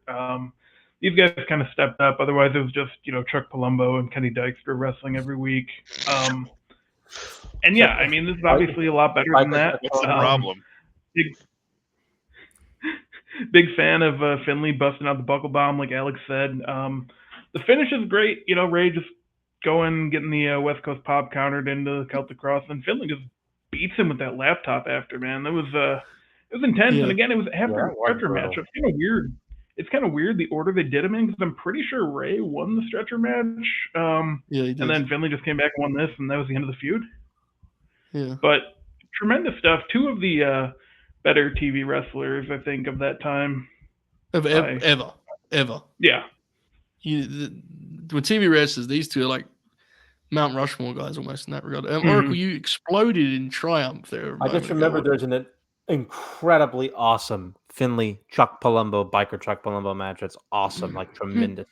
D: These guys kind of stepped up. Otherwise, it was just Chuck Palumbo and Kenny Dykstra wrestling every week. And yeah, I mean, this is obviously a lot better than that.
C: What's the problem?
D: Big fan of Finlay busting out the buckle bomb, like Alex said. The finish is great. Ray just getting the West Coast pop countered into the Celtic Cross, and Finlay just beats him with that laptop after, man. It was intense. Yeah. And again, it was after a stretcher match. It's kind of weird. It's kind of weird the order they did him in, because I'm pretty sure Ray won the stretcher match.
A: He did.
D: And then Finlay just came back and won this, and that was the end of the feud.
A: Yeah.
D: But tremendous stuff. Two of the better TV wrestlers, I think, of that time.
A: Ever.
D: Yeah.
A: With TV wrestlers, these two are like Mount Rushmore guys almost in that regard. Oracle, you exploded in triumph there.
B: I just remember there's an incredibly awesome Finlay Chuck Palumbo biker Chuck Palumbo match. That's awesome, tremendous.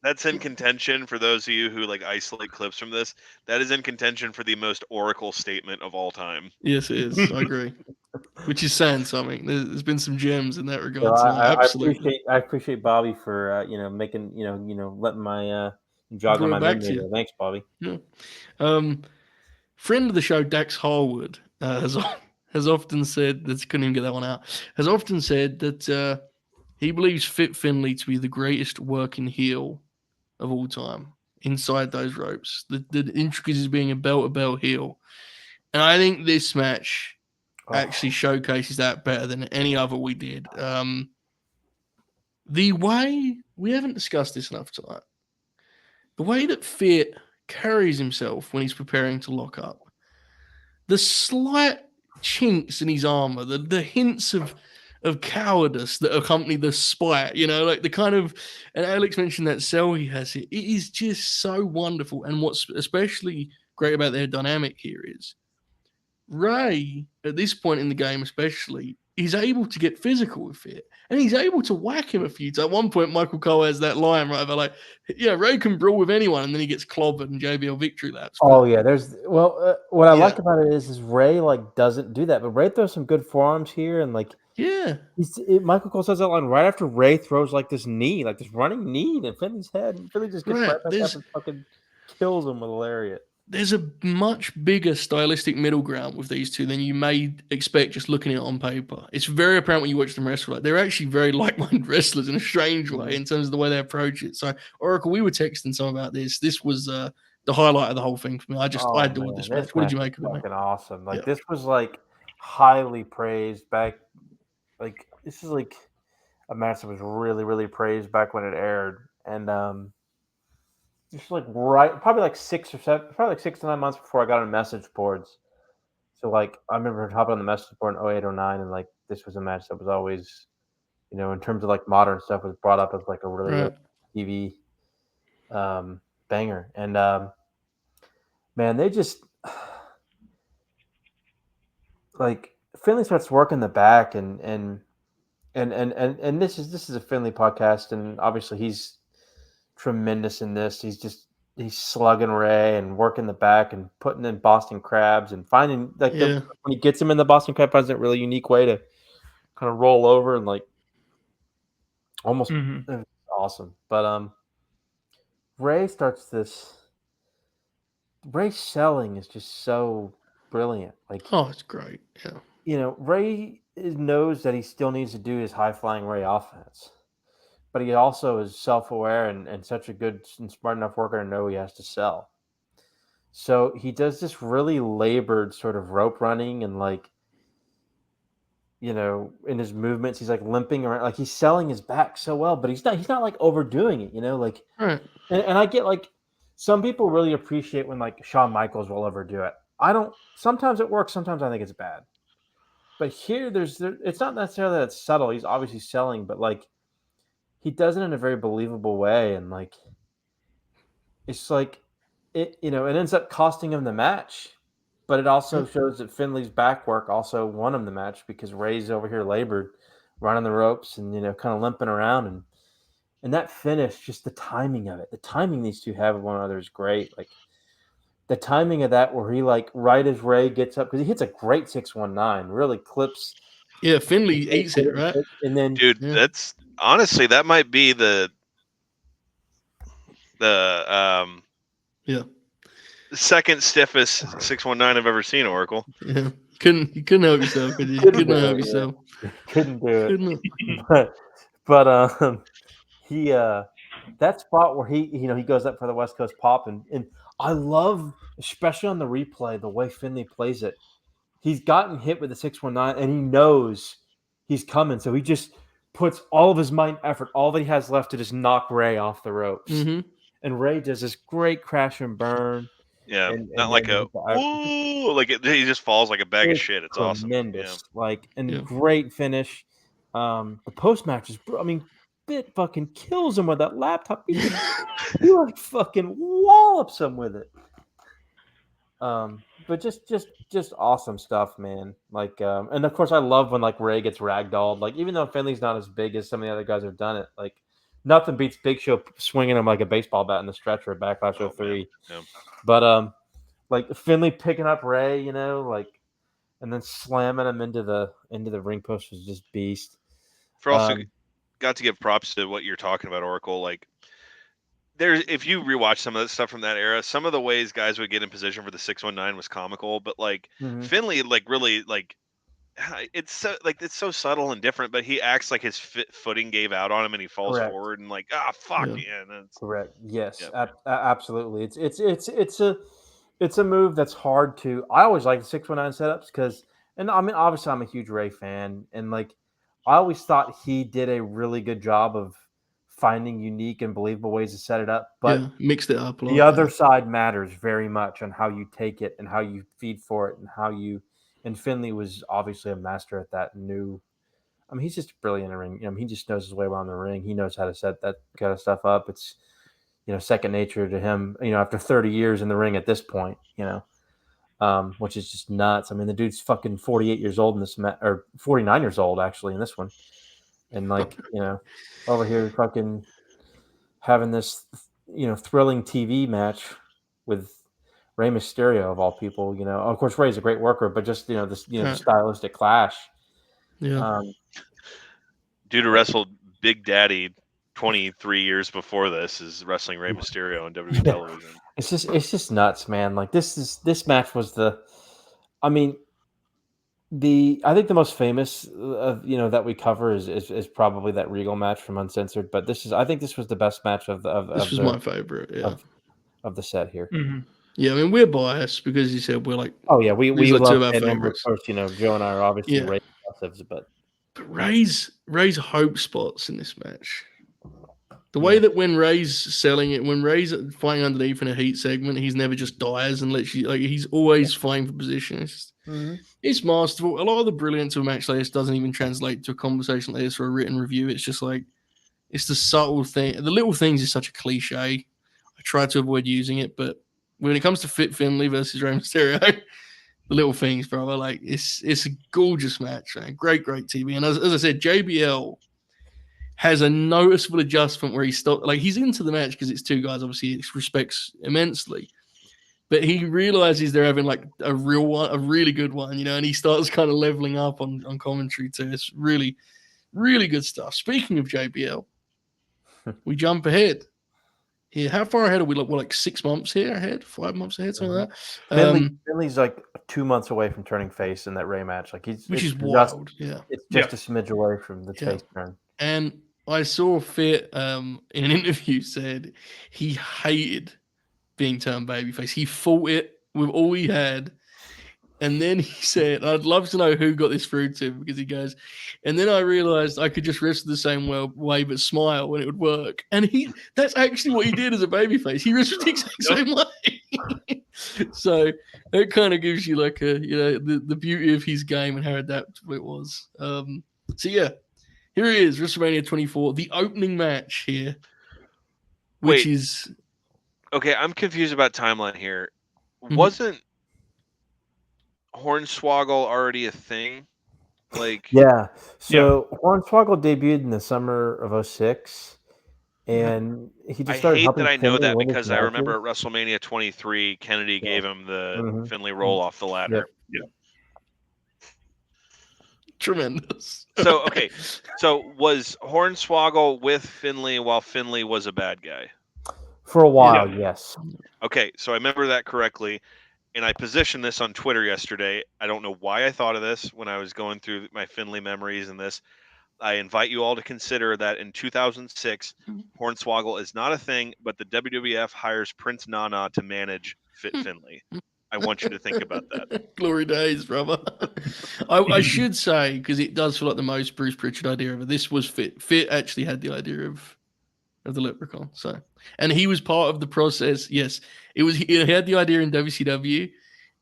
C: That's in contention for those of you who isolate clips from this. That is in contention for the most Oracle statement of all time.
A: Yes, it is. I agree. which is saying something. There's been some gems in that
B: So
A: regard tonight. Absolutely.
B: I appreciate Bobby for making letting my jog on
A: Throw
B: my
A: it back to
B: memory
A: you.
B: there. Thanks, Bobby.
A: Yeah. Friend of the show, Dax Harwood, has often said that couldn't even get that one out. Has often said that he believes Fit Finlay to be the greatest working heel of all time inside those ropes. The intricacies of being a belt to belt heel, and I think this match actually showcases that better than any other we did. The way we haven't discussed this enough tonight, the way that Fit carries himself when he's preparing to lock up, the slight chinks in his armor, the hints of cowardice that accompany the spite, like the kind of, and Alex mentioned that cell he has here. It is just so wonderful. And what's especially great about their dynamic here is Ray, at this point in the game, especially, is able to get physical with it. And he's able to whack him a few times. At one point, Michael Cole has that line, right? About like, yeah, Ray can brawl with anyone, and then he gets clobbered and JBL victory laps.
B: Oh yeah, what I like about it is Ray doesn't do that, but Ray throws some good forearms here, and Michael Cole says that line right after Ray throws this knee, this running knee in Finley's head, and Finley just gets right back up and fucking kills him with a lariat.
A: There's a much bigger stylistic middle ground with these two than you may expect just looking at it on paper. It's very apparent when you watch them wrestle. They're actually very like-minded wrestlers in a strange way in terms of the way they approach it. So, Oracle, we were texting some about this. This was the highlight of the whole thing for me. I adored this match. What did you make of it,
B: fucking awesome. This was highly praised back. This is a match that was really, really praised back when it aired. And just probably 6 to 9 months before I got on message boards. So I remember hopping on the message board in 08, 09, and this was a match that was always, in terms of modern stuff, was brought up as a really, really TV banger. And man, they just Finley starts working the back, and this is a Finley podcast, and obviously he's tremendous in this. He's slugging Ray and working the back and putting in Boston crabs and finding when he gets him in the Boston crab, finds a really unique way to kind of roll over and almost awesome. But Ray starts this. Ray's selling is just so brilliant.
A: it's great. Yeah.
B: Ray knows that he still needs to do his high flying Ray offense. But he also is self-aware and such a good and smart enough worker to know he has to sell. So he does this really labored sort of rope running and in his movements, he's limping around, he's selling his back so well, but he's not overdoing it,
A: Right.
B: And I get some people really appreciate when Shawn Michaels will overdo it. I don't. Sometimes it works, sometimes I think it's bad. But here, it's not necessarily that it's subtle. He's obviously selling, but he does it in a very believable way, and it's it ends up costing him the match, but it also shows that Finley's back work also won him the match because Ray's over here labored, running the ropes and kind of limping around, and that finish, just the timing of it, the timing these two have with one another is great. The timing of that where he right as Ray gets up, because he hits a great 619, really clips.
A: Yeah, Finley eats it, right?
B: And then,
C: dude, that's honestly, that might be the second stiffest 619 I've ever seen, Oracle.
A: Yeah, you couldn't help yourself, could you? Couldn't help yourself.
B: Couldn't do it. But he that spot where he goes up for the West Coast pop, and I love, especially on the replay, the way Finley plays it. He's gotten hit with the 619 and he knows he's coming, so he just puts all of his might and effort, all that he has left, to just knock Ray off the ropes.
A: Mm-hmm.
B: And Ray does this great crash and burn.
C: Yeah, not like a ooh, he just falls like a bag of shit. It's
B: tremendous.
C: Awesome.
B: Great finish. The post match is, Bit fucking kills him with that laptop. He fucking wallops him with it. But just awesome stuff, man. And of course I love when Ray gets ragdolled. Even though Finley's not as big as some of the other guys have done it, nothing beats Big Show swinging him like a baseball bat in the stretcher at Backlash 03.
C: Yeah.
B: But Finley picking up Ray, and then slamming him into into the ring post was just beast.
C: For also got to give props to what you're talking about, Oracle. Like, if you rewatch some of that stuff from that era, some of the ways guys would get in position for the 619 was comical, but like Finlay, like really like it's so subtle and different, but he acts like his footing gave out on him and he falls forward and like fuck yeah.
B: Correct. Yes, absolutely. It's a move that's hard to. I always like the 619 setups because, and I mean, obviously I'm a huge Ray fan, and like I always thought he did a really good job of finding unique and believable ways to set it up. But
A: mixed it up a lot.
B: The other side matters very much on how you take it and how you feed for it and how you. And Finlay was obviously a master at that. I mean, he's just brilliant in the ring. You know, he just knows his way around the ring. He knows how to set that kind of stuff up. It's, you know, second nature to him, you know, after 30 years in the ring at this point, you know, which is just nuts. I mean, the dude's fucking 48 years old in this or 49 years old actually in this one. And like, you know, over here fucking having this, you know, thrilling TV match with Rey Mysterio of all people, you know. Of course, Rey's a great worker, but just, you know, this, you know, the stylistic clash.
A: Yeah.
C: Dude who wrestled Big Daddy 23 years before this is wrestling Rey Mysterio on WWE television.
B: It's just nuts, man. Like this match was I mean, I think the most famous you know, that we cover is probably that Regal match from Uncensored, but I think this was the best match of
A: this was my favorite,
B: of the set here.
A: Mm-hmm. Yeah, I mean, we're biased because you said we're like,
B: oh yeah, we love
A: two of our favorites.
B: Of course, you know, Joe and I are obviously Ray obsessives, but
A: Ray's hope spots in this match. The way that when Ray's selling it, when Ray's fighting underneath in a heat segment, he's never just dies and lets you, like, he's always fighting for position. It's masterful. A lot of the brilliance of a match like this doesn't even translate to a conversation like this or a written review. It's just like, it's the subtle thing. The little things is such a cliche. I try to avoid using it, but when it comes to Fit Finlay versus Rey Mysterio, the little things, brother, like it's a gorgeous match, man. Great TV. And as I said, JBL has a noticeable adjustment where he's into the match because it's two guys, obviously he respects immensely, but he realizes they're having like a really good one, you know, and he starts kind of leveling up on commentary too. It's really, really good stuff. Speaking of JBL, we jump ahead. Yeah, how far ahead are we? Like 6 months here ahead, 5 months ahead, something like that.
B: Finley's like 2 months away from turning face in that Ray match. Like which is
A: wild.
B: It's just a smidge away from the face turn.
A: And I saw Fit in an interview said he hated being turned babyface. He fought it with all he had. And then he said, I'd love to know who got this through to him, because he goes, and then I realized I could just wrestle the same way but smile when it would work. And that's actually what he did as a babyface. He wrestled the exact same way. So it kind of gives you like the beauty of his game and how adaptable it was. So yeah, here it is, WrestleMania 24, the opening match here, which is...
C: Okay, I'm confused about timeline here. Wasn't Hornswoggle already a thing? Like,
B: yeah. So Hornswoggle debuted in the summer of 2006, and he just started helping.
C: I know that because I remember at WrestleMania 23, Kennedy gave him the Finlay roll off the ladder.
B: Yeah.
A: Tremendous.
C: So was Hornswoggle with Finlay while Finlay was a bad guy?
B: For a while, yes.
C: Okay, so I remember that correctly. And I positioned this on Twitter yesterday. I don't know why I thought of this when I was going through my Finlay memories and this. I invite you all to consider that in 2006, Hornswoggle is not a thing, but the WWF hires Prince Nana to manage Fit Finlay. I want you to think about that.
A: Glory days, brother. I should say, because it does feel like the most Bruce Pritchard idea ever, this was Fit. Fit actually had the idea of the Leprechaun. So, and he was part of the process. Yes, it was. He had the idea in WCW,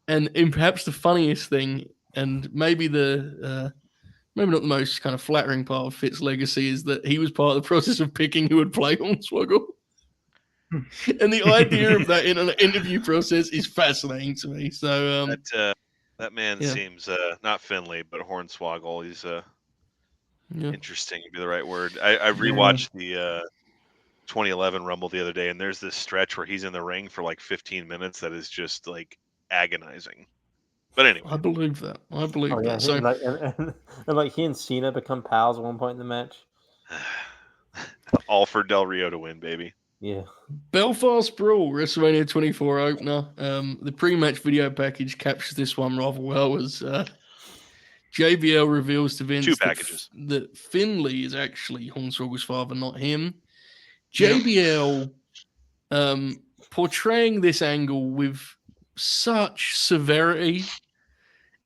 A: and perhaps the funniest thing, and maybe maybe not the most kind of flattering part of Fit's legacy, is that he was part of the process of picking who would play Hornswoggle. And the idea of that in an interview process is fascinating to me. So
C: that man seems not Finlay, but Hornswoggle. He's interesting would be the right word. I rewatched the 2011 Rumble the other day, and there's this stretch where he's in the ring for like 15 minutes that is just like agonizing. But anyway,
A: I believe that. I believe
B: Oh yeah,
A: that. So
B: and like he and Cena become pals at one point in the match.
C: all for Del Rio to win, baby.
B: Yeah.
A: Belfast Brawl, WrestleMania 24 opener. The pre-match video package captures this one rather well as JBL reveals to Vince
C: 2 packages.
A: that Finlay is actually Hornswoggle's father, not him. JBL portraying this angle with such severity,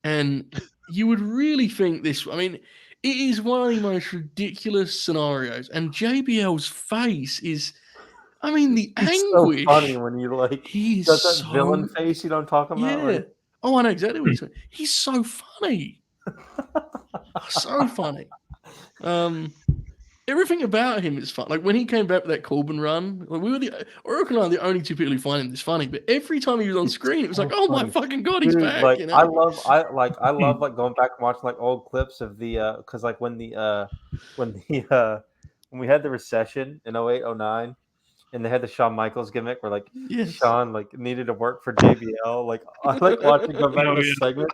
A: and you would really think this. I mean, it is one of the most ridiculous scenarios, and JBL's face is. I mean, the
B: It's
A: anguish.
B: so funny when you like
A: He's
B: does that
A: so
B: villain face you know what I'm talking about?
A: yeah.
B: Like,
A: Oh, I know exactly what he's saying. He's so funny. So funny. Everything about him is fun. Like when he came back with that Corbin run, like Oracle and I are the only two people who find him this funny. But every time he was on screen, it was like, oh my fucking god, he's
B: dude,
A: back.
B: like
A: You know?
B: I love like going back and watching like old clips of the because like when we had the recession in 08, 09, and they had the Shawn Michaels gimmick where like
A: Yes.
B: Shawn like needed to work for JBL. Like I like watching go back to this segment.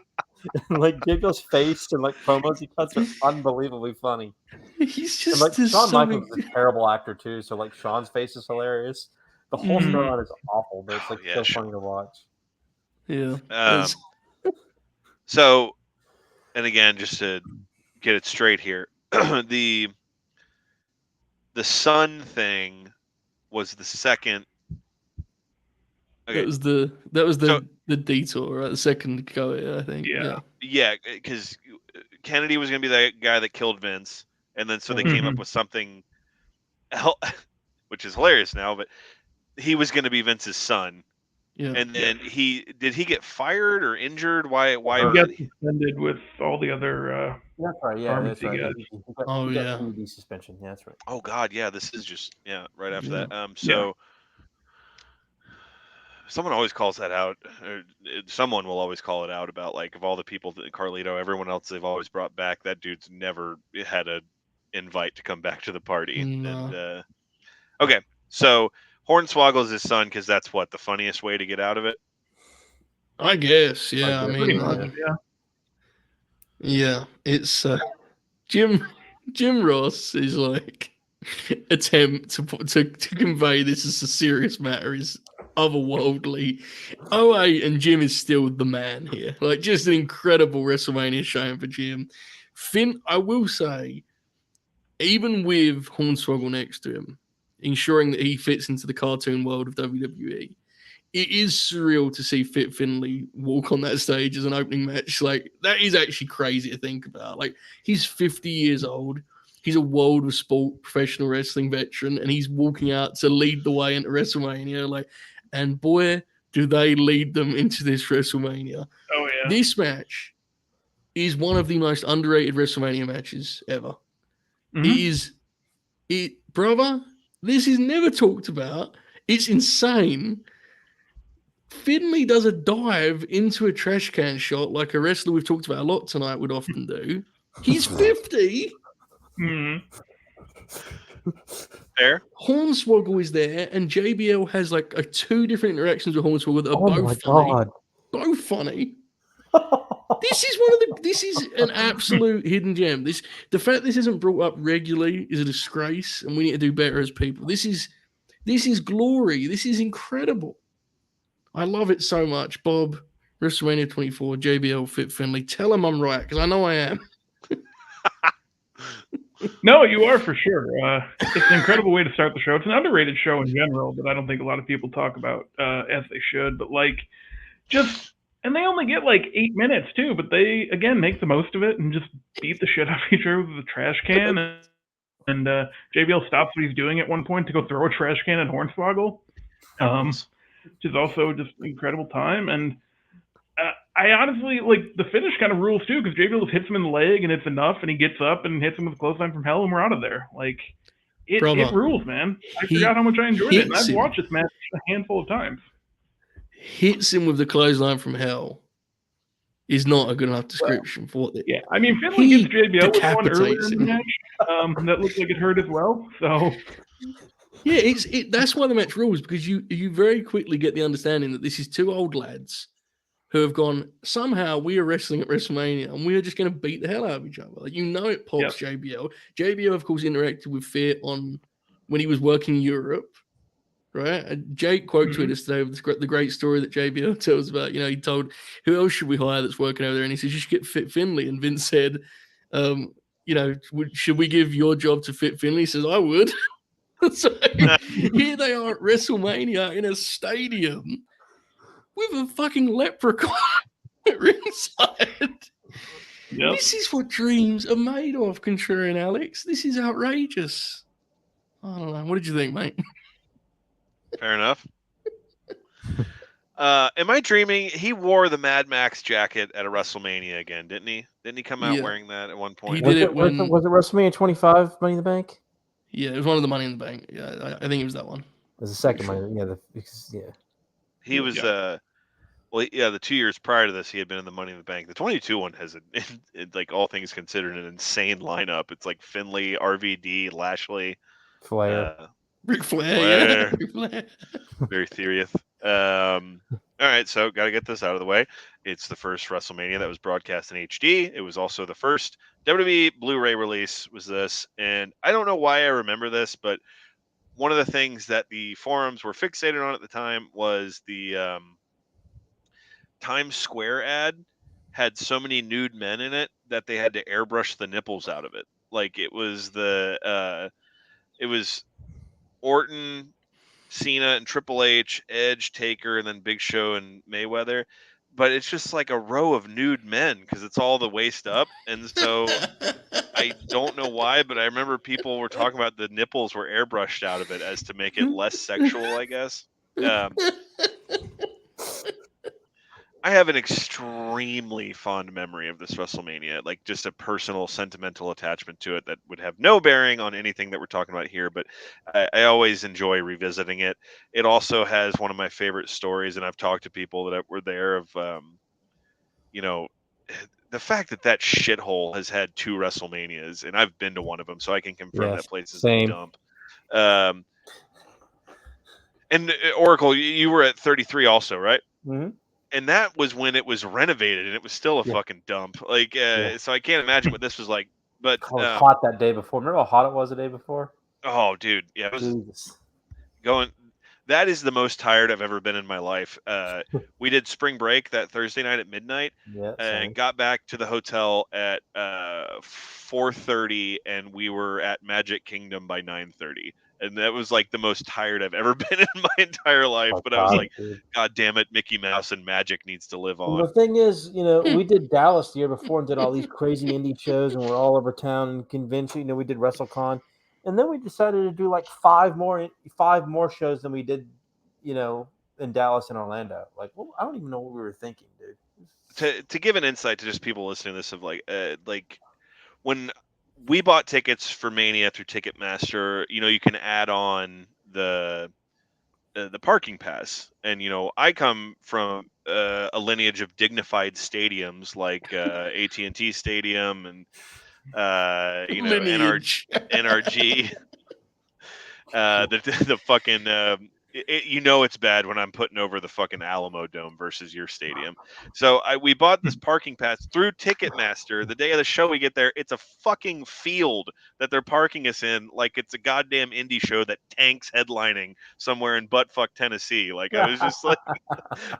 B: And, like JBL's face and like promos he cuts are unbelievably funny.
A: He's
B: And
A: just
B: like
A: this
B: Shawn
A: something.
B: Michaels is a terrible actor too, so like Shawn's face is hilarious. The whole storyline is awful, but it's like so funny to watch.
A: Yeah.
C: So, and again, just to get it straight here, the sun thing was the second. Okay.
A: That was the detour, right? The second go, I think.
C: Yeah, because Kennedy was going to be the guy that killed Vince, and then so they came up with something, which is hilarious now. But he was going to be Vince's son.
A: Yeah.
C: And then did he get fired or injured? Why?
D: He got suspended with all the other.
B: That's right. Yeah, that's right.
A: He
B: got PED suspension. Yeah, that's right.
C: Oh God, yeah. This is just right after that. Someone always calls that out. Or someone will always call it out about like of all the people that Carlito, everyone else they've always brought back. That dude's never had a invite to come back to the party.
A: No.
C: And okay, so Hornswoggle's his son because that's what the funniest way to get out of it.
A: I guess. Yeah. I mean, yeah. It's Jim Ross is like attempt to convey this as a serious matter is otherworldly. 08 and Jim is still the man here. Like just an incredible WrestleMania showing for Jim. I will say, even with Hornswoggle next to him, ensuring that he fits into the cartoon world of WWE, it is surreal to see Fit Finlay walk on that stage as an opening match. Like that is actually crazy to think about. Like he's 50 years old. He's a world of sport professional wrestling veteran, and he's walking out to lead the way into WrestleMania. Like, and boy, do they lead them into this WrestleMania.
D: Oh yeah.
A: This match is one of the most underrated WrestleMania matches ever. Brother, this is never talked about. It's insane. Finlay does a dive into a trash can shot like a wrestler we've talked about a lot tonight would often do. He's 50.
C: Fair.
A: Hornswoggle is there, and JBL has like two different interactions with Hornswoggle that are both funny.
B: God.
A: Both funny. This is an absolute hidden gem. The fact this isn't brought up regularly is a disgrace, and we need to do better as people. This is glory. This is incredible. I love it so much. Bob, WrestleMania 24, JBL, Fit Finlay. Tell him I'm right, because I know I am.
D: No, you are for sure. It's an incredible way to start the show. It's an underrated show in general that I don't think a lot of people talk about as they should. But like, and they only get like 8 minutes too. But they again make the most of it and just beat the shit out of each other with a trash can. And JBL stops what he's doing at one point to go throw a trash can at Hornswoggle, which is also just an incredible time. And I honestly like the finish kind of rules too, because JBL just hits him in the leg and it's enough, and he gets up and hits him with a clothesline from hell, and we're out of there. Like it rules, man. I forgot how much I enjoyed it, and I've watched this match a handful of times.
A: Hits him with the clothesline from hell is not a good enough description for what.
D: Yeah, I mean Finlay gets JBL with one earlier in the match that looked like it hurt as well. So.
A: Yeah, that's why the match rules, because you very quickly get the understanding that this is two old lads who have gone, somehow we are wrestling at WrestleMania and we are just going to beat the hell out of each other. Like, it pops JBL. JBL, of course, interacted with Fit when he was working in Europe, right? Jake quote tweeted us today with the great story that JBL tells about, he told, who else should we hire that's working over there? And he says, you should get Fit Finlay. And Vince said, should we give your job to Fit Finlay? He says, I would. So here they are at WrestleMania in a stadium with a fucking leprechaun ringside. Yep. This is what dreams are made of, Contrarian Alex. This is outrageous. I don't know. What did you think, mate?
C: Fair enough. Am I dreaming? He wore the Mad Max jacket at a WrestleMania again, didn't he? Didn't he come out wearing that at one point?
A: He did it when...
E: Was it WrestleMania 25, Money in the Bank?
A: Yeah, it was one of the Money in the Bank. Yeah, I think it was that one.
E: It was the second Money. Yeah.
C: He was... the 2 years prior to this, he had been in the Money in the Bank. The 22 one has, like, all things considered, an insane lineup. It's like Finlay, RVD, Lashley,
E: Flair.
A: Ric Flair. Yeah.
C: Very serious. All right, so got to get this out of the way. It's the first WrestleMania that was broadcast in HD. It was also the first WWE Blu-ray release was this. And I don't know why I remember this, but one of the things that the forums were fixated on at the time was the Times Square ad had so many nude men in it that they had to airbrush the nipples out of it. Like it was it was Orton, Cena, and Triple H, Edge, Taker, and then Big Show and Mayweather. But it's just like a row of nude men because it's all the waist up. And so I don't know why, but I remember people were talking about the nipples were airbrushed out of it as to make it less sexual, I guess. I have an extremely fond memory of this WrestleMania, like just a personal sentimental attachment to it that would have no bearing on anything that we're talking about here, but I always enjoy revisiting it. It also has one of my favorite stories, and I've talked to people that were there of, the fact that shithole has had 2 WrestleManias, and I've been to one of them, so I can confirm that place is a dump. And Oracle, you were at 33 also, right?
E: Mm-hmm.
C: And that was when it was renovated, and it was still a fucking dump. Like, so I can't imagine what this was like. But
E: it was hot that day before. Remember how hot it was the day before?
C: Oh, dude, yeah, it was going. That is the most tired I've ever been in my life. We did spring break that Thursday night at midnight, and got back to the hotel at 4:30, and we were at Magic Kingdom by 9:30. And that was like the most tired I've ever been in my entire life. But I was like, God damn it, Mickey Mouse and Magic needs to live on.
E: Well, the thing is, we did Dallas the year before and did all these crazy indie shows, and we're all over town and convention. We did WrestleCon, and then we decided to do like 5 more shows than we did, in Dallas and Orlando. Like, well, I don't even know what we were thinking, dude.
C: To give an insight to just people listening to this of like when we bought tickets for Mania through Ticketmaster, you can add on the parking pass, and I come from a lineage of dignified stadiums like AT&T Stadium and NRG, the fucking. It's bad when I'm putting over the fucking Alamo Dome versus your stadium. So we bought this parking pass through Ticketmaster. The day of the show we get there, it's a fucking field that they're parking us in like it's a goddamn indie show that Tank's headlining somewhere in buttfuck Tennessee. Like, I was just like,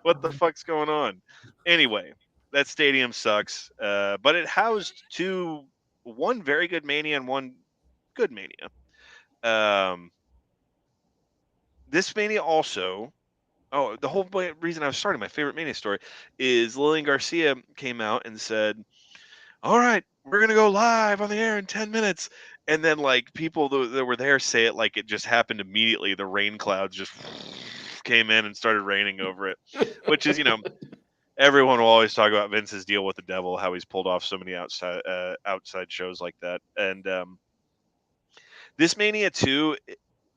C: what the fuck's going on? Anyway, that stadium sucks. But it housed one very good Mania and one good Mania. This Mania also, the whole reason I was starting my favorite Mania story is Lillian Garcia came out and said, all right, we're going to go live on the air in 10 minutes. And then like people that were there say it like it just happened immediately. The rain clouds just came in and started raining over it, which is, everyone will always talk about Vince's deal with the devil, how he's pulled off so many outside shows like that. And this Mania 2,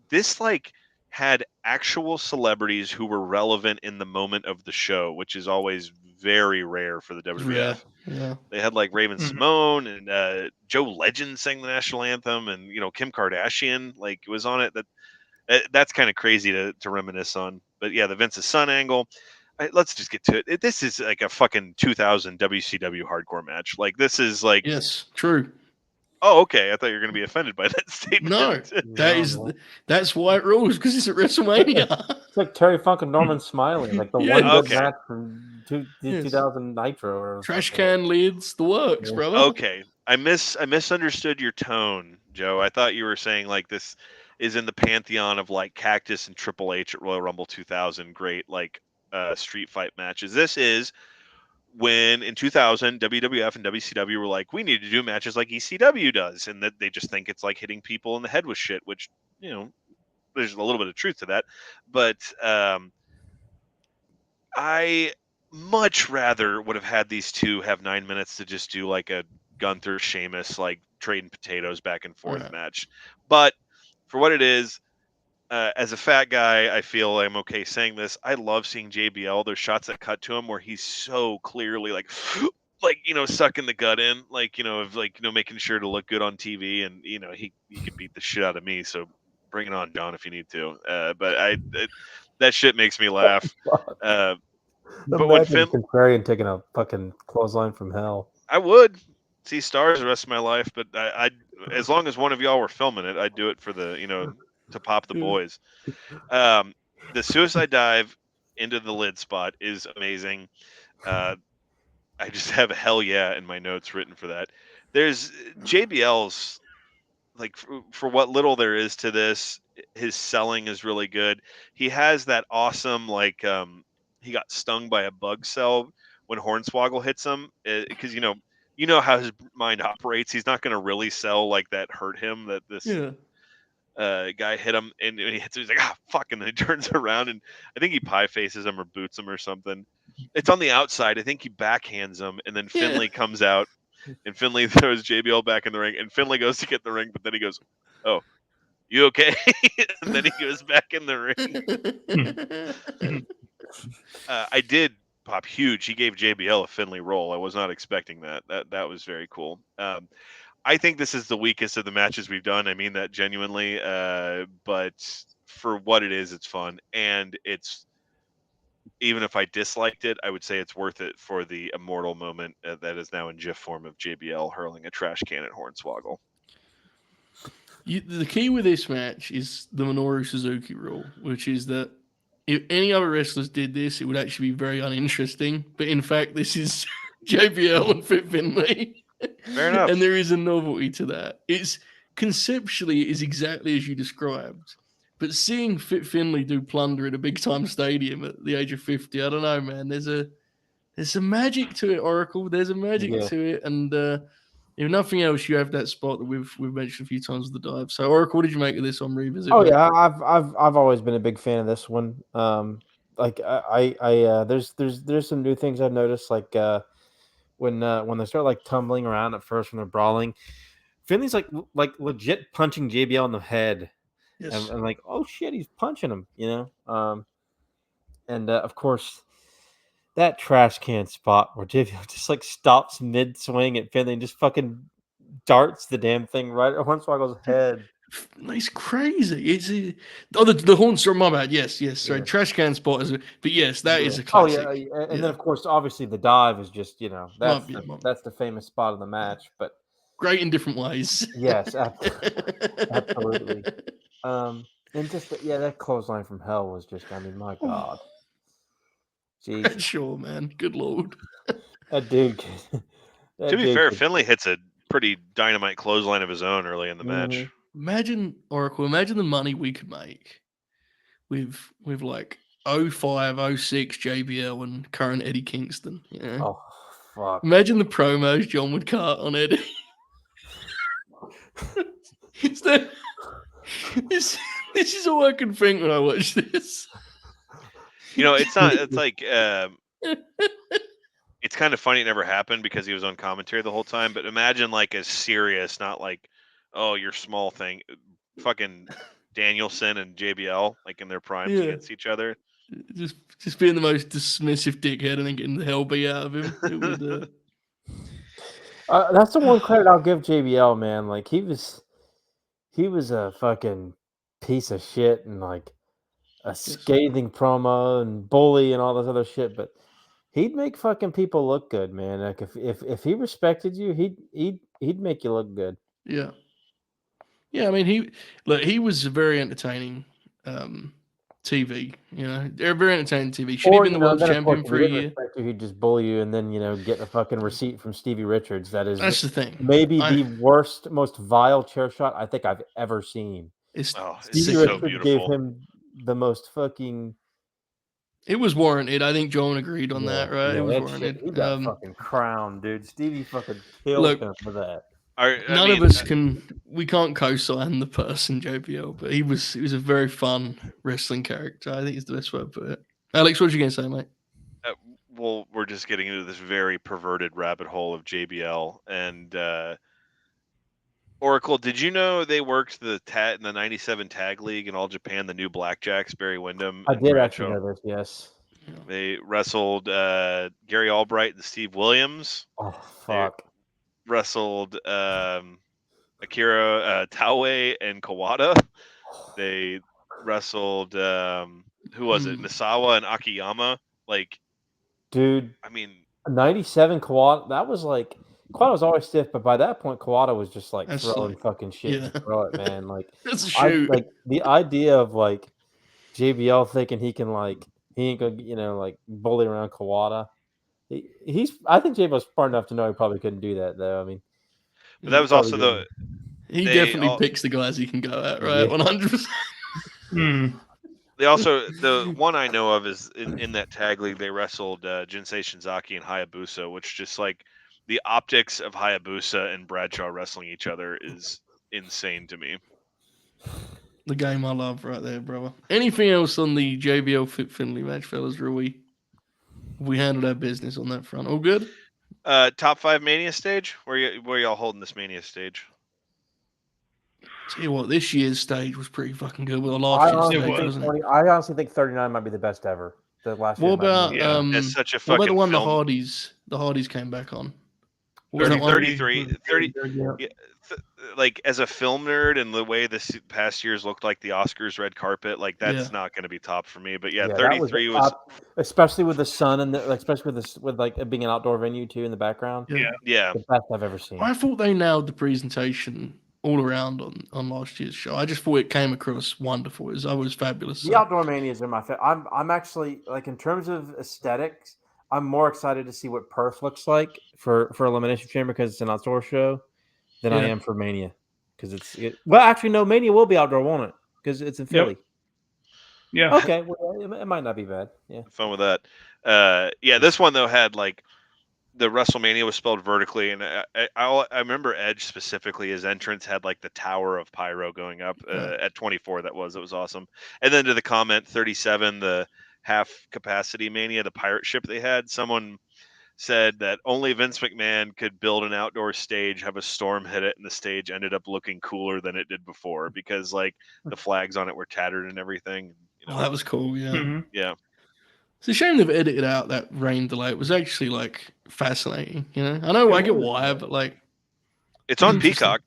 C: this like had actual celebrities who were relevant in the moment of the show, which is always very rare for the WWF.
A: Yeah.
C: They had like Raven Simone and Joe Legend sang the national anthem, and Kim Kardashian like was on it. That's kind of crazy to reminisce on. But yeah, the Vince's Son angle. let's just get to it. This is like a fucking 2000 WCW hardcore match. Like this is like,
A: Yes, true.
C: oh, okay. I thought you were going to be offended by that statement.
A: No,
E: No.
A: that's why it rules, because it's at WrestleMania.
E: It's like Terry Funk and Norman Smiley, like the
A: Yeah.
E: one good
C: Okay.
E: match from
A: Yes.
E: 2000 Nitro. Or
A: Trash
E: something.
A: can lids, the works,
E: Yeah.
A: brother.
C: Okay. I misunderstood your tone, Joe. I thought you were saying like this is in the pantheon of like Cactus and Triple H at Royal Rumble 2000, great like street fight matches. This is when in 2000 WWF and WCW were like, we need to do matches like ECW does, and that they just think it's like hitting people in the head with shit, which, you know, there's a little bit of truth to that. But I much rather would have had these two have 9 minutes to just do like a Gunther Sheamus like trading potatoes back and forth
A: Right.
C: match. But for what it is, as a fat guy, I feel I'm okay saying this. I love seeing JBL. There's shots that cut to him where he's so clearly like, like, you know, sucking the gut in, like, you know, of like, you know, making sure to look good on TV, and you know, he could beat the shit out of me. So bring it on, John, if you need to. But that shit makes me laugh. But when
E: Imagine
C: Finn,
E: Contrarian taking a fucking clothesline from hell.
C: I would see stars the rest of my life, but I as long as one of y'all were filming it, I'd do it for the, you know, to pop the boys. The suicide dive into the lid spot is amazing. I just have a hell yeah in my notes written for that. There's JBL's, like, for what little there is to this, his selling is really good. He has that awesome, like, he got stung by a bug cell when Hornswoggle hits him, because you know how his mind operates. He's not going to really sell like that hurt him, that this
A: Yeah.
C: guy hit him, and when he hits him, he's like, ah, fuck, and then he turns around, and I think he pie faces him or boots him or something. It's on the outside. I think he backhands him, and then
A: Yeah.
C: Finlay comes out, and Finlay throws JBL back in the ring, and Finlay goes to get the ring, but then he goes, oh, you okay? And then he goes back in the ring. I did pop huge. He gave JBL a Finlay roll. I was not expecting that. That was very cool. I think this is the weakest of the matches we've done. I mean that genuinely. But for what it is, it's fun, and it's, even if I disliked it, I would say it's worth it for the immortal moment that is now in GIF form of JBL hurling a trash can at Hornswoggle.
A: The key with this match is the Minoru Suzuki rule, which is that if any other wrestlers did this, it would actually be very uninteresting. But in fact, this is JBL and Fit Finlay.
C: Fair enough.
A: And there is a novelty to that. It's conceptually, it is exactly as you described. But seeing Fit Finlay do plunder at a big time stadium at the age of 50, I don't know, man. There's some magic to it, Oracle. There's a magic to it. And if nothing else, you have that spot that we've mentioned a few times with the dive. So, Oracle, what did you make of this on revisit?
E: Oh
A: mate?
E: yeah, I've always been a big fan of this one. Like there's some new things I've noticed, like when they start like tumbling around at first when they're brawling, Finley's like legit punching JBL in the head,
A: Yes.
E: and like, oh shit, he's punching him, you know. And of course, that trash can spot where JBL just like stops mid swing at Finley and just fucking darts the damn thing right at Hornswoggle's head.
A: It's crazy. It's the haunts are my bad. Yes. Sorry,
E: Yeah.
A: trash can spot is but yes, that is a
E: Oh
A: classic.
E: yeah, and then of course, obviously, the dive is just, you know, that's
A: Mum.
E: that's the famous spot of the match. But
A: Great in different ways.
E: yes, absolutely. And just that clothesline from hell was just, I mean, my God, jeez,
A: Sure, man. Good lord.
E: that dude.
C: To be fair, Finlay hits a pretty dynamite clothesline of his own early in the match.
A: Imagine, Oracle, imagine the money we could make with like 05, 06 JBL and current Eddie Kingston. You know?
E: Oh fuck!
A: Imagine the promos John would cut on Eddie. This is all I can think when I watch this.
C: You know, it's not. It's like it's kind of funny it never happened because he was on commentary the whole time. But imagine like a serious, not like, oh, your small thing, fucking Danielson and JBL like in their primes against each other.
A: Just being the most dismissive dickhead and then getting the hell beat out of him. It would.
E: That's the one credit I'll give JBL, man. Like he was a fucking piece of shit, and like a scathing promo and bully and all this other shit, but he'd make fucking people look good, man. Like if he respected you, he'd make you look good.
A: Yeah. Yeah, I mean he was very entertaining TV, you know. They're very entertaining TV. Should he have been the world
E: then, of course,
A: champion
E: if
A: for
E: he
A: a
E: didn't
A: year?
E: respect you, he'd just bully you and then, get a fucking receipt from Stevie Richards. That is
A: That's the thing.
E: maybe the worst, most vile chair shot I think I've ever seen.
C: It's
E: Stevie
C: so
E: Richards
C: beautiful.
E: gave him the most fucking.
A: It was warranted. I think John agreed on that, right?
E: Yeah,
A: It was
E: that
A: warranted.
E: shit, he got fucking crowned, dude. Stevie fucking killed
A: Look,
E: him for that.
A: None of us can't co-sign the person JBL, but he was a very fun wrestling character. I think is the best way to put it. Alex, what you gonna say, mate?
C: Well, we're just getting into this very perverted rabbit hole of JBL and Oracle. Did you know they worked in the '97 Tag League in All Japan? The new Blackjacks, Barry Windham.
E: I
C: and
E: did
C: Bradshaw.
E: actually know this. Yes.
C: They wrestled Gary Albright and Steve Williams.
E: Oh fuck.
C: They wrestled Akira Taue and Kawada. They wrestled who was it? Misawa and Akiyama. Like,
E: dude.
C: I mean,
E: 97 Kawada. That was like Kawada was always stiff, but by that point, Kawada was just like throwing fucking shit to throw it, man. Like,
A: that's a shoot.
E: like the idea of like JBL thinking he can he ain't gonna like bully around Kawada. I think JBL's smart enough to know he probably couldn't do that though. I mean,
C: but that was also
A: he definitely picks the guys he can go at, right? 100%.
C: They also, the one I know of is in that tag league, they wrestled Jinsei Shinzaki and Hayabusa, which just like the optics of Hayabusa and Bradshaw wrestling each other is insane to me.
A: The game I love right there, brother. Anything else on the JBL Fit Finlay match, fellas? We handled our business on that front. All good?
C: Top 5 Mania stage? Where y'all holding this Mania stage?
A: Tell you what, this year's stage was pretty fucking good. With the last year's stage, wasn't it?
E: I honestly think 39 might be the best ever. The last.
A: What about
C: it's such a
A: what about the one
C: film.
A: the Hardys came back on?
C: 33. Yeah, like as a film nerd and the way this past year's looked like the Oscars red carpet, like that's not going to to be for me. But 33 was
E: especially with the sun and especially with like it being an outdoor venue too in the background.
C: Yeah,
E: the best I've ever seen.
A: I thought they nailed the presentation all around on last year's show. I just thought it came across wonderful. It was fabulous.
E: The outdoor manias are my favorite. I'm actually like in terms of aesthetics, I'm more excited to see what Perth looks like for Elimination Chamber because it's an outdoor show than I am for Mania because well actually no, Mania will be outdoor, won't it? Because it's in Philly.
D: Yeah.
E: Okay. Well, it might not be bad. Yeah.
C: Fun with that. This one though had like the WrestleMania was spelled vertically, and I remember Edge specifically. His entrance had like the tower of pyro going up at 24. It was awesome. And then to the comment 37, the half capacity Mania, the pirate ship they had. Someone said that only Vince McMahon could build an outdoor stage, have a storm hit it, and the stage ended up looking cooler than it did before because like the flags on it were tattered and everything.
A: Oh, that was cool. Yeah.
D: Mm-hmm.
C: Yeah.
A: It's a shame they've edited out that rain delay. It was actually like fascinating. You know, I know I get why, but like
C: it's on Peacock.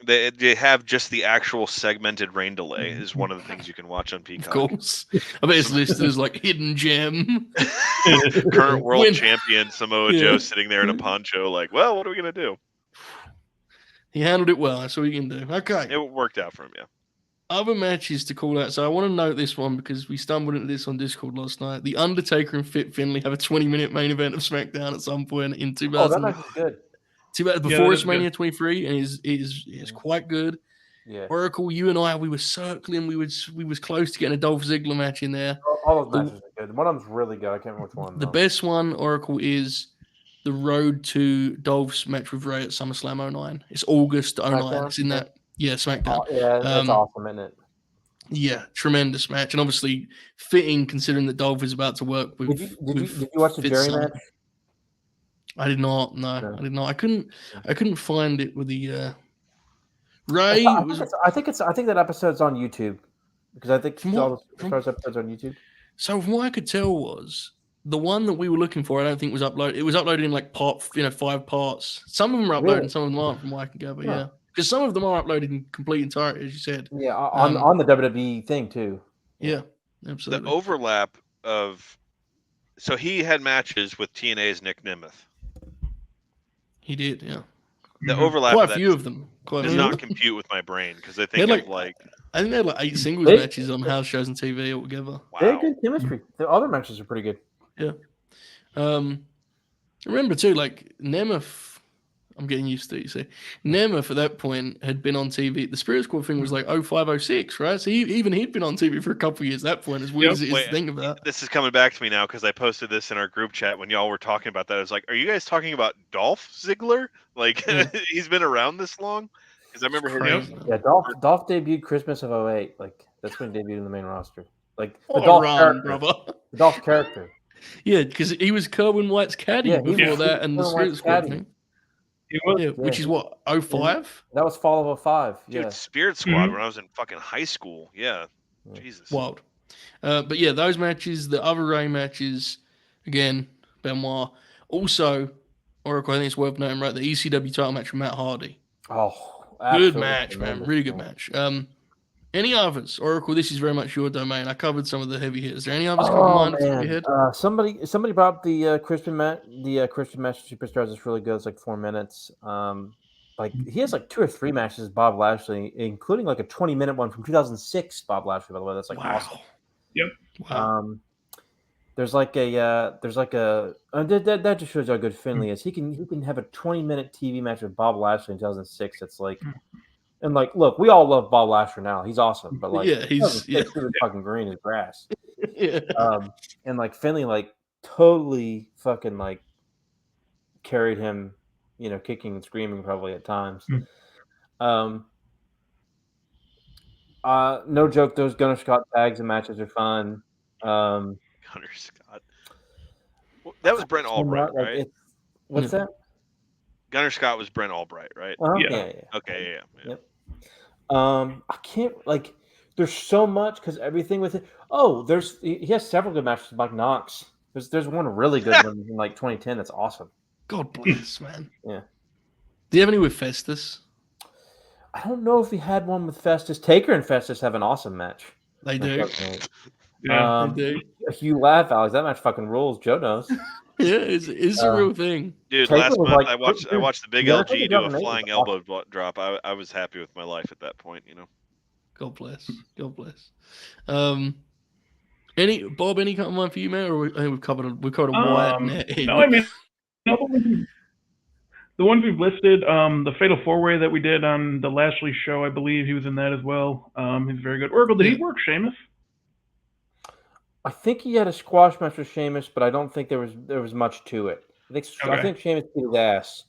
C: They have just the actual segmented rain delay is one of the things you can watch on Peacock.
A: Of course. I bet it's listed as like hidden gem.
C: Current world champion Samoa Joe sitting there in a poncho like, well, what are we going to do?
A: He handled it well. That's all you can do. Okay.
C: It worked out for him, yeah.
A: Other matches to call out. So I want to note this one because we stumbled into this on Discord last night. The Undertaker and Fit Finlay have a 20-minute main event of SmackDown at some point in 2000.
E: Oh, that match is good.
A: Before WrestleMania 23, and is quite good.
E: Yeah.
A: Oracle, you and I, we were circling. We was close to getting a Dolph Ziggler match in there.
E: All those matches are good. One of them's really good. I can't remember which one.
A: The best one, Oracle, is the road to Dolph's match with Ray at SummerSlam 09. It's August 09.
E: SmackDown?
A: It's in that. Yeah, SmackDown.
E: Oh, yeah, that's awesome, isn't it?
A: Yeah, tremendous match, and obviously fitting considering that Dolph is about to work with.
E: Did you watch the Jerry match?
A: I did not. No, I did not. I couldn't find it with the Ray.
E: I think that episode's on YouTube because I think all the first episodes on YouTube.
A: So from what I could tell was the one that we were looking for. I don't think was uploaded. It was uploaded in like 5 parts. Some of them are uploaded, and some of them aren't. From what I can gather, yeah. Because some of them are uploaded in complete entirety, as you said.
E: Yeah, on the WWE thing too.
A: Yeah. Absolutely.
C: The overlap of so he had matches with TNA's Nick Nemeth.
A: He did, yeah.
C: The
D: Mhm.
C: overlap
A: Quite
C: of
A: a
C: that
A: few of them. Quite a
C: does
A: few.
C: not compute with my brain because I
A: They
C: think
A: had
C: of
A: like, I think they had like 8 singles
E: They-
A: matches on house shows and TV altogether.
E: They had
C: wow.
E: good chemistry. The other matches are pretty good.
A: Yeah. Remember too, like Nemeth. I'm getting used to it, you see. Nemeth at that point had been on TV. The Spirit Squad thing was like 0506, right? So he'd been on TV for a couple of years at that point, as weird as it is
C: Wait,
A: to think of that.
C: This is coming back to me now because I posted this in our group chat when y'all were talking about that. I was like, "Are you guys talking about Dolph Ziggler? Like
A: Yeah.
C: he's been around this long?" Because I remember
A: Crazy.
C: his
E: Yeah, Dolph debuted Christmas of 08. Like that's when he debuted in the main roster. Like the
A: What a
E: Dolph
A: run,
E: character.
A: brother.
E: The Dolph character.
A: Yeah, because he was Kerwin White's caddy
E: Yeah, he
A: before
E: was
A: that and the
E: Kerwin
A: Spirit
E: White's
A: Squad
E: caddy.
A: thing.
D: He was.
A: Yeah, which is what, 05?
E: That was fall of 05.
C: dude
E: Yeah.
C: Spirit Squad
D: Mhm.
C: when I was in fucking high school. Yeah,
E: Yeah.
C: Jesus.
A: Wild. But yeah, those matches, the other Ray matches, again, Benoit. Also, Oracle, I think it's worth noting, right? The ECW title match with Matt Hardy.
E: Oh,
A: Good
E: absolutely
A: match, man.
E: tremendous,
A: Really good match. Any others? Oracle, this is very much your domain. I covered some of the heavy hitters. Is there any others come to
E: Oh
A: mind off the top of your
E: man,
A: head?
E: somebody brought up the Christian match. The Christian match with Superstars is really good. It's like 4 minutes. Like he has like 2 or 3 matches with Bob Lashley, including like a 20-minute one from 2006. Bob Lashley, by the way, that's like
A: Wow.
E: awesome.
A: Wow.
E: There's like a that just shows how good Finlay is. He can have a 20-minute TV match with Bob Lashley in 2006. It's like, and like, look, we all love Bob Lashley now. He's awesome, but like,
A: Yeah, he's- yeah.
E: he was fucking green as grass.
A: Yeah.
E: And like Finlay, like totally fucking like carried him, you know, kicking and screaming probably at times. No joke, those Gunner Scott tags and matches are fun.
C: Gunner Scott. That was Brent Albright,
E: like,
C: right?
E: What's that?
C: Gunner Scott was Brent Albright, right?
D: Yeah.
E: Yeah.
C: Okay, yeah.
E: Yep. I can't like. There's so much because everything with it. Oh, he has several good matches with Mike Knox. There's one really good one in like 2010. That's awesome.
A: God bless, man.
E: Yeah.
A: Do you have any with Festus?
E: I don't know if he had one with Festus. Taker and Festus have an awesome match.
A: They do.
D: Yeah.
A: They do.
E: You laugh, Alex. That match fucking rules. Joe knows.
A: Yeah, it's a real thing.
C: Dude,
E: Taker
C: last
E: was
C: month
E: like-
C: I watched the big
E: Yeah,
C: LG
E: Taker
C: do a
E: dropping eight
C: flying
E: was
C: elbow drop. I was happy with my life at that point, you know.
A: God bless. God bless. Any Bob? Any kind of one for you, man? Or I think we've covered a wide net. Here.
D: No, I mean, the ones we've listed, the Fatal 4-Way that we did on the Lashley show, I believe he was in that as well. He's very good. Oracle, did he work Sheamus?
E: I think he had a squash match with Sheamus, but I don't think there was much to it. I think Sheamus beat his ass.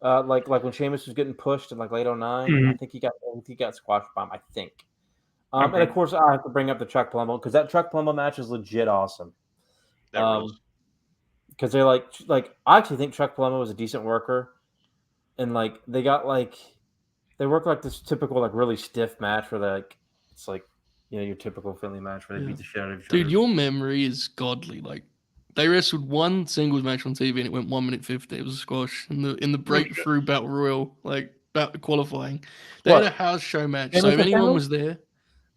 E: Like when Sheamus was getting pushed in like late 09,
D: Mhm.
E: I think he got squashed by him, I think. And of course I have to bring up the Chuck Palumbo because that Chuck Palumbo match is legit awesome.
C: That rules.
E: Because they're like I actually think Chuck Palumbo was a decent worker, and like they work like this typical like really stiff match where like it's like, you know, your typical Finlay match where they beat the shit out of each other.
A: Dude, your memory is godly. Like they wrestled one singles match on TV and it went 1 minute 50. It was a squash in the breakthrough battle royal, like battle qualifying. They had a house show match.
E: Sheamus
A: so if
E: and
A: anyone
E: Finlay?
A: was there,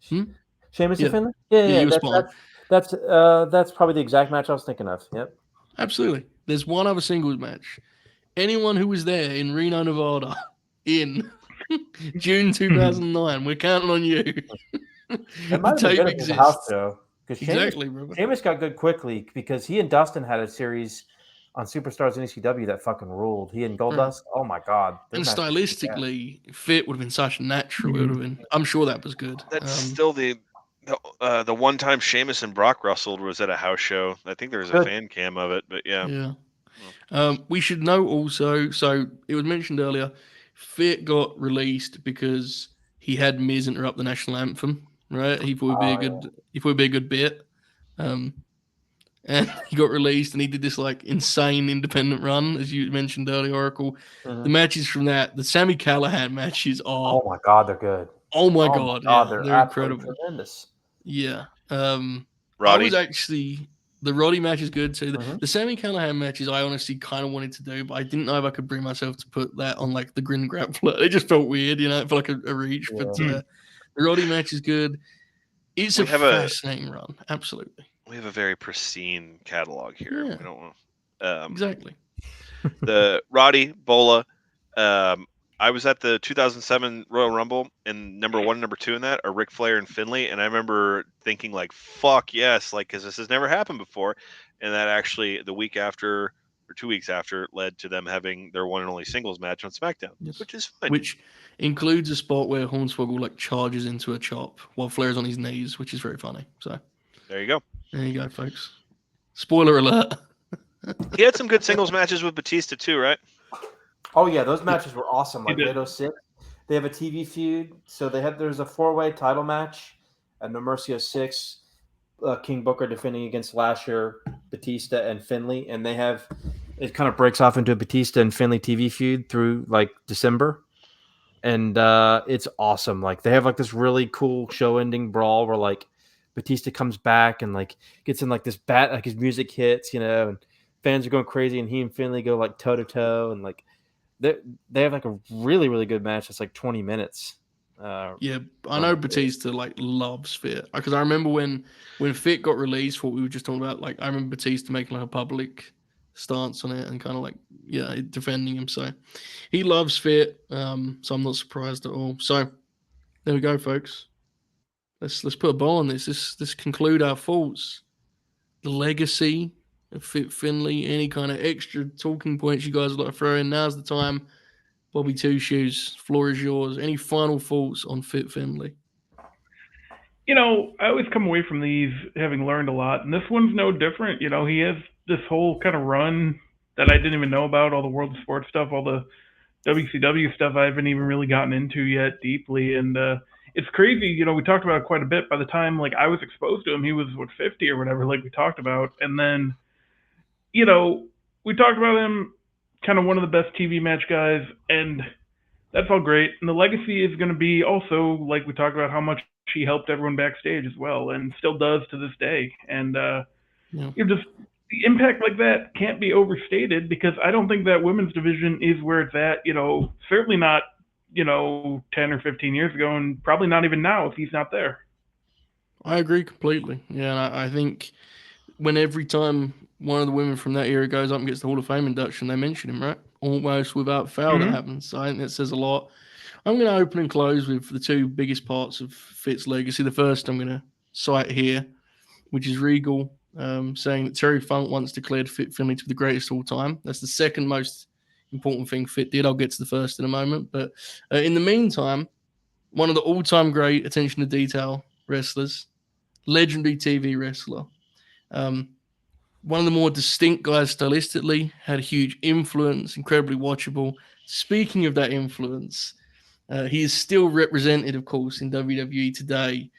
E: Sheamus
A: Yeah.
E: and Finlay?
A: Yeah,
E: Yeah.
A: you were spot on.
E: That's probably the exact match I was thinking of. Yep.
A: Absolutely. There's one other singles match. Anyone who was there in Reno, Nevada in June 2009, we're counting on you.
E: It
A: The
E: might have been
A: tape
E: good if it was a house
A: exists.
E: show. Because
A: Exactly, bro.
E: Sheamus got good quickly because he and Dustin had a series on Superstars in ECW that fucking ruled. He and Goldust. Oh my god.
A: And
E: Those matches were bad.
A: stylistically, Fit would have been such a natural. It would have been. I'm sure that was good.
C: That's still the one time Sheamus and Brock wrestled was at a house show. I think there was a
E: Good.
C: fan cam of it, but yeah.
A: We should know also. So it was mentioned earlier. Fit got released because he had Miz interrupt the national anthem. Right, he thought it'd be a good. He thought it'd be a good bit. And he got released, and he did this like insane independent run, as you mentioned earlier, Oracle.
E: Mhm.
A: The matches from that, the Sami Callihan matches are.
E: Oh my god, they're good.
A: Oh my god, yeah,
E: they're
A: they're
E: absolutely
A: incredible.
E: tremendous.
A: Yeah. I
C: Roddy.
A: was actually the Roddy match is good too.
E: Mhm.
A: The Sami Callihan matches I honestly kind of wanted to do, but I didn't know if I could bring myself to put that on like the Grin Grappler. It just felt weird, you know, it felt like a reach. But the Roddy match is good. It's
C: We
A: a
C: have a
A: fascinating run. Absolutely.
C: we have a very pristine catalog here.
A: Yeah.
C: We don't
A: Exactly.
C: the Roddy Bola. I was at the 2007 Royal Rumble, and number 1 and number 2 in that are Ric Flair and Finlay, and I remember thinking like, "Fuck yes!" Like, because this has never happened before, and that actually the week after or 2 weeks after led to them having their one and only singles match on SmackDown,
A: Yes.
C: which is fine.
A: Which includes a spot where Hornswoggle like charges into a chop while Flair's on his knees, which is very funny. So
C: There you go.
A: there you go, folks. Spoiler alert.
C: He had some good singles matches with Batista too, right?
E: Oh yeah, those matches were awesome.
D: He
E: Like
D: did.
E: late 06. They have a TV feud. So there's a 4-way title match at No Mercy 06. King Booker defending against Lasher, Batista, and Finlay, and it kind of breaks off into a Batista and Finlay TV feud through like December, and it's awesome. Like they have like this really cool show-ending brawl where like Batista comes back and like gets in like this like his music hits, and fans are going crazy, and he and Finlay go like toe to toe, and like they have like a really really good match. It's like 20 minutes.
A: Yeah, I know Batista like loves Fit because I remember when Fit got released, what we were just talking about. Like I remember Batista making like a public stance on it and kind of like defending him. So he loves Fit. So I'm not surprised at all. So there we go, folks. Let's put a bow on this. This conclude our thoughts. The legacy of Fit Finlay. Any kind of extra talking points you guys would like to throw in? Now's the time. Bobby Two Shoes, floor is yours. Any final thoughts on Fit Finlay?
D: I always come away from these having learned a lot, and this one's no different. He has this whole kind of run that I didn't even know about, all the World of Sports stuff, all the WCW stuff I haven't even really gotten into yet deeply, and it's crazy. We talked about it quite a bit. By the time like I was exposed to him, he was 50 or whatever, like we talked about, and then we talked about him, kind of one of the best TV match guys, and that's all great. And the legacy is going to be also, like we talked about, how much he helped everyone backstage as well, and still does to this day. And just the impact like that can't be overstated, because I don't think that women's division is where it's at. Certainly not 10 or 15 years ago, and probably not even now if he's not there.
A: I agree completely. Yeah, and I think when every time one of the women from that era goes up and gets the Hall of Fame induction, they mention him, right? Almost without fail, that happens. So I think that says a lot. I'm going to open and close with the two biggest parts of Fit's legacy. The first I'm going to cite here, which is Regal saying that Terry Funk once declared Fit Finlay to be the greatest of all time. That's the second most important thing Fit did. I'll get to the first in a moment. But in the meantime, one of the all-time great attention to detail wrestlers, legendary TV wrestler, one of the more distinct guys stylistically, had a huge influence, incredibly watchable. Speaking of that influence, he is still represented, of course, in WWE today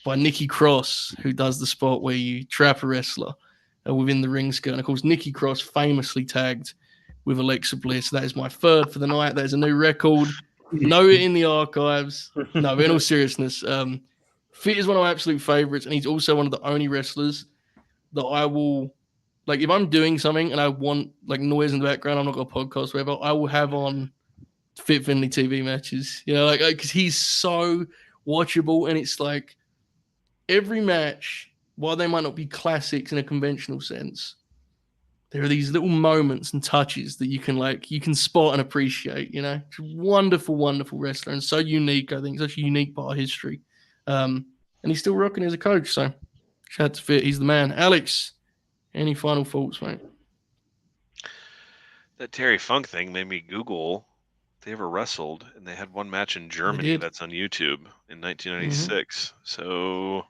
A: by Nikki Cross, who does the spot where you trap a wrestler within the ring skirt. And of course, Nikki Cross famously tagged with Alexa Bliss. That is my third for the night. That is a new record. Note it in the archives. No, but in all seriousness, Fit is one of my absolute favorites, and he's also one of the only wrestlers that I will, like, if I'm doing something and I want like noise in the background, I'm not got a podcast, or whatever, I will have on Fit Finlay TV matches, like because he's so watchable, and it's like every match, while they might not be classics in a conventional sense, there are these little moments and touches that you can spot and appreciate. It's a wonderful, wonderful wrestler, and so unique. I think such a unique part of history, and he's still rocking as a coach. So shout out to Fit, he's the man. Alex, any final thoughts, mate?
C: That Terry Funk thing made me Google if they ever wrestled, and they had one match in Germany that's on YouTube in 1996. So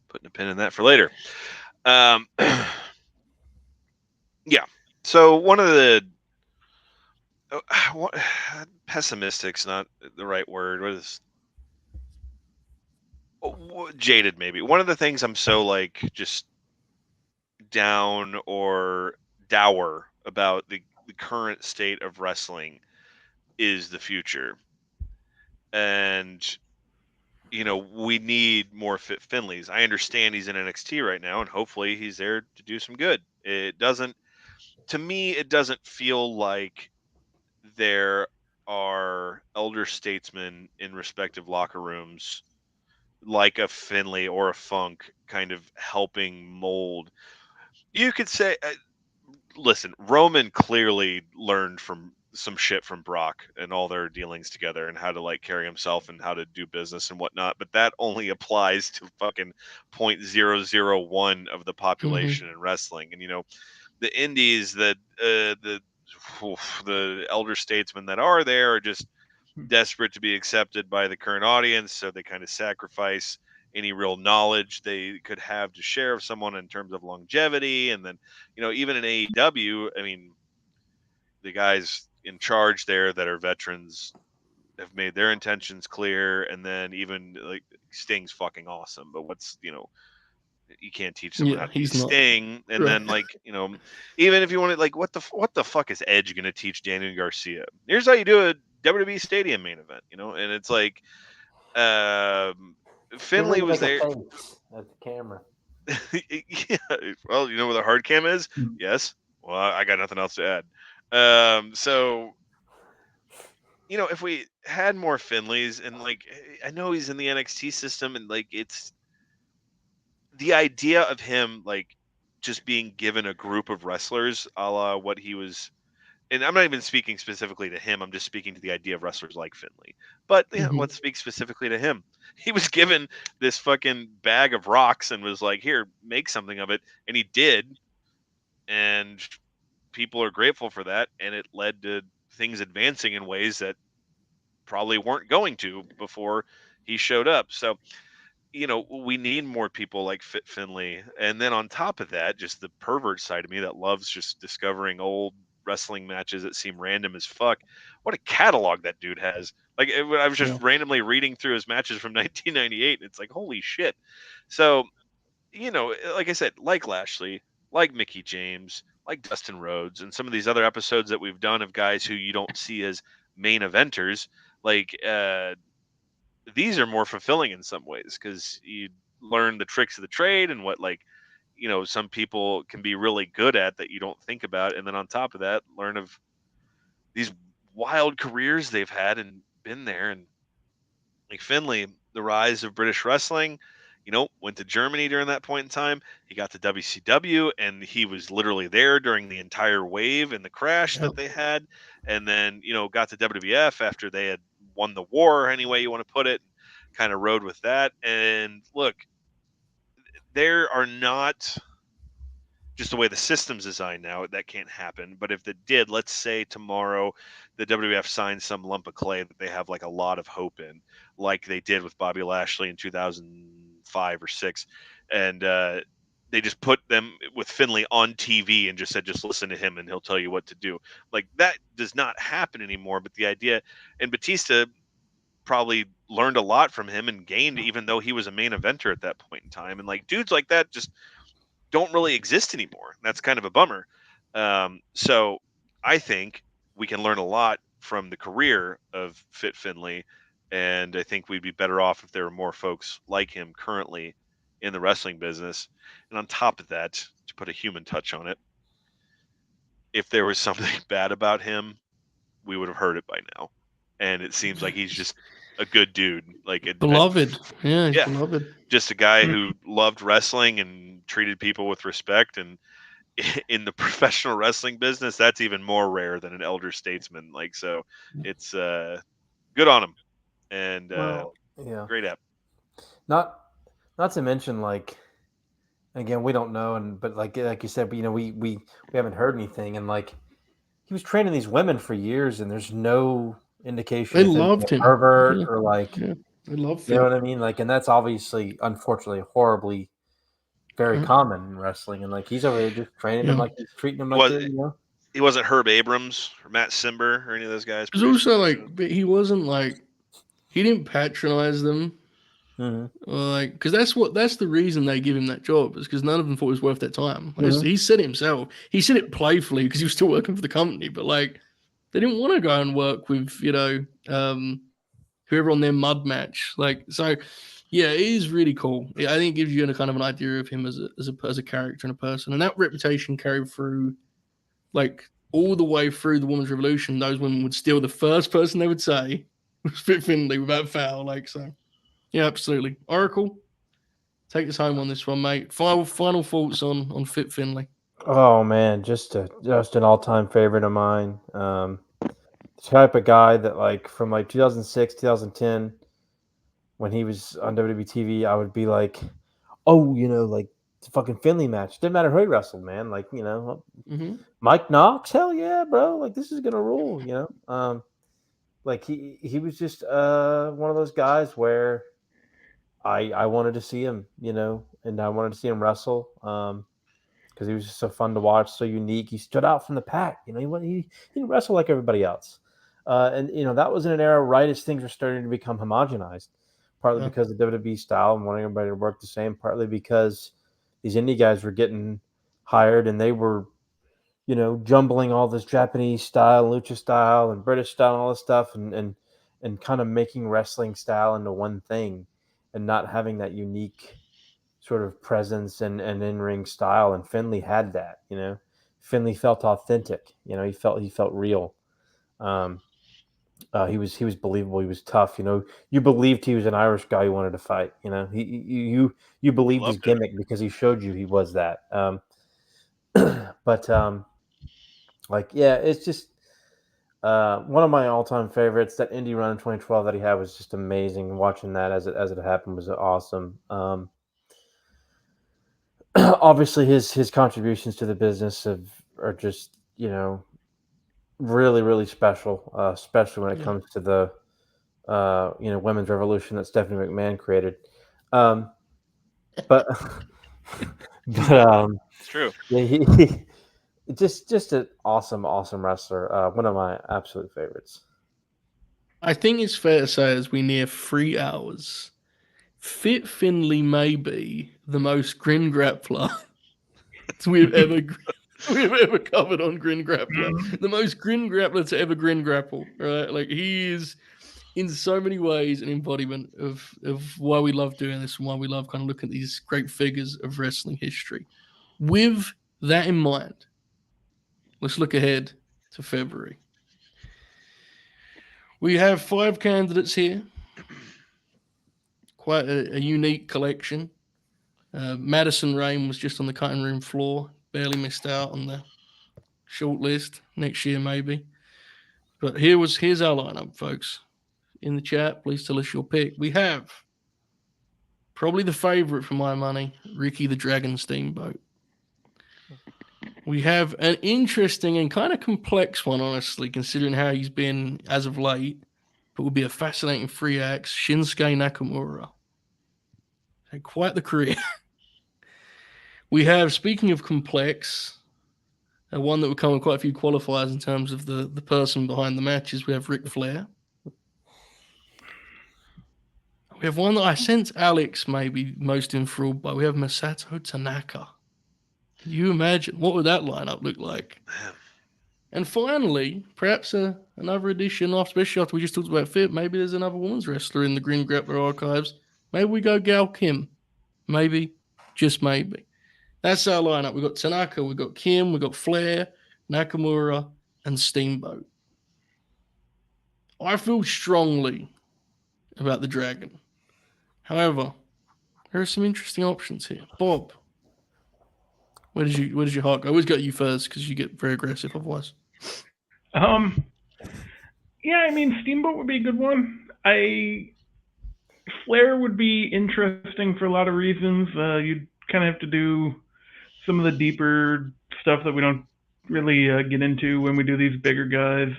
C: putting a pin in that for later. Yeah. So one of the pessimistic's not the right word. What is jaded? Maybe one of the things I'm so like just down or dour about the current state of wrestling is the future, and we need more Fit Finlays. I understand he's in NXT right now, and hopefully he's there to do some good. To me, it doesn't feel like there are elder statesmen in respective locker rooms like a Finlay or a Funk kind of helping mold. You could say, listen, Roman clearly learned from some shit from Brock and all their dealings together and how to like carry himself and how to do business and whatnot. But that only applies to fucking 0.001 of the population in wrestling. And the indies that the elder statesmen that are there are just desperate to be accepted by the current audience, so they kind of sacrifice any real knowledge they could have to share of someone in terms of longevity. And then even in AEW, I mean, the guys in charge there that are veterans have made their intentions clear. And then even like Sting's fucking awesome, but what's you can't teach someone how to be
A: he's not.
C: Sting. And then even if you want to what the fuck is Edge going to teach Daniel Garcia? Here's how you do a WWE Stadium main event, and it's like Finlay was there
E: at the camera.
C: yeah, well, where the hard cam is? Yes. Well, I got nothing else to add. So if we had more Finlays, and I know he's in the NXT system, and it's the idea of him just being given a group of wrestlers a la what he was. And I'm not even speaking specifically to him. I'm just speaking to the idea of wrestlers like Finlay. But let's speak specifically to him. He was given this fucking bag of rocks and was like, here, make something of it. And he did. And people are grateful for that. And it led to things advancing in ways that probably weren't going to before he showed up. So, we need more people like Fit Finlay. And then on top of that, just the pervert side of me that loves just discovering old wrestling matches that seem random as fuck. What a catalog that dude has. I was just randomly reading through his matches from 1998. And it's like, holy shit. So, like I said, like Lashley, like Mickey James, like Dustin Rhodes, and some of these other episodes that we've done of guys who you don't see as main eventers, these are more fulfilling in some ways because you learn the tricks of the trade and what some people can be really good at that you don't think about. And then on top of that, learn of these wild careers they've had and been there. And like Finlay, the rise of British wrestling, went to Germany during that point in time. He got to WCW and he was literally there during the entire wave and the crash that they had. And then, got to WWF after they had won the war, any way you want to put it, kind of rode with that. And look, there are not just the way the system's designed now, that can't happen. But if it did, let's say tomorrow the WWF signs some lump of clay that they have a lot of hope in, like they did with Bobby Lashley in 2005 or 6. And they just put them with Finlay on TV and just said, just listen to him and he'll tell you what to do. That does not happen anymore. But the idea, and Batista probably learned a lot from him and gained, even though he was a main eventer at that point in time. And dudes like that just don't really exist anymore. That's kind of a bummer. So I think we can learn a lot from the career of Fit Finlay. And I think we'd be better off if there were more folks like him currently in the wrestling business. And on top of that, to put a human touch on it, if there was something bad about him, we would have heard it by now. And it seems like he's just a good dude,
A: beloved. Beloved.
C: Just a guy who loved wrestling and treated people with respect. And in the professional wrestling business, that's even more rare than an elder statesman. So it's good on him. And great app.
E: Not to mention, again, we don't know, but like you said, but we haven't heard anything, and he was training these women for years, and there's no indication
A: they loved him,
E: pervert or
A: they loved
E: him. You know what I mean? And that's obviously, unfortunately, horribly very common in wrestling, and he's over there just training them he's treating them
C: He wasn't Herb Abrams or Matt Simber or any of those guys.
A: It was also he wasn't he didn't patronize them. Because that's the reason they give him that job, is because none of them thought it was worth their time. He said it himself. He said it playfully because he was still working for the company, but they didn't want to go and work with whoever on their mud match. So, yeah, it is really cool. I think it gives you a kind of an idea of him as a character and a person, and that reputation carried through, all the way through the Women's Revolution. Those women would still, the first person they would say was Fit Finlay without foul. So. Yeah, absolutely. Oracle, take us home on this one, mate. Final thoughts on Fit Finlay.
E: Oh man, just an all time favorite of mine. The type of guy that like from like 2006, 2010, when he was on WWE TV, I would be like, oh, like it's a fucking Finlay match. Didn't matter who he wrestled, man. Like,
A: Mm-hmm.
E: Mike Knox, hell yeah, bro. Like this is gonna rule, Like he was just one of those guys where I wanted to see him, and I wanted to see him wrestle. Because he was just so fun to watch, so unique. He stood out from the pack. He didn't wrestle like everybody else. And that was in an era right as things were starting to become homogenized, partly because of the WWE style and wanting everybody to work the same, partly because these indie guys were getting hired and they were, jumbling all this Japanese style, lucha style, and British style, and all this stuff, and kind of making wrestling style into one thing, and not having that unique sort of presence and in-ring style. And Finlay had that. Finlay felt authentic. He felt real. He was believable. He was tough. You believed he was an Irish guy who wanted to fight. You believed his gimmick because he showed you he was that. But it's just one of my all-time favorites. That indie run in 2012 that he had was just amazing. Watching that as it happened was awesome. Obviously, his contributions to the business are just really, really special, especially when it comes to the women's revolution that Stephanie McMahon created. But
C: It's true.
E: Yeah, he just an awesome wrestler. One of my absolute favorites.
A: I think it's fair to say as we near 3 hours, Fit Finlay may be the most Grin Grappler we've ever covered on Grin Grappler. The most Grin Grappler to ever Grin Grapple, right? Like he is in so many ways an embodiment of why we love doing this and why we love kind of looking at these great figures of wrestling history. With that in mind, let's look ahead to February. We have 5 candidates here. Quite a unique collection. Madison Rain was just on the cutting room floor, barely missed out on the short list. Next year, maybe. But here's our lineup, folks. In the chat, please tell us your pick. We have probably the favorite for my money, Ricky the Dragon Steamboat. We have an interesting and kind of complex one, honestly, considering how he's been as of late. But will be a fascinating 3 acts, Shinsuke Nakamura. Had quite the career. We have, speaking of complex, one that would come with quite a few qualifiers in terms of the person behind the matches. We have Ric Flair. We have one that I sense Alex may be most enthralled by. We have Masato Tanaka. Can you imagine? What would that lineup look like? And finally, perhaps another edition, especially after we just talked about Fit, maybe there's another women's wrestler in the Grin Grappler archives. Maybe we go Gal Kim. Maybe. Just maybe. That's our lineup. We've got Tanaka, we've got Kim, we've got Flair, Nakamura, and Steamboat. I feel strongly about the Dragon. However, there are some interesting options here. Bob, where does your heart go? I always got you first because you get very aggressive otherwise.
D: Yeah, I mean, Steamboat would be a good one. Flair would be interesting for a lot of reasons. You'd kind of have to do some of the deeper stuff that we don't really get into when we do these bigger guys.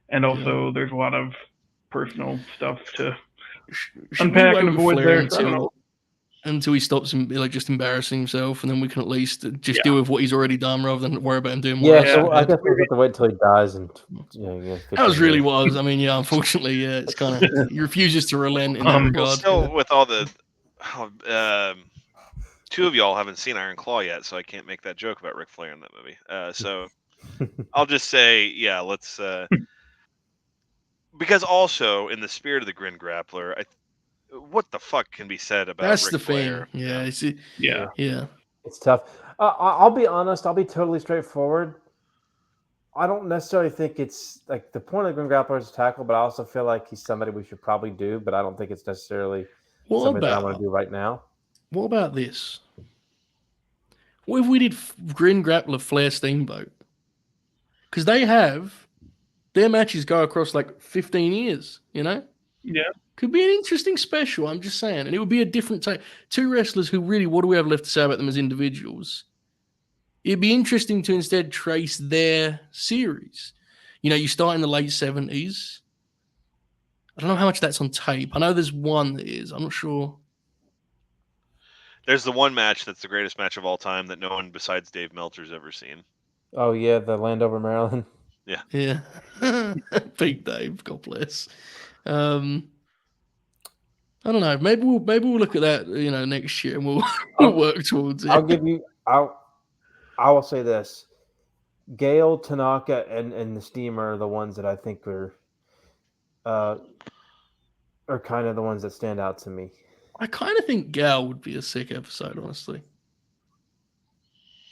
D: And also, there's a lot of personal stuff to unpack and avoid there.
A: Until he stops just embarrassing himself, and then we can at least just deal with what he's already done rather than worry about him doing more.
E: So I guess we have to wait until he dies. And
A: that was really what I was. I mean, unfortunately, it's kind of he refuses to relent in that regard.
C: Still, with all the 2 of y'all haven't seen Iron Claw yet, so I can't make that joke about Ric Flair in that movie. So I'll just say, let's. Because also, in the spirit of the Grin Grappler, what the fuck can be said about
A: that's
C: Ric
A: the
C: Flair?
A: thing. Yeah.
E: It's tough. I'll be honest. I'll be totally straightforward. I don't necessarily think it's like the point of the Grin Grappler is to tackle, but I also feel like he's somebody we should probably do. But I don't think it's necessarily
A: What
E: something that I want
A: about
E: to do right now.
A: what about this? What if we did Grin Grappler Flair Steamboat? Because their matches go across like 15 years, you know?
D: Yeah.
A: Could be an interesting special, I'm just saying. And it would be a different take. Two wrestlers who really, what do we have left to say about them as individuals? It'd be interesting to instead trace their series. You know, you start in the late 70s. I don't know how much that's on tape. I know there's one that is. I'm not sure.
C: There's the one match that's the greatest match of all time that no one besides Dave Meltzer's ever seen.
E: Oh yeah, the Landover, Maryland.
A: Yeah. Big Dave, God bless. I don't know. Maybe we'll look at that, you know, next year and we'll work towards it.
E: I'll give you. I will say this: Gale, Tanaka, and the Steamer are the ones that I think are kind of the ones that stand out to me.
A: I kind of think Gal would be a sick episode, honestly.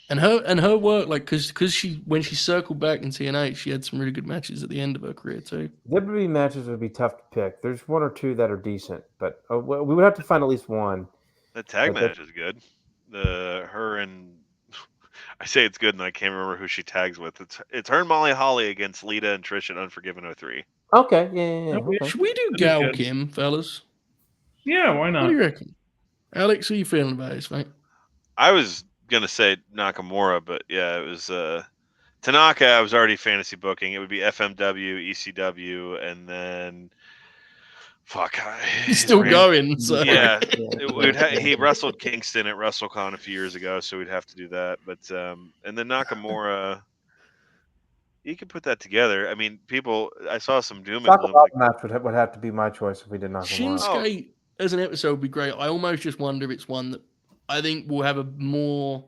A: And her work, like, because she when she circled back in TNA, she had some really good matches at the end of her career too.
E: WWE matches would be tough to pick. There's one or two that are decent, but we would have to find at least one.
C: The tag
E: But
C: match is good. Her and I say it's good, and I can't remember who she tags with. It's her and Molly Holly against Lita and Trish at Unforgiven 03.
E: Okay, yeah.
D: Okay.
E: Okay.
A: Should we do
D: That'd be
A: Gal
D: good.
A: Kim, fellas?
D: Yeah, why
A: What
D: not?
A: do you reckon? Alex, how you feeling about this, mate?
C: I was gonna say Nakamura, but yeah, it was Tanaka. I was already fantasy booking. It would be FMW, ECW, and then fuck.
A: He's still
C: his-
A: going, so
C: Yeah,
E: Yeah.
C: he wrestled Kingston at WrestleCon a few years ago, so we'd have to do that. But and then Nakamura, you could put that together. I mean, I saw some doom and
E: Talk
C: gloom.
E: about match would have to be my choice if we did not.
A: Shinsuke as an episode would be great. I almost just wonder if it's one that I think will have a more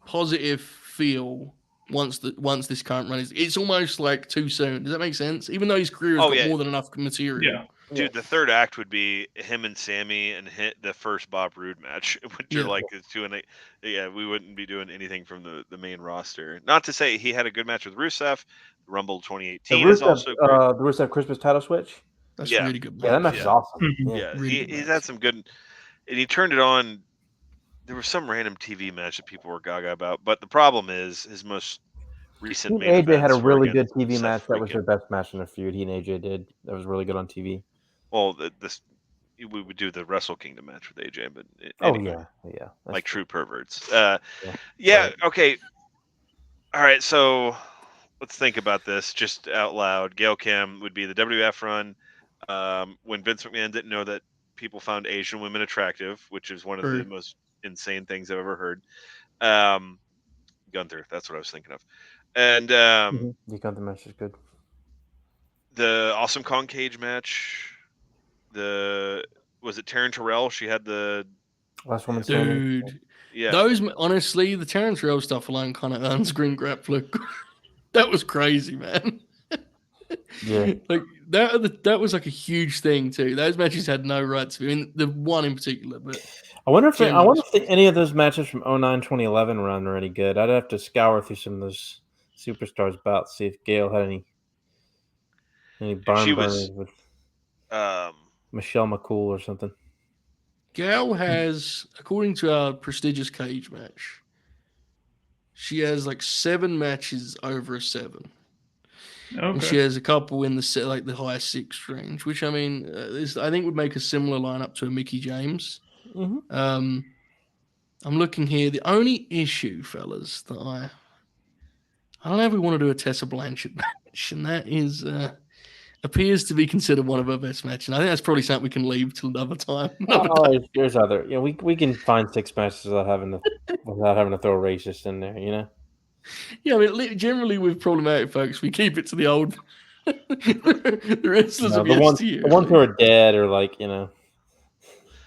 A: positive feel once this current run is. It's almost like too soon. Does that make sense? Even though his career has got more than enough material.
D: Yeah.
C: Dude, the third act would be him and Sammy and the first Bob Roode match, which are like the 2 and 8. Yeah, we wouldn't be doing anything from the main roster. Not to say he had a good match with Rusev. Rumble 2018 is also great.
E: The Rusev Christmas title switch.
A: That's
C: Yeah.
A: really good.
E: Yeah, that match is awesome.
D: Mhm.
C: Yeah,
A: really good
C: he's
A: match.
C: had some good, and he turned it on. There was some random TV match that people were gaga about, but the problem is his most recent
E: He and
C: main
E: AJ had a
C: events were
E: really good
C: against
E: TV
C: Seth
E: match. That was
C: Freakin.
E: their best match in their feud. He and AJ did. That was really good on TV.
C: Well, we would do the Wrestle Kingdom match with AJ, but
E: Oh
C: anyway,
E: yeah. That's
C: like
E: true.
C: true perverts.
E: Right.
C: Okay. All right, so let's think about this just out loud. Gail Kim would be the WF run when Vince McMahon didn't know that people found Asian women attractive, which is one of the most insane things I've ever heard. Gunther, that's what I was thinking of. And
E: The Gunther match is good.
C: the Awesome Kong Cage match. Was it Taryn Terrell? She had the
E: Last woman standing.
A: Dude,
C: yeah.
A: those honestly, the Terrence Real stuff alone kind of earns Grin Grappler. That was crazy, man.
E: Yeah.
A: Like that was like a huge thing too. Those matches had no right to be. I mean, the one in particular, but
E: I wonder if any of those matches from 09-2011 run are any good. I'd have to scour through some of those superstars bouts, see if Gail had any barn burners with Michelle McCool or something.
A: Gal has, according to our prestigious cage match, she has like 7 matches over a 7. And she
D: Okay.
A: has a couple in the high 6 range, which I mean, I think would make a similar lineup to a Mickey James.
E: Mm-hmm.
A: I'm looking here. The only issue, fellas, that I don't know if we want to do a Tessa Blanchard match, and that is appears to be considered one of her best matches. And I think that's probably something we can leave till another time.
E: There's other. We can find 6 matches without having to throw a racist in there.
A: Yeah, I mean, generally with problematic folks, we keep it to the old. The wrestlers of
E: the ones who are dead or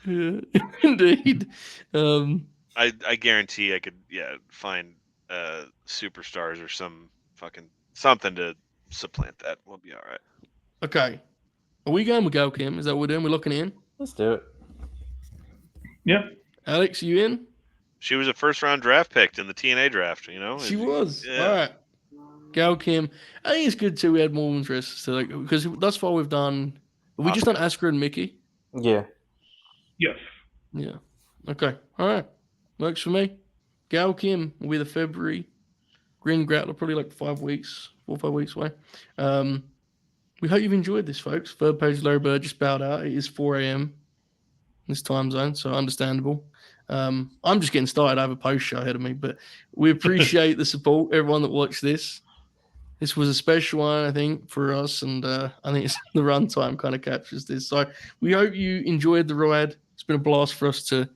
A: Yeah, indeed.
C: I guarantee I could find superstars or some fucking something to supplant that. We'll be all right.
A: Okay. Are we going with Gal Kim? Is that what we're doing? We're looking in?
E: Let's do it.
D: Yeah.
A: Alex, are you in?
C: She was a first round draft pick in the TNA draft,
A: She was.
C: Yeah.
A: All right. Gal Kim. I think it's good too. We had more women's wrestlers because thus far we've just done Asuka and Mickey.
E: Yeah.
D: Yes.
A: Yeah. Okay. All right. Works for me. Gal Kim will be the February. Grin Grappler, probably like 4 or 5 weeks away. We hope you've enjoyed this, folks. Third page Larry Bird just bowed out. It is 4 a.m. this time zone, so understandable. I'm just getting started. I have a post show ahead of me, but we appreciate the support, everyone that watched this. This was a special one, I think, for us, and I think it's, the runtime kind of captures this. So we hope you enjoyed the ride. It's been a blast for us to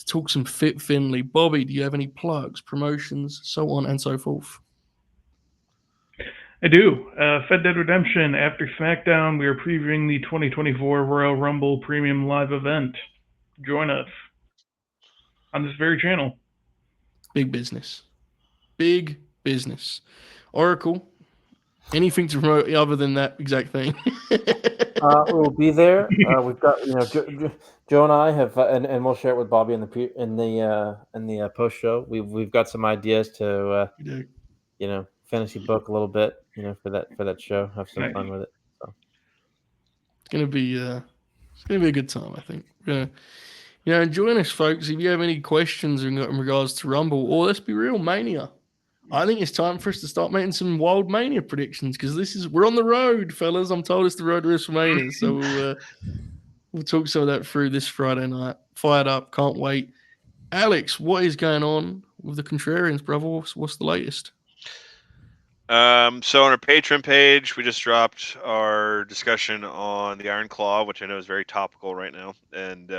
A: talk some Fit Finlay. Bobby, do you have any plugs, promotions, so on and so forth?
D: I do. Fed Dead Redemption. After SmackDown, we are previewing the 2024 Royal Rumble Premium Live event. Join us on this very channel.
A: Big business. Big business. Oracle, anything to promote other than that exact thing?
E: We'll be there. We've got Joe and I have, and we'll share it with Bobby in the post show. We've got some ideas to fantasy book a little bit for that show. Have some fun with it. So
A: it's gonna be a good time, I think. Join us, folks. If you have any questions in regards to Rumble, or let's be real, Mania. I think it's time for us to start making some wild Mania predictions because we're on the road, fellas. I'm told it's the road to WrestleMania, so we'll talk some of that through this Friday night. Fired up, can't wait. Alex, what is going on with the Contrarians, brother? What's the latest?
C: So on our Patreon page, we just dropped our discussion on the Iron Claw, which I know is very topical right now, and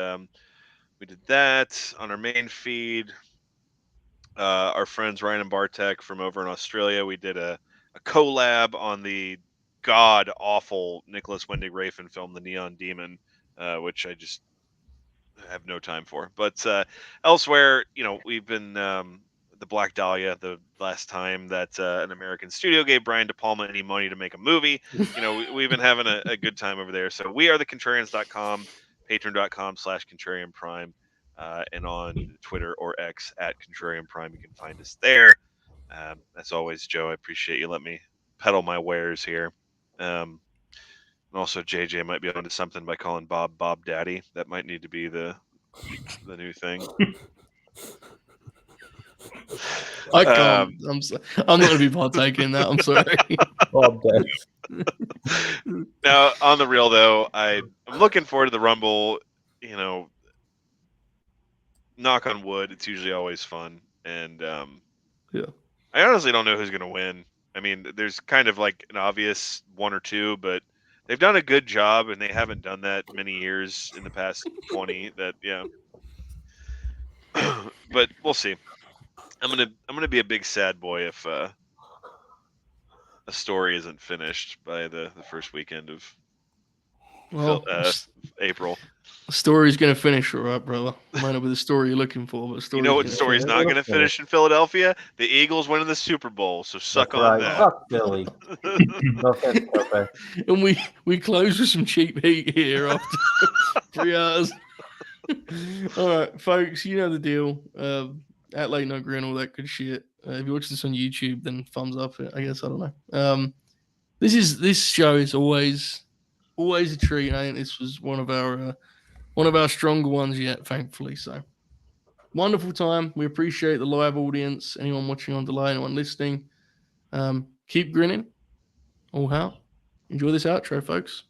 C: we did that on our main feed. Our friends Ryan and Bartek from over in Australia, we did a collab on the god awful Nicholas Winding Refn film, The Neon Demon, which I just have no time for. But elsewhere, we've been the Black Dahlia, the last time that an American studio gave Brian De Palma any money to make a movie. We've been having a good time over there. So we are thecontrarians.com, patreon.com/contrarian prime. And on Twitter or X @Contrarian Prime, you can find us there. As always, Joe, I appreciate you letting me peddle my wares here. And also, JJ might be onto something by calling Bob Daddy. That might need to be the new thing.
A: I can't. I'm not going to be partaking in that. I'm sorry.
E: Bob Daddy.
C: Now, on the real though, I'm looking forward to the Rumble. Knock on wood, it's usually always fun, and
A: yeah,
C: I honestly don't know who's going to win. I mean, there's kind of like an obvious one or two, but they've done a good job, and they haven't done that many years in the past 20. But we'll see. I'm gonna be a big sad boy if a story isn't finished by the first weekend of April.
A: The story's going to finish, all right, brother. Might not be the story you're looking for, but
C: you know what story's not going to finish in Philadelphia? The Eagles winning the Super Bowl. So suck on that.
E: Suck Philly. No offense, okay.
A: And we close with some cheap heat here after 3 hours. All right, folks, you know the deal. At Late Night Grin, all that good shit. If you watch this on YouTube, then thumbs up it. I guess I don't know. This show is always a treat. I think this was one of our stronger ones yet, thankfully. So wonderful time. We appreciate the live audience. Anyone watching on delay, anyone listening, keep grinning. All out. Enjoy this outro, folks.